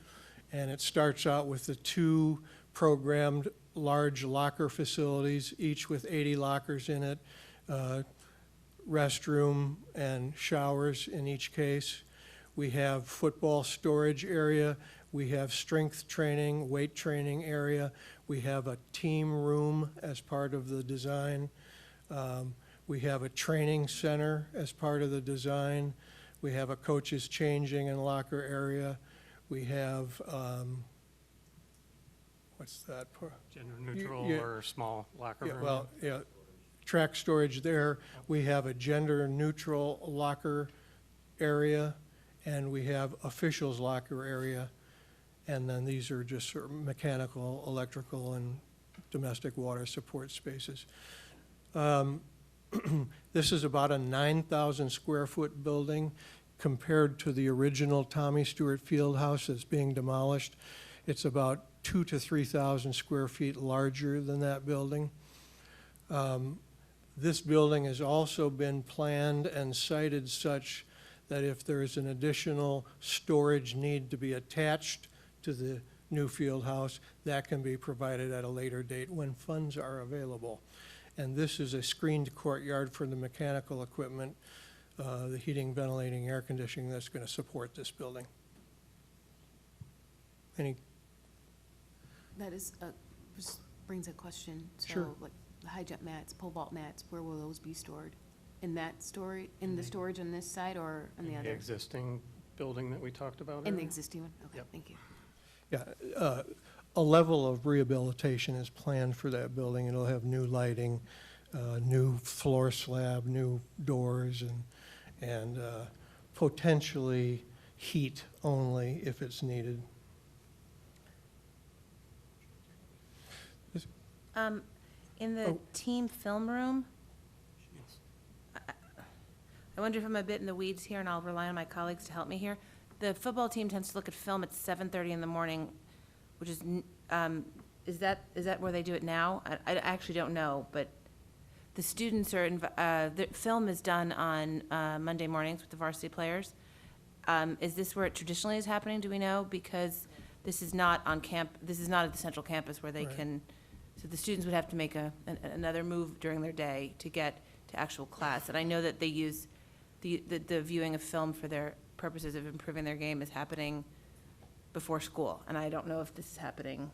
and it starts out with the two programmed large locker facilities, each with 80 lockers in it, restroom and showers in each case. We have football storage area. We have strength training, weight training area. We have a team room as part of the design. We have a training center as part of the design. We have a coach's changing and locker area. We have, what's that? Gender neutral Yeah. or small locker Yeah, room. well, yeah, track storage there. We have a gender neutral locker area, and we have officials locker area. And then these are just sort of mechanical, electrical, and domestic water support spaces. This is about a 9,000 square foot building compared to the original Tommy Stewart Fieldhouse that's being demolished. It's about 2,000 to 3,000 square feet larger than that building. This building has also been planned and cited such that if there is an additional storage need to be attached to the new field house, that can be provided at a later date when funds are available. And this is a screened courtyard for the mechanical equipment, the heating, ventilating, air conditioning that's going to support this building. Any, That is, just brings a question. Sure. So, like, the high jump mats, pole vault mats, where will those be stored? In that story, in the storage on this side or on the The other? existing building that we talked about In the earlier. existing one? Okay, Yep. thank you. yeah, a level of rehabilitation is planned for that building. It'll have new lighting, new floor slab, new doors, and potentially heat only if it's needed. In the team film room, I wonder if I'm a bit in the weeds here, and I'll rely on my colleagues to help me here. The football team tends to look at film at 7:30 in the morning, which is, is that where they do it now? I actually don't know, but the students are, the film is done on Monday mornings with the varsity players. Is this where it traditionally is happening, do we know? Because this is not on this is not at the central campus where they Right. can, so the students would have to make another move during their day to get to actual class. And I know that they use the viewing of film for their purposes of improving their game is happening before school. And I don't know if this is happening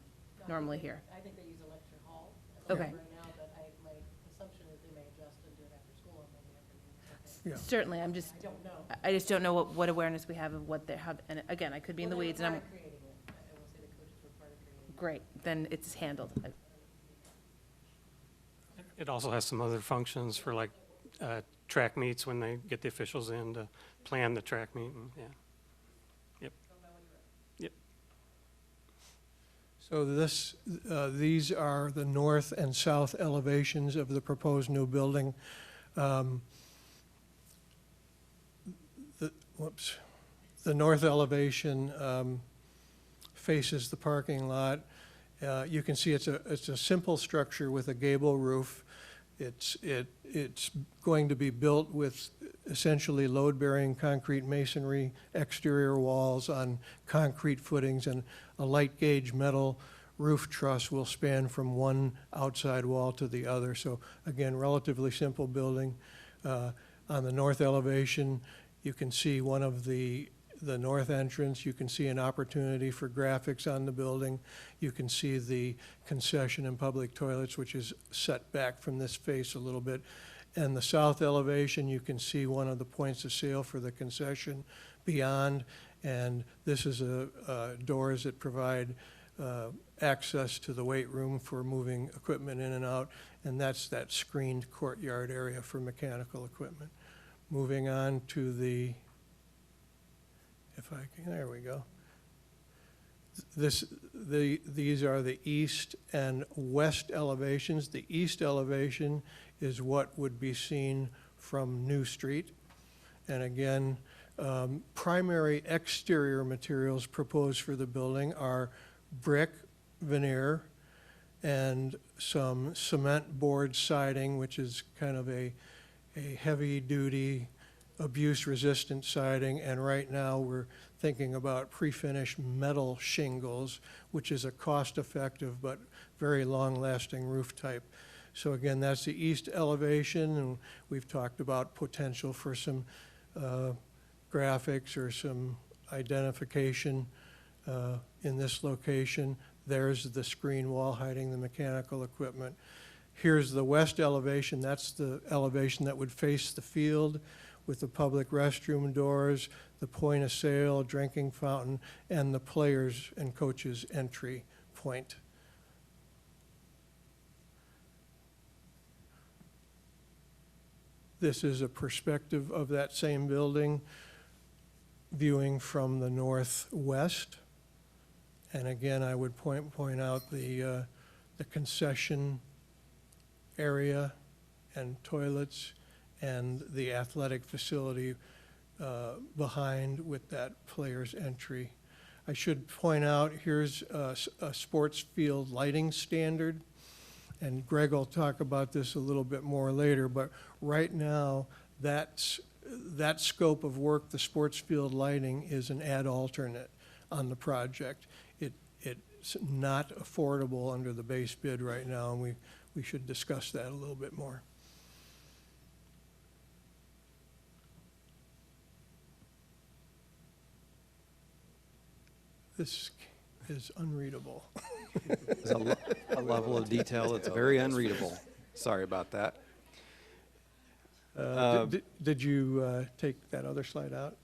normally here. I think they use a lecture hall. Okay. Right now, but my assumption is they may adjust and do it after school on Monday afternoon. Yeah. Certainly, I'm just, I don't know. I just don't know what awareness we have of what they have. And again, I could be in the weeds and I'm, Well, they were part of creating it. I will say the coaches were part of creating it. great, then it's handled. It also has some other functions for like track meets when they get the officials in to plan the track meet, and, yeah. Yep. Yep. So these are the north and south elevations of the proposed new building. The north elevation faces the parking lot. You can see it's a simple structure with a gable roof. It's going to be built with essentially load-bearing concrete masonry exterior walls on concrete footings, and a light gauge metal roof truss will span from one outside wall to the other. So again, relatively simple building. On the north elevation, you can see one of the north entrance. You can see an opportunity for graphics on the building. You can see the concession and public toilets, which is set back from this face a little bit. And the south elevation, you can see one of the points of sale for the concession beyond. And this is doors that provide access to the weight room for moving equipment in and out. And that's that screened courtyard area for mechanical equipment. Moving on to the, if I can, there we go. These are the east and west elevations. The east elevation is what would be seen from New Street. And again, primary exterior materials proposed for the building are brick, veneer, and some cement board siding, which is kind of a heavy-duty, abuse-resistant siding. And right now, we're thinking about pre-finished metal shingles, which is a cost-effective but very long-lasting roof type. So again, that's the east elevation, and we've talked about potential for some graphics or some identification in this location. There's the screen wall hiding the mechanical equipment. Here's the west elevation. That's the elevation that would face the field with the public restroom doors, the point of sale, drinking fountain, and the players' and coaches' entry point. This is a perspective of that same building, viewing from the northwest. And again, I would point out the concession area and toilets and the athletic facility behind with that player's entry. I should point out, here's a sports field lighting standard. and Greg will talk about this a little bit more later, but right now, that scope of work, the sports field lighting, is an ad alternate on the project. It's not affordable under the base bid right now, and we should discuss that a little bit more. This is unreadable. There's a level of detail that's very unreadable. Sorry about that. Did you take that other slide out?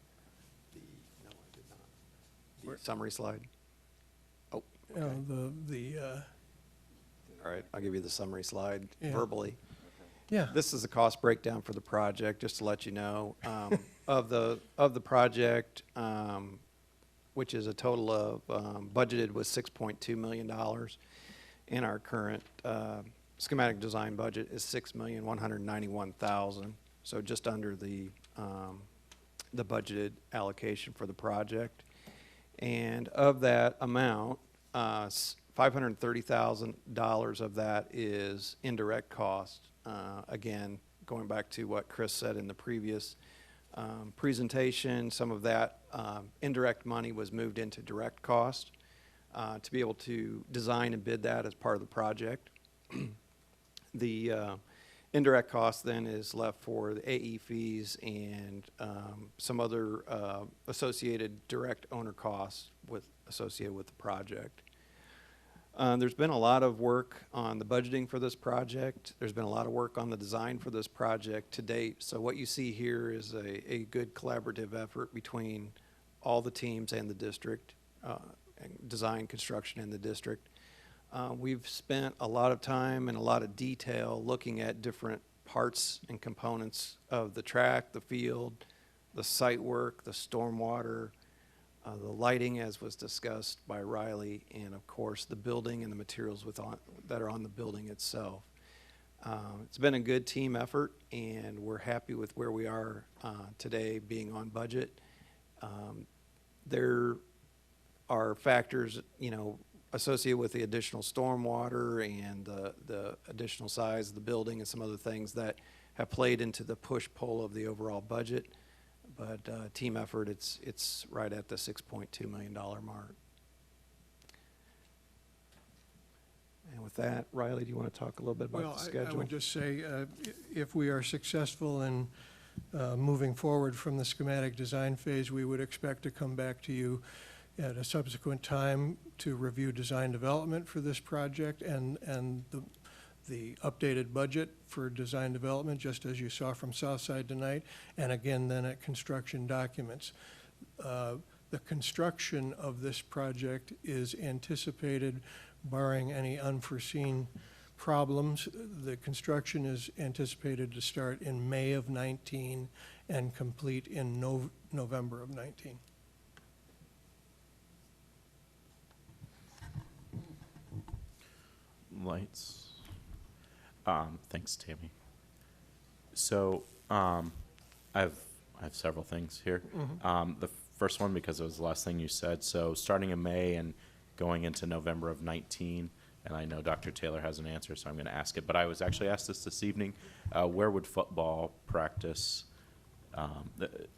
The summary slide. Oh, okay. All right, I'll give you the summary slide verbally. Yeah. This is a cost breakdown for the project, just to let you know. Of the project, which is a total of budgeted was $6.2 million, and our current schematic design budget is $6,191,000, so just under the budgeted allocation for the project. And of that amount, $530,000 of that is indirect cost. Again, going back to what Chris said in the previous presentation, some of that indirect money was moved into direct cost to be able to design and bid that as part of the project. The indirect cost then is left for the AE fees and some other associated direct owner costs associated with the project. There's been a lot of work on the budgeting for this project. There's been a lot of work on the design for this project to date. So what you see here is a good collaborative effort between all the teams and the district, and design, construction, and the district. We've spent a lot of time and a lot of detail looking at different parts and components of the track, the field, the site work, the stormwater, the lighting, as was discussed by Riley, and of course the building and the materials that are on the building itself. It's been a good team effort, and we're happy with where we are today, being on budget. There are factors, associated with the additional stormwater and the additional size of the building and some other things that have played into the push-pull of the overall budget. But team effort, it's right at the $6.2 million mark. And with that, Riley, do you want to talk a little bit about the schedule? I would just say, if we are successful in moving forward from the schematic design phase, we would expect to come back to you at a subsequent time to review design development for this project and the updated budget for design development, just as you saw from Southside tonight, and again then at construction documents. The construction of this project is anticipated, barring any unforeseen problems. The construction is anticipated to start in May of 19 and complete in November of 19. Lights. Thanks, Tammy. So I have several things here. The first one, because it was the last thing you said, so starting in May and going into November of 19, and I know Dr. Taylor has an answer, so I'm going to ask it, but I was actually asked this evening, where would football practice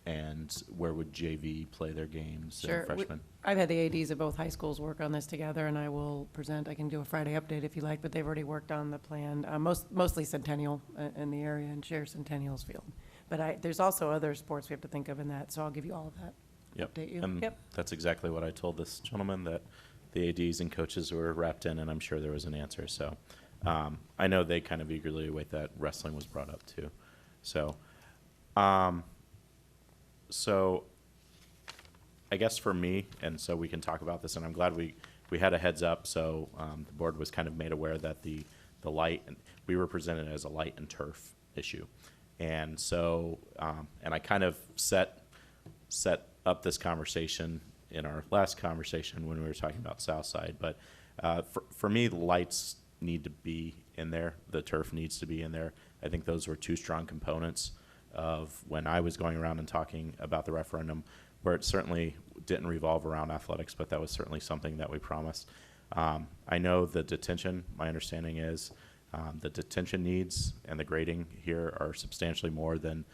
and where would JV play their games and freshmen? I've had the ADs of both high schools work on this together, and I will present. I can do a Friday update if you like, but they've already worked on the plan, mostly Centennial in the area and share Centennial's field. But there's also other sports we have to think of in that, so I'll give you all of that. Yep. Update you. And Yep. that's exactly what I told this gentleman, that the ADs and coaches were wrapped in, and I'm sure there was an answer. So I know they kind of eagerly await that. Wrestling was brought up too. So so I guess for me, and so we can talk about this, and I'm glad we had a heads up, so the board was kind of made aware that the light, and we were presented as a light and turf issue. And so, and I kind of set up this conversation in our last conversation when we were talking about Southside, but for me, the lights need to be in there, the turf needs to be in there. I think those were two strong components of when I was going around and talking about the referendum, where it certainly didn't revolve around athletics, but that was certainly something that we promised. I know the detention, my understanding is The detention needs and the grading here are substantially more than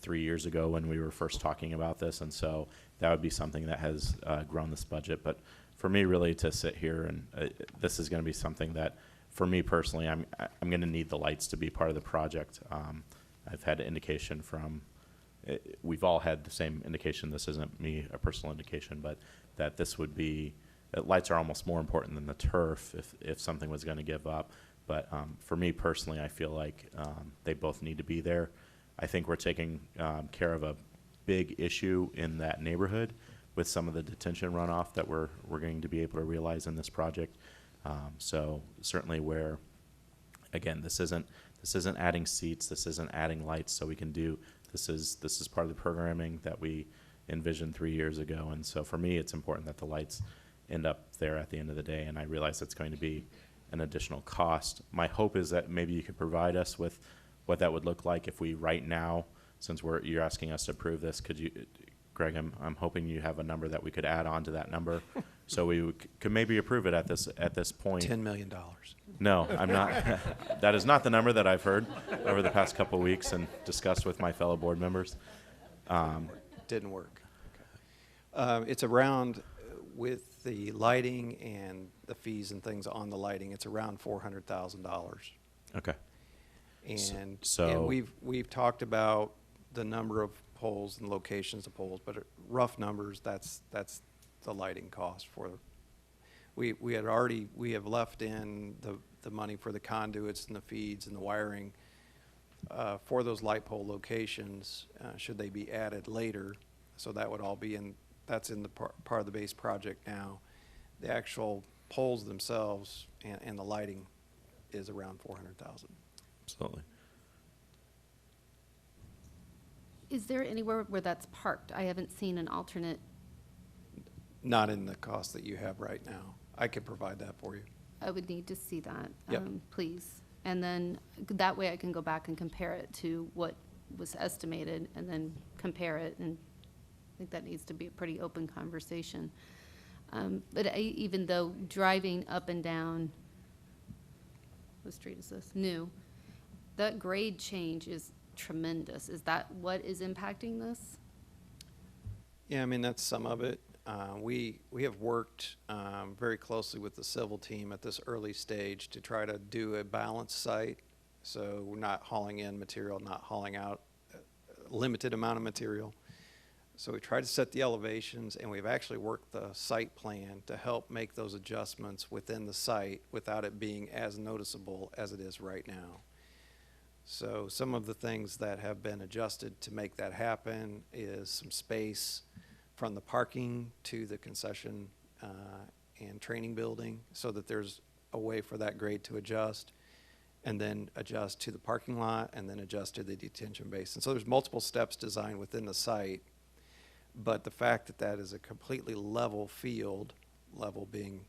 3 years ago when we were first talking about this, and so that would be something that has grown this budget. But for me, really, to sit here and this is going to be something that, for me personally, I'm going to need the lights to be part of the project. I've had indication from, we've all had the same indication. This isn't me a personal indication, but that this would be, that lights are almost more important than the turf if something was going to give up. But for me personally, I feel like they both need to be there. I think we're taking care of a big issue in that neighborhood with some of the detention runoff that we're going to be able to realize in this project. So certainly where, again, this isn't adding seats, this isn't adding lights, so we can do, this is part of the programming that we envisioned 3 years ago. And so for me, it's important that the lights end up there at the end of the day, and I realize it's going to be an additional cost. My hope is that maybe you could provide us with what that would look like if we right now, since you're asking us to approve this, could you, Greg, I'm hoping you have a number that we could add on to that number, so we could maybe approve it at this point. $10 million. No, I'm not. That is not the number that I've heard over the past couple of weeks and discussed with my fellow board members. Didn't work. Okay. It's around, with the lighting and the fees and things on the lighting, it's around $400,000. Okay. And, So- and we've talked about the number of poles and locations of poles, but rough numbers, that's the lighting cost for. We have left in the money for the conduits and the feeds and the wiring for those light pole locations, should they be added later. So that would all be that's in the part of the base project now. The actual poles themselves and the lighting is around $400,000. Absolutely. Is there anywhere where that's parked? I haven't seen an alternate. Not in the cost that you have right now. I could provide that for you. I would need to see that, Yep. Please. And then that way I can go back and compare it to what was estimated and then compare it. And I think that needs to be a pretty open conversation. But even though driving up and down, what street is this? New. That grade change is tremendous. Is that what is impacting this? Yeah, I mean, that's some of it. We have worked very closely with the civil team at this early stage to try to do a balanced site. So we're not hauling in material, not hauling out a limited amount of material. So we tried to set the elevations, and we've actually worked the site plan to help make those adjustments within the site without it being as noticeable as it is right now. So some of the things that have been adjusted to make that happen is some space from the parking to the concession and training building, so that there's a way for that grade to adjust, and then adjust to the parking lot, and then adjust to the detention basin. So there's multiple steps designed within the site, but the fact that that is a completely level field, level being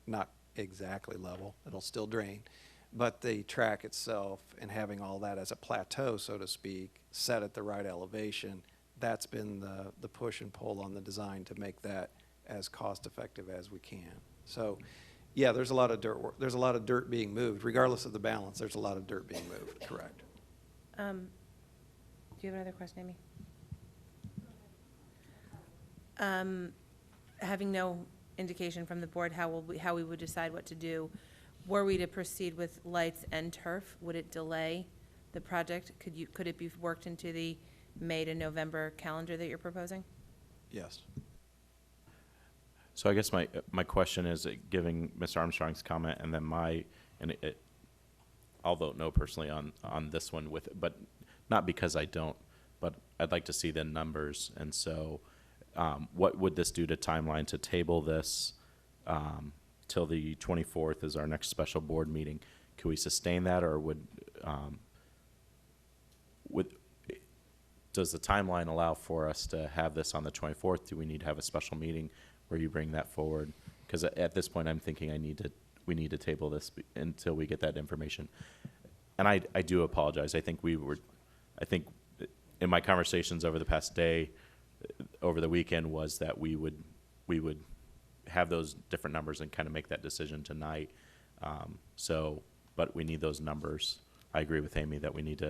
not exactly level, it'll still drain, but the track itself and having all that as a plateau, so to speak, set at the right elevation, that's been the push and pull on the design to make that as cost effective as we can. So, yeah, there's a lot of dirt. There's a lot of dirt being moved, regardless of the balance. There's a lot of dirt being moved. Correct. Do you have another question, Amy? Having no indication from the board how we would decide what to do, were we to proceed with lights and turf, would it delay the project? Could it be worked into the May to November calendar that you're proposing? Yes. So I guess my question is, giving Mr. Armstrong's comment and then I'll vote no personally on this one, but not because I don't, but I'd like to see the numbers. And so what would this do to timeline to table this till the 24th is our next special board meeting? Can we sustain that, or does the timeline allow for us to have this on the 24th? Do we need to have a special meeting where you bring that forward? Because at this point, I'm thinking we need to table this until we get that information. And I do apologize. I think in my conversations over the past day, over the weekend, was that we would have those different numbers and kind of make that decision tonight. So but we need those numbers. I agree with Amy that we need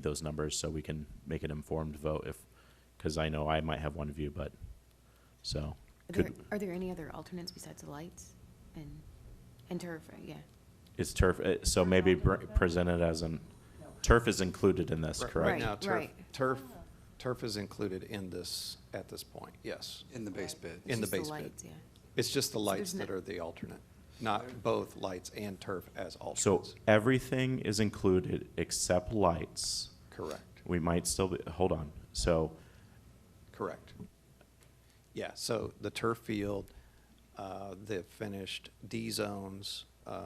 those numbers so we can make an informed vote because I know I might have one view, but, so. Are there any other alternates besides the lights and turf? Yeah. Is turf, so maybe present it as turf is included in this, Right correct? now, Right. turf is included in this, at this point, yes. In the base bid. In the Just the base bid. lights, yeah. It's just the lights there's that no- are the alternate, not both lights and turf as So alternates. everything is included except lights. Correct, We might still be, hold on. So, correct. Yeah, so the turf field, the finished D zones,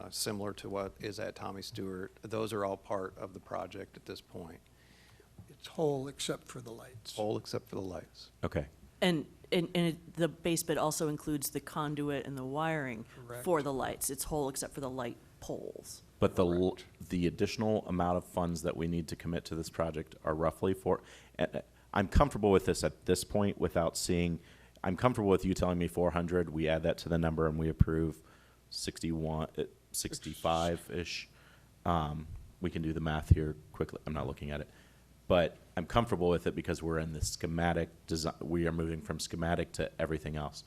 similar to what is at Tommy Stewart, those are all part of the project at this point. It's whole except for the lights. All except for the lights. okay. And the base bid also includes the conduit and the wiring for the lights. It's whole except for the light poles. But the additional amount of funds that we need to commit to this project are roughly I'm comfortable with this at this point without seeing, I'm comfortable with you telling me 400, we add that to the number and we approve 65-ish. We can do the math here quickly. I'm not looking at it. But I'm comfortable with it because we're in the schematic design. We are moving from schematic to everything else.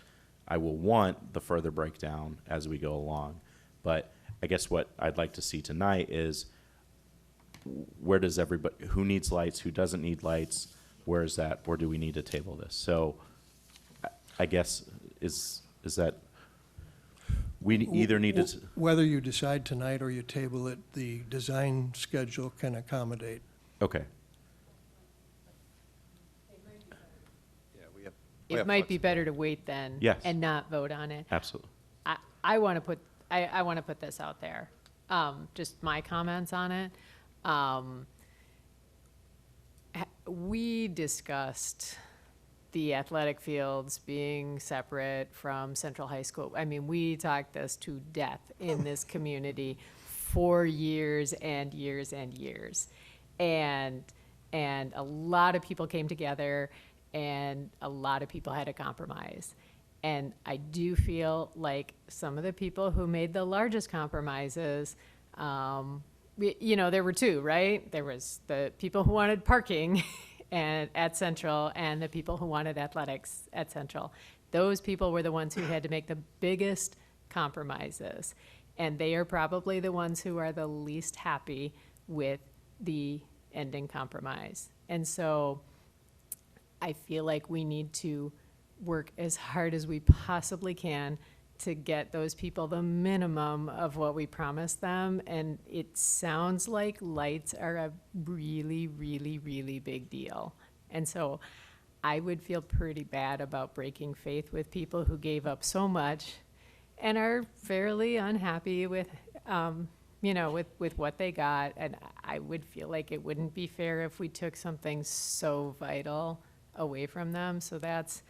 I will want the further breakdown as we go along. But I guess what I'd like to see tonight is where does everybody, who needs lights, who doesn't need lights, where is that, where do we need to table this? So I guess is that, we either need to. Whether you decide tonight or you table it, the design schedule can accommodate. Okay. It might be better to wait then. Yes. And not vote on it. Absolutely. I want to put, I want to put this out there. Just my comments on it. We discussed the athletic fields being separate from Central High School. I mean, we talked this to death in this community for years and years and years. And a lot of people came together and a lot of people had to compromise. And I do feel like some of the people who made the largest compromises, there were two, right? There was the people who wanted parking at Central and the people who wanted athletics at Central. Those people were the ones who had to make the biggest compromises. And they are probably the ones who are the least happy with the ending compromise. And so I feel like we need to work as hard as we possibly can to get those people the minimum of what we promised them. And it sounds like lights are a really, really, really big deal. And so I would feel pretty bad about breaking faith with people who gave up so much and are fairly unhappy with, with what they got. And I would feel like it wouldn't be fair if we took something so vital away from them. So that's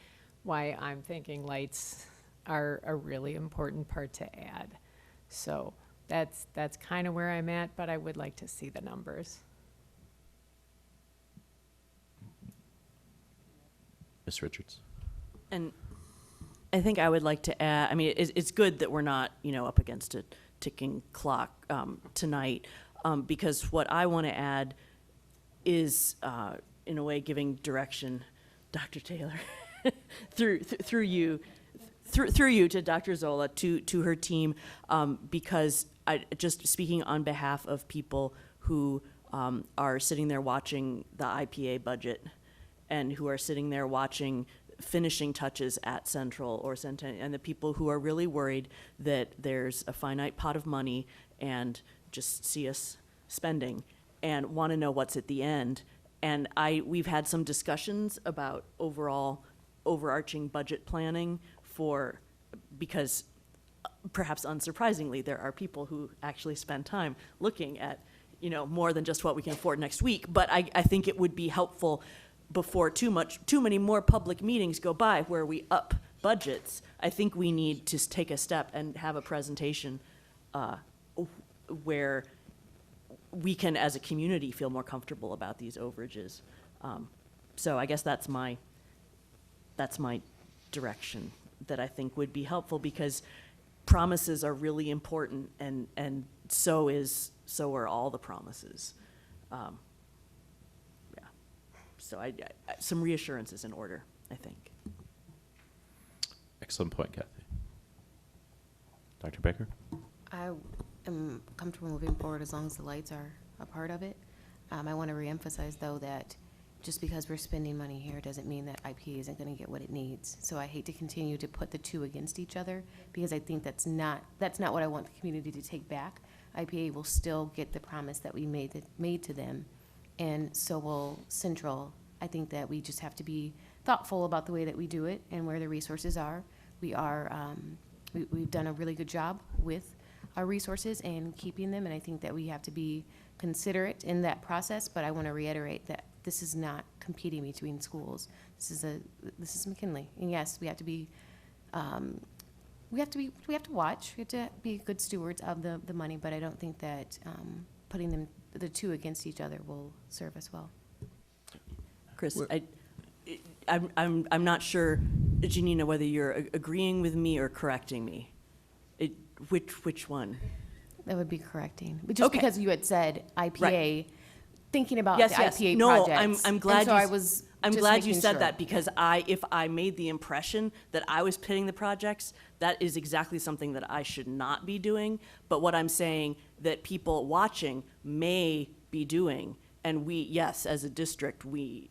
why I'm thinking lights are a really important part to add. So that's kind of where I'm at, but I would like to see the numbers. Ms. Richards. And I think I would like to add, I mean, it's good that we're not, up against a ticking clock tonight, because what I want to add is, in a way, giving direction, Dr. Taylor, through you to Dr. Zola, to her team, because just speaking on behalf of people who are sitting there watching the IPA budget and who are sitting there watching finishing touches at Central or Centennial, and the people who are really worried that there's a finite pot of money and just see us spending and want to know what's at the end. And we've had some discussions about overall overarching budget planning because perhaps unsurprisingly, there are people who actually spend time looking at, more than just what we can afford next week. But I think it would be helpful before too many more public meetings go by where we up budgets. I think we need to take a step and have a presentation where we can, as a community, feel more comfortable about these overages. So I guess that's my direction that I think would be helpful, because promises are really important, and so are all the promises. Yeah. So some reassurance is in order, I think. Excellent point, Kathy. Dr. Baker? I am comfortable moving forward as long as the lights are a part of it. I want to reemphasize, though, that just because we're spending money here doesn't mean that IPA isn't going to get what it needs. So I hate to continue to put the two against each other, because I think that's not what I want the community to take back. IPA will still get the promise that we made to them, and so will Central. I think that we just have to be thoughtful about the way that we do it and where the resources are. We've done a really good job with our resources and keeping them, and I think that we have to be considerate in that process. But I want to reiterate that this is not competing between schools. This is McKinley, and yes, we have to be. We have to watch. We have to be good stewards of the money. But I don't think that putting the two against each other will serve us well. Chris, I'm not sure, Janina, whether you're agreeing with me or correcting me. Which one? That would be correcting. But just Okay. because you had said IPA, Right. thinking about Yes, the yes. IPA No, projects. I'm glad And so you, I was I'm just glad you making said sure. that, because if I made the impression that I was pitting the projects, that is exactly something that I should not be doing. But what I'm saying that people watching may be doing, and we, yes, as a district, We've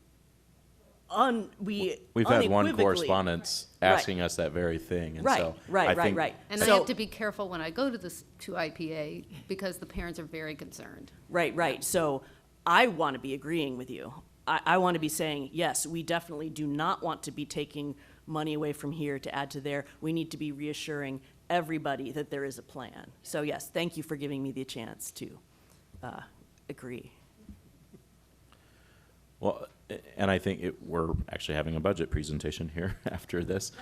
had one unequivocally- correspondence asking us that very thing, and Right, so right, I right, think right. And So- I have to be careful when I go to IPA, because the parents are very concerned. Right. So I want to be agreeing with you. I want to be saying, yes, we definitely do not want to be taking money away from here to add to there. We need to be reassuring everybody that there is a plan. So yes, thank you for giving me the chance to agree. Well, and I think we're actually having a budget presentation here after this,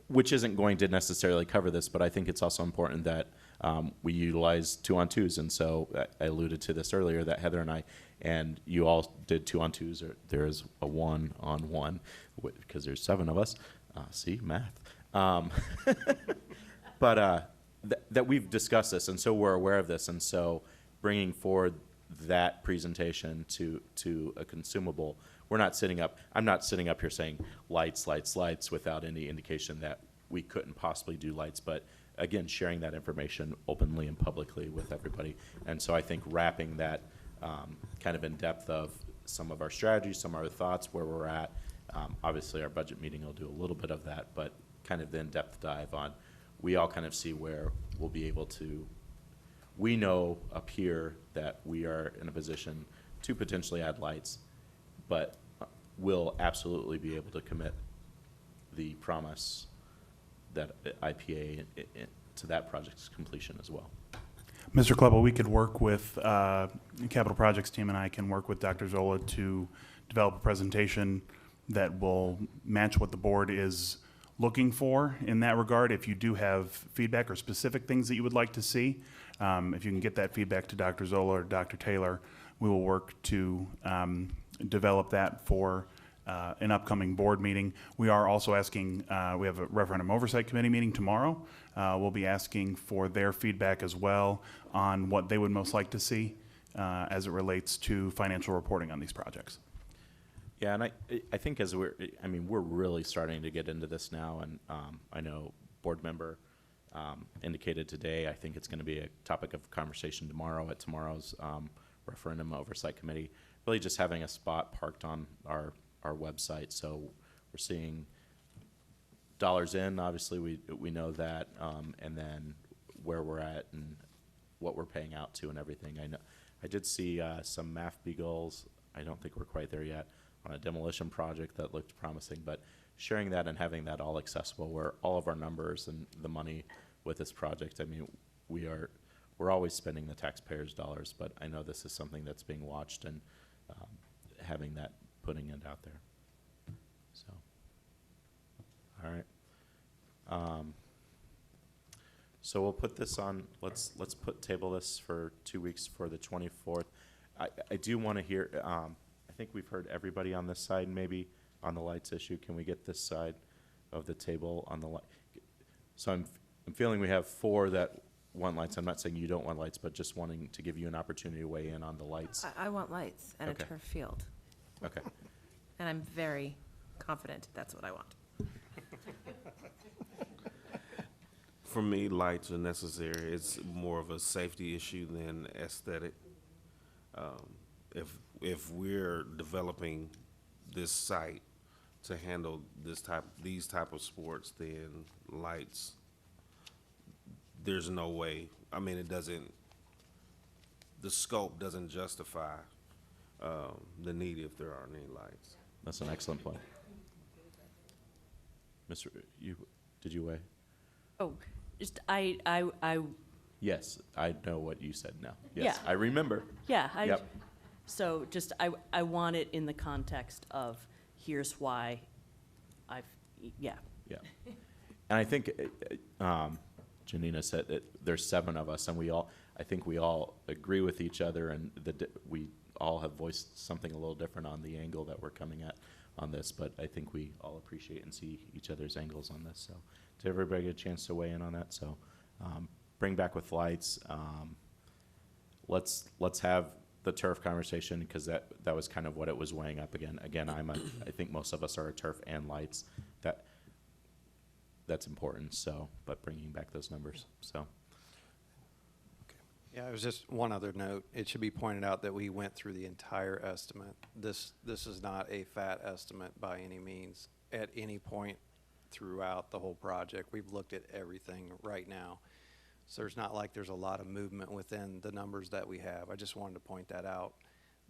which isn't going to necessarily cover this, but I think it's also important that we utilize 2-on-2s. And so I alluded to this earlier, that Heather and I, and you all did 2-on-2s, or there is a 1-on-1, because there's 7 of us. See, math. But that we've discussed this, and so we're aware of this, and so bringing forward that presentation to a consumable, I'm not sitting up here saying lights without any indication that we couldn't possibly do lights, but again, sharing that information openly and publicly with everybody. And so I think wrapping that kind of in depth of some of our strategies, some of our thoughts, where we're at. Obviously, our budget meeting will do a little bit of that, but kind of the in-depth dive on, we all kind of see where we'll be able to, we know up here that we are in a position to potentially add lights, but we'll absolutely be able to commit the promise that IPA to that project's completion as well. Mr. Kleppel, we could work with, the Capital Projects team and I can work with Dr. Zola to develop a presentation that will match what the board is looking for in that regard. If you do have feedback or specific things that you would like to see, if you can get that feedback to Dr. Zola or Dr. Taylor, we will work to develop that for an upcoming board meeting. We are also asking, we have a referendum oversight committee meeting tomorrow. We'll be asking for their feedback as well on what they would most like to see as it relates to financial reporting on these projects. Yeah, and I think as we're really starting to get into this now, and I know board member indicated today, I think it's going to be a topic of conversation tomorrow at tomorrow's referendum oversight committee, really just having a spot parked on our website. So we're seeing dollars in, obviously we know that, and then where we're at and what we're paying out to and everything. I did see some MAFB goals. I don't think we're quite there yet on a demolition project that looked promising, but sharing that and having that all accessible, where all of our numbers and the money with this project, I mean, we're always spending the taxpayers' dollars, but I know this is something that's being watched, and having that, putting it out there. So, all right. So we'll put this on, let's table this for 2 weeks for the 24th. I do want to hear, I think we've heard everybody on this side, maybe on the lights issue. Can we get this side of the table on the light? So I'm feeling we have 4 that want lights. I'm not saying you don't want lights, but just wanting to give you an opportunity to weigh in on the lights. I want lights and Okay. a turf field, Okay. and I'm very confident that's what I want. For me, lights are necessary. It's more of a safety issue than aesthetic. If we're developing this site to handle these type of sports, then lights, there's no way. I mean, the scope doesn't justify the need if there aren't any lights. That's an excellent point. Mr., did you weigh? Oh, just, Yes, I know what you said now. Yes, Yeah. I remember. yeah, Yep. so just, I want it in the context of, here's why yeah. Yeah. And I think Janina said that there's 7 of us, and I think we all agree with each other, and we all have voiced something a little different on the angle that we're coming at on this, but I think we all appreciate and see each other's angles on this. So to everybody get a chance to weigh in on that. So bring back with lights. Let's have the turf conversation, because that was kind of what it was weighing up again. Again, I think most of us are a turf and lights. That's important. So, but bringing back those numbers. So. Yeah, it was just one other note. It should be pointed out that we went through the entire estimate. This is not a fat estimate by any means. At any point throughout the whole project, we've looked at everything right now. So there's not like there's a lot of movement within the numbers that we have. I just wanted to point that out,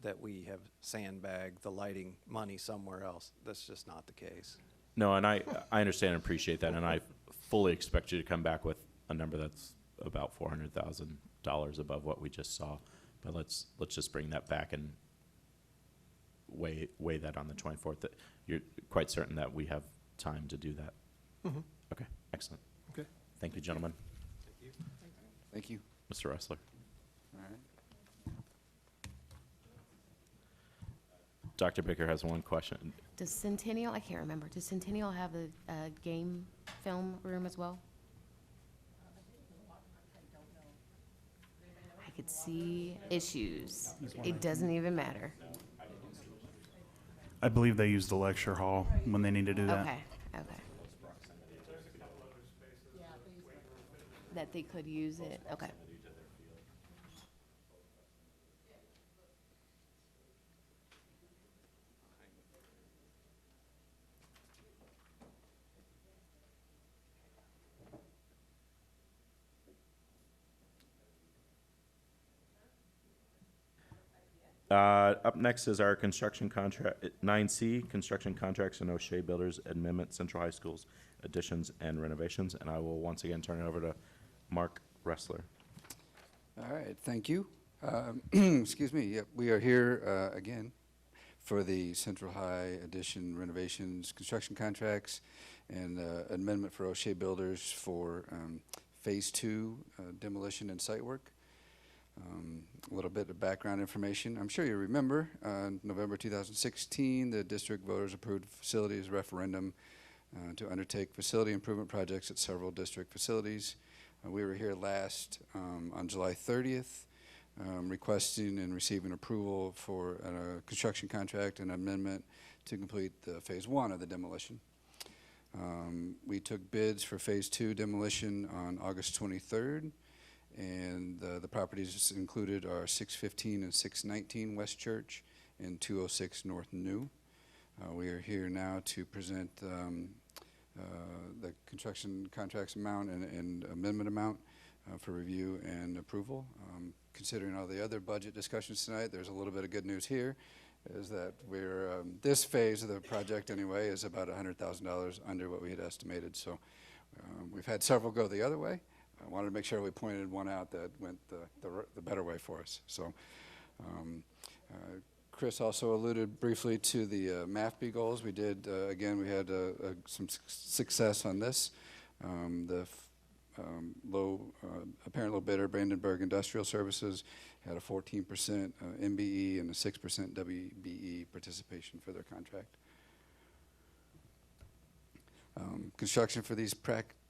that we have sandbagged the lighting money somewhere else. That's just not the case. No, and I understand and appreciate that, and I fully expect you to come back with a number that's about $400,000 above what we just saw. But let's just bring that back and weigh that on the 24th. That you're quite certain that we have time to do that. Mhm. Okay, excellent. Okay. Thank you, gentlemen. Thank you. Mr. Ressler. All right. Dr. Baker has one question. Does Centennial, I can't remember, does Centennial have a game film room as well? I could see issues. It doesn't even matter. I believe they use the lecture hall when they need to do that. Okay, okay. That they could use it, okay. Up next is our construction contract, 9C, construction contracts and O'Shea Builders Amendment Central High School's additions and renovations. And I will once again turn it over to Mark Ressler. All right, thank you. Excuse me, yep, we are here again for the Central High addition renovations, construction contracts, and amendment for O'Shea Builders for Phase 2 demolition and site work. A little bit of background information. I'm sure you remember, November 2016, the district voters approved facilities referendum to undertake facility improvement projects at several district facilities. We were here last on July 30th, requesting and receiving approval for a construction contract and amendment to complete the Phase 1 of the demolition. We took bids for Phase 2 demolition on August 23rd. And the properties included are 615 and 619 West Church and 206 North New. We are here now to present the construction contracts amount and amendment amount for review and approval. Considering all the other budget discussions tonight, there's a little bit of good news here, is that we're, this phase of the project anyway is about $100,000 under what we had estimated. So we've had several go the other way. I wanted to make sure we pointed one out that went the better way for us. So Chris also alluded briefly to the MAFB goals. We did, again, we had some success on this. The apparent low bidder, Brandenburg Industrial Services, had a 14% MBE and a 6% WBE participation for their contract. Construction for these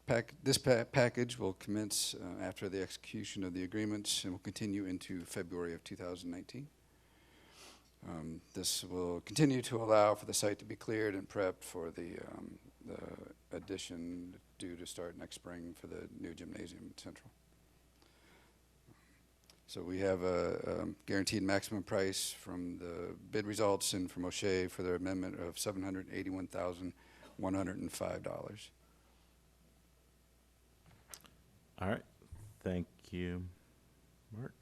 package will commence after the execution of the agreements and will continue into February of 2019. This will continue to allow for the site to be cleared and prepped for the addition due to start next spring for the new gymnasium at Central. So we have a guaranteed maximum price from the bid results and from O'Shea for their amendment of $781,105. All right, thank you, Mark.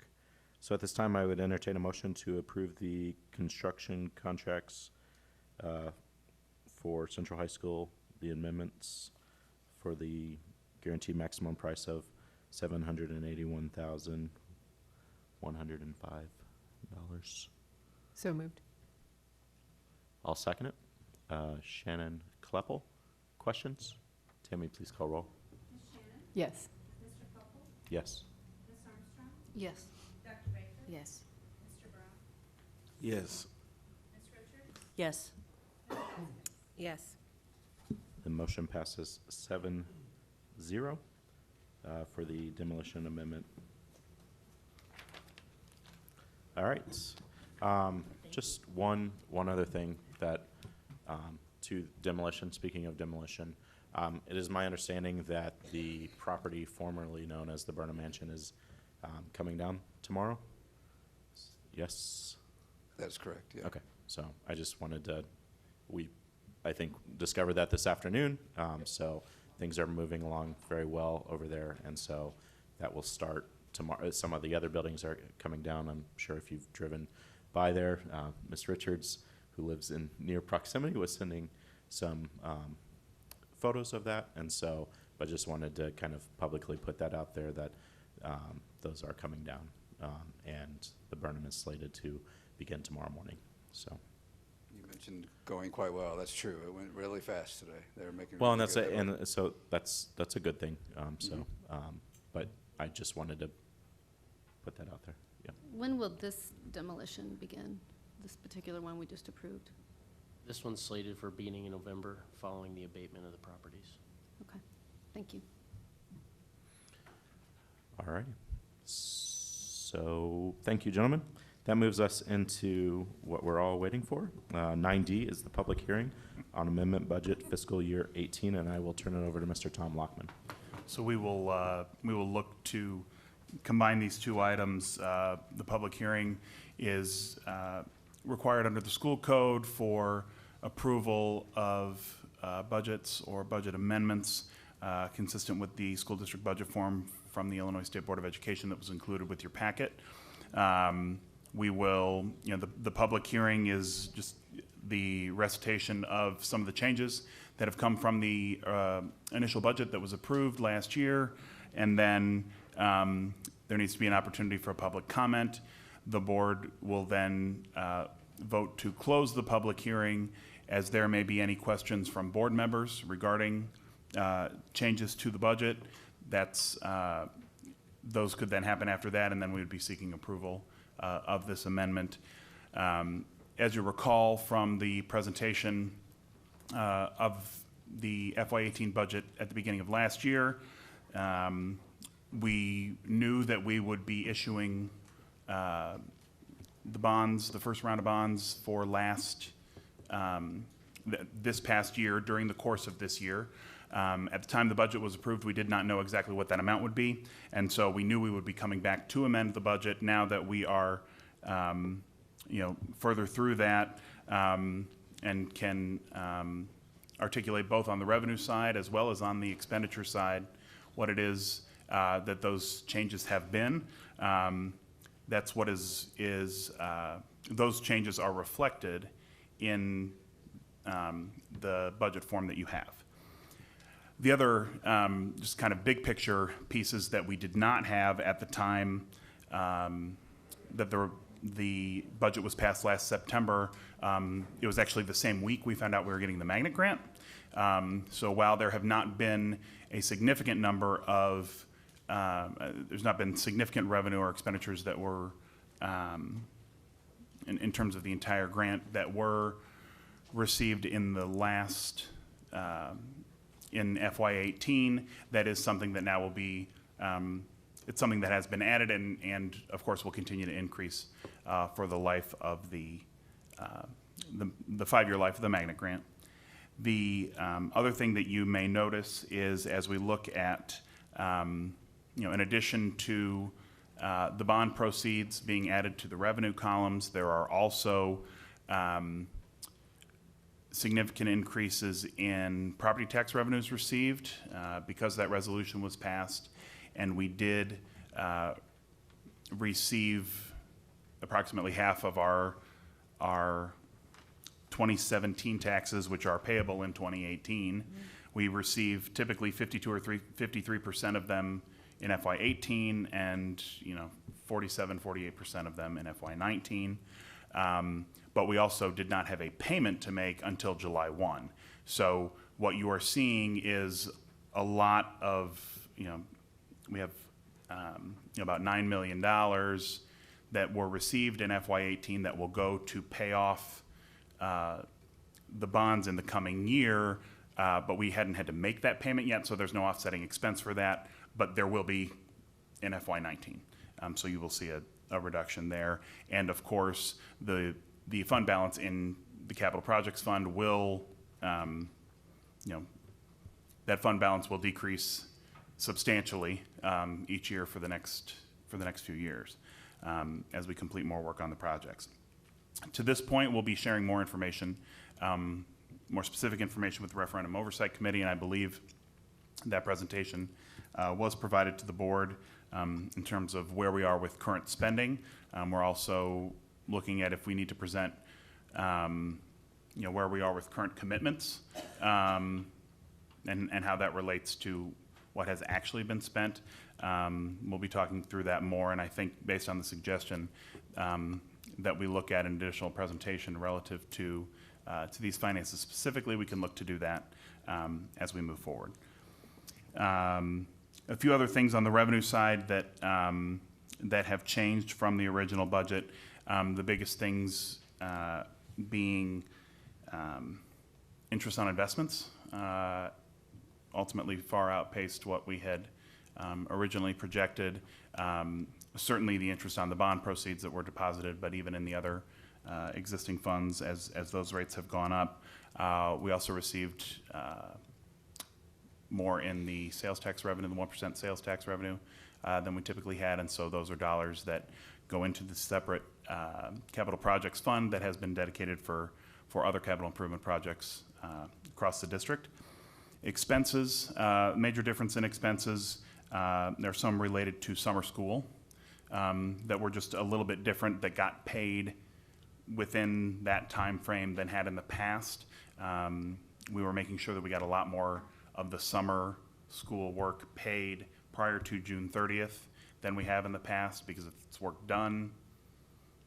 So at this time, I would entertain a motion to approve the construction contracts for Central High School, the amendments for the guaranteed maximum price of $781,105. So moved. I'll second it. Shannon Kleppel, questions? Tammy, please call roll. Yes. Yes. Yes. Yes. Yes. Yes. Yes. The motion passes 7-0 for the demolition amendment. All right. Just one other thing that, to demolition, speaking of demolition, it is my understanding that the property formerly known as the Burnham Mansion is coming down tomorrow? Yes? That's correct, yeah. Okay, so I just wanted to, I think, discovered that this afternoon, so things are moving along very well over there, and so that will start tomorrow. Some of the other buildings are coming down. I'm sure if you've driven by there, Ms. Richards, who lives in near proximity, was sending some photos of that, and so, but just wanted to kind of publicly put that out there that those are coming down, and the Burnham is slated to begin tomorrow morning, so. You mentioned going quite well. That's true. It went really fast today. They were making. Well, and really that's good a, headway. and so that's a good thing. But I just wanted to put that out there. Yeah. When will this demolition begin? This particular one we just approved? This one's slated for beginning in November, following the abatement of the properties. Okay, thank you. All right. So, thank you, gentlemen. That moves us into what we're all waiting for. 9D is the public hearing on amendment budget fiscal year 18, and I will turn it over to Mr. Tom Lockman. So we will look to combine these two items. The public hearing is required under the school code for approval of budgets or budget amendments consistent with the school district budget form from the Illinois State Board of Education that was included with your packet. We will, the public hearing is just the recitation of some of the changes that have come from the initial budget that was approved last year. And then there needs to be an opportunity for a public comment. The board will then vote to close the public hearing as there may be any questions from board members regarding changes to the budget. Those could then happen after that, and then we would be seeking approval of this amendment. As you recall from the presentation of the FY18 budget at the beginning of last year, we knew that we would be issuing the bonds, the first round of bonds for this past year during the course of this year. At the time the budget was approved, we did not know exactly what that amount would be, and so we knew we would be coming back to amend the budget. Now that we are, further through that and can articulate both on the revenue side as well as on the expenditure side what it is that those changes have been. That's what those changes are reflected in the budget form that you have. The other just kind of big picture pieces that we did not have at the time that the budget was passed last September, it was actually the same week we found out we were getting the magnet grant. So while there have not been a significant number of, there's not been significant revenue or expenditures that were, in terms of the entire grant, that were received in the last in FY18. That is something that now will be, it's something that has been added and of course will continue to increase for the life of the 5-year life of the magnet grant. The other thing that you may notice is as we look at, in addition to the bond proceeds being added to the revenue columns, there are also significant increases in property tax revenues received because that resolution was passed, and we did receive approximately half of our 2017 taxes, which are payable in 2018. We receive typically 53% of them in FY18, and 48% of them in FY19. But we also did not have a payment to make until July 1. So what you are seeing is a lot of, we have about $9 million that were received in FY18 that will go to pay off the bonds in the coming year, but we hadn't had to make that payment yet, so there's no offsetting expense for that, but there will be in FY19. So you will see a reduction there. And of course, the fund balance in the capital projects fund will, that fund balance will decrease substantially each year for the next few years as we complete more work on the projects. To this point, we'll be sharing more information, more specific information with the Referendum Oversight Committee, and I believe that presentation was provided to the board in terms of where we are with current spending. We're also looking at if we need to present, where we are with current commitments and how that relates to what has actually been spent. We'll be talking through that more, and I think based on the suggestion that we look at an additional presentation relative to these finances specifically, we can look to do that as we move forward. A few other things on the revenue side that that have changed from the original budget. The biggest things being interest on investments, ultimately far outpaced what we had originally projected. Certainly the interest on the bond proceeds that were deposited, but even in the other existing funds as those rates have gone up. We also received more in the sales tax revenue, the 1% sales tax revenue than we typically had, and so those are dollars that go into the separate capital projects fund that has been dedicated for other capital improvement projects across the district. Expenses, major difference in expenses. There's some related to summer school that were just a little bit different, that got paid within that time frame than had in the past. We were making sure that we got a lot more of the summer school work paid prior to June 30th than we have in the past, because if it's work done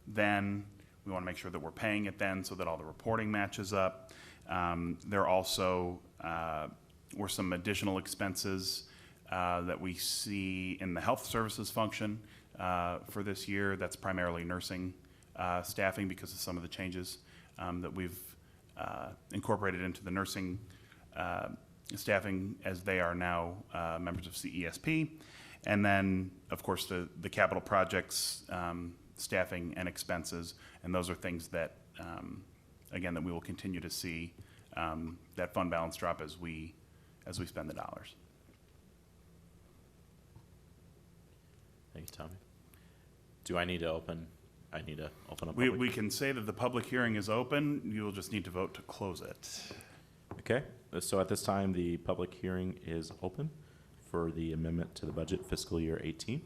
then, we want to make sure that we're paying it then so that all the reporting matches up. There also were some additional expenses that we see in the health services function for this year. That's primarily nursing staffing because of some of the changes that we've incorporated into the nursing staffing as they are now members of CESP. And then, of course, the capital projects staffing and expenses, and those are things that, again, that we will continue to see that fund balance drop as we spend the dollars. Thank you, Tommy. Do I need to open? I need to open up. We can say that the public hearing is open. You will just need to vote to close it. Okay, so at this time, the public hearing is open for the amendment to the budget fiscal year 18.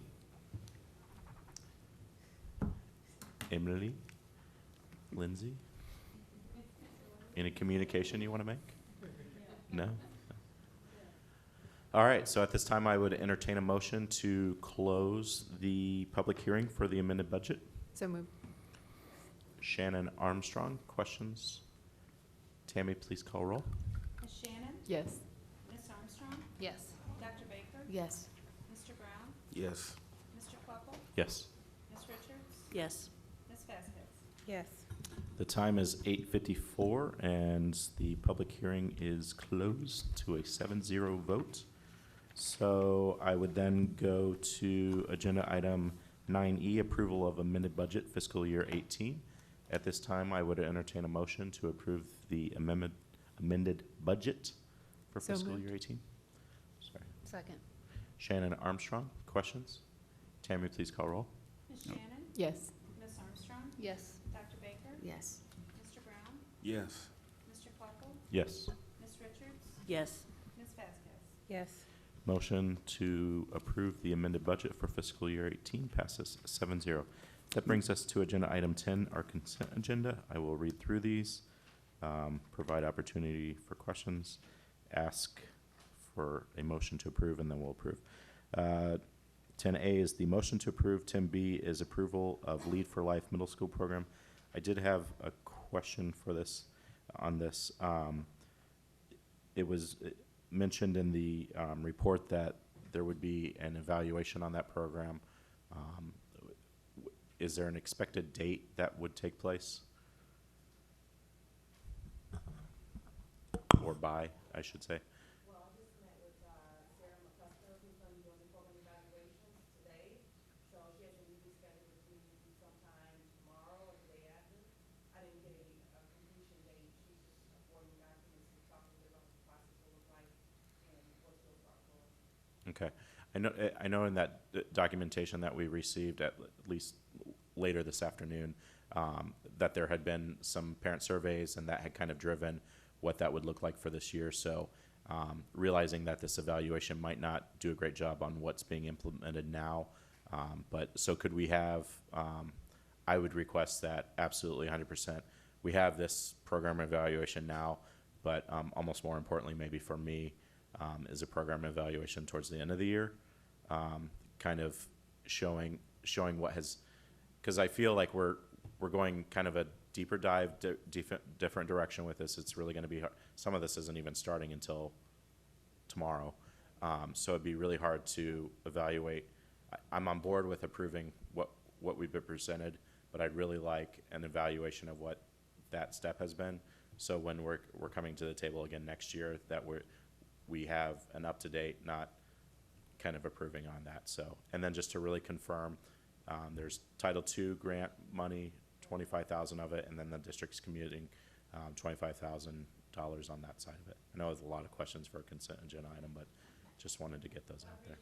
Emily, Lindsay, any communication you want to make? No? All right, so at this time, I would entertain a motion to close the public hearing for the amended budget. So moved. Shannon Armstrong, questions? Tammy, please call roll. Ms. Shannon? Yes. Ms. Armstrong? Yes. Dr. Baker? Yes. Mr. Brown? Yes. Mr. Kloppel? Yes. Ms. Richards? Yes. Ms. Vasquez? Yes. The time is 8:54, and the public hearing is closed to a 7-0 vote. So I would then go to agenda item 9E, approval of amended budget fiscal year 18. At this time, I would entertain a motion to approve the amended budget for So fiscal moved. year 18. Sorry. Second. Shannon Armstrong, questions? Tammy, please call roll. Ms. Shannon? Yes. Ms. Armstrong? Yes. Dr. Baker? Yes. Mr. Brown? Yes. Mr. Klöppel? Yes. Ms. Richards? Yes. Ms. Vasquez? Yes. Motion to approve the amended budget for fiscal year 18 passes 7-0. That brings us to agenda item 10, our consent agenda. I will read through these, provide opportunity for questions, ask for a motion to approve, and then we'll approve. 10A is the motion to approve. 10B is approval of Lead for Life Middle School program. I did have a question for this, on this. It was mentioned in the report that there would be an evaluation on that program. Is there an expected date that would take place? Or by, I should say. Okay. I know in that documentation that we received at least later this afternoon, that there had been some parent surveys and that had kind of driven what that would look like for this year. So realizing that this evaluation might not do a great job on what's being implemented now, but so could we have, I would request that absolutely 100%. We have this program evaluation now, but almost more importantly, maybe for me, is a program evaluation towards the end of the year, kind of showing what has, because I feel like we're going kind of a deeper dive, different direction with this. It's really going to be hard. Some of this isn't even starting until tomorrow, so it'd be really hard to evaluate. I'm on board with approving what we've been presented, but I'd really like an evaluation of what that step has been. So when we're coming to the table again next year, that we have an up-to-date, not kind of approving on that. So, and then just to really confirm, there's Title II grant money, $25,000 of it, and then the district's commuting $25,000 on that side of it. I know there's a lot of questions for a consent agenda item, but just wanted to get those out there.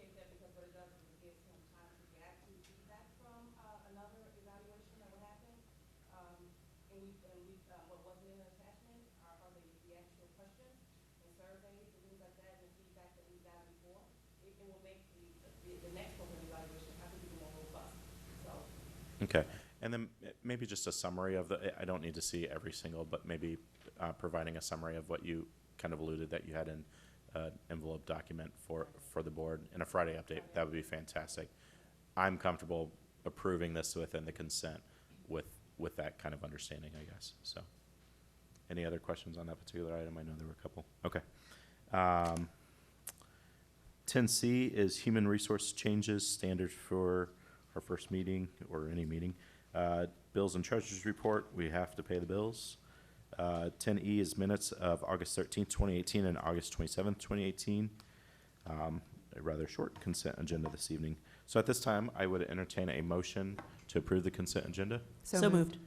Okay, and then maybe just a summary of I don't need to see every single, but maybe providing a summary of what you kind of alluded that you had in envelope document for the board in a Friday update. That would be fantastic. I'm comfortable approving this within the consent with that kind of understanding, I guess. So, any other questions on that particular item? I know there were a couple. Okay. 10C is human resource changes, standards for our first meeting or any meeting. Bills and treasurer's report, we have to pay the bills. 10E is minutes of August 13th, 2018 and August 27th, 2018. A rather short consent agenda this evening. So at this time, I would entertain a motion to approve the consent agenda. So moved.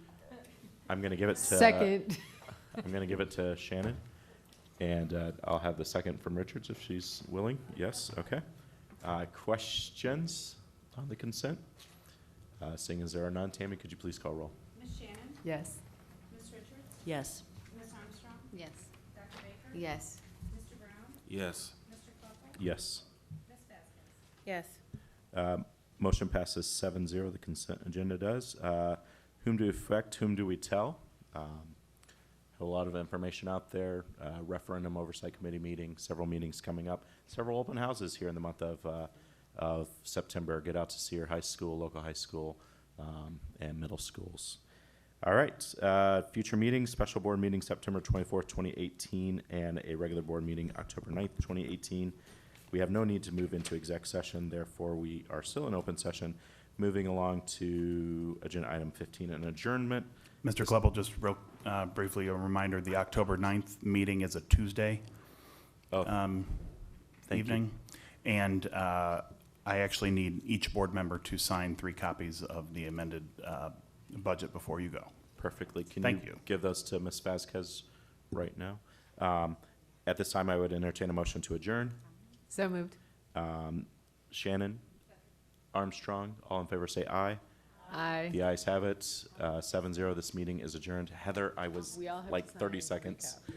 I'm going to give it to Second. I'm going to give it to Shannon, and I'll have the second from Richards if she's willing. Yes, okay. Questions on the consent? Seeing as there are none, Tammy, could you please call roll? Ms. Shannon? Yes. Ms. Richards? Yes. Ms. Armstrong? Yes. Dr. Baker? Yes. Mr. Brown? Yes. Mr. Klöppel? Yes. Ms. Vasquez? Yes. Motion passes 7-0, the consent agenda does. Whom do we affect, whom do we tell? A lot of information out there, referendum oversight committee meeting, several meetings coming up, several open houses here in the month of September. Get out to see your high school, local high school, and middle schools. All right, future meetings, special board meeting September 24th, 2018, and a regular board meeting October 9th, 2018. We have no need to move into exec session, therefore we are still in open session. Moving along to agenda item 15, an adjournment. Mr. Kleppel, just real briefly, a reminder, the October 9th meeting is a Tuesday Thank you. evening. And I actually need each board member to sign 3 copies of the amended budget before you go. Perfectly. Can Thank you you. give those to Ms. Vasquez right now? At this time, I would entertain a motion to adjourn. So moved. Shannon, Armstrong, all in favor say aye. Aye. The ayes have it, 7-0. This meeting is adjourned. Heather, I was We all have to like sign 30 and seconds recap.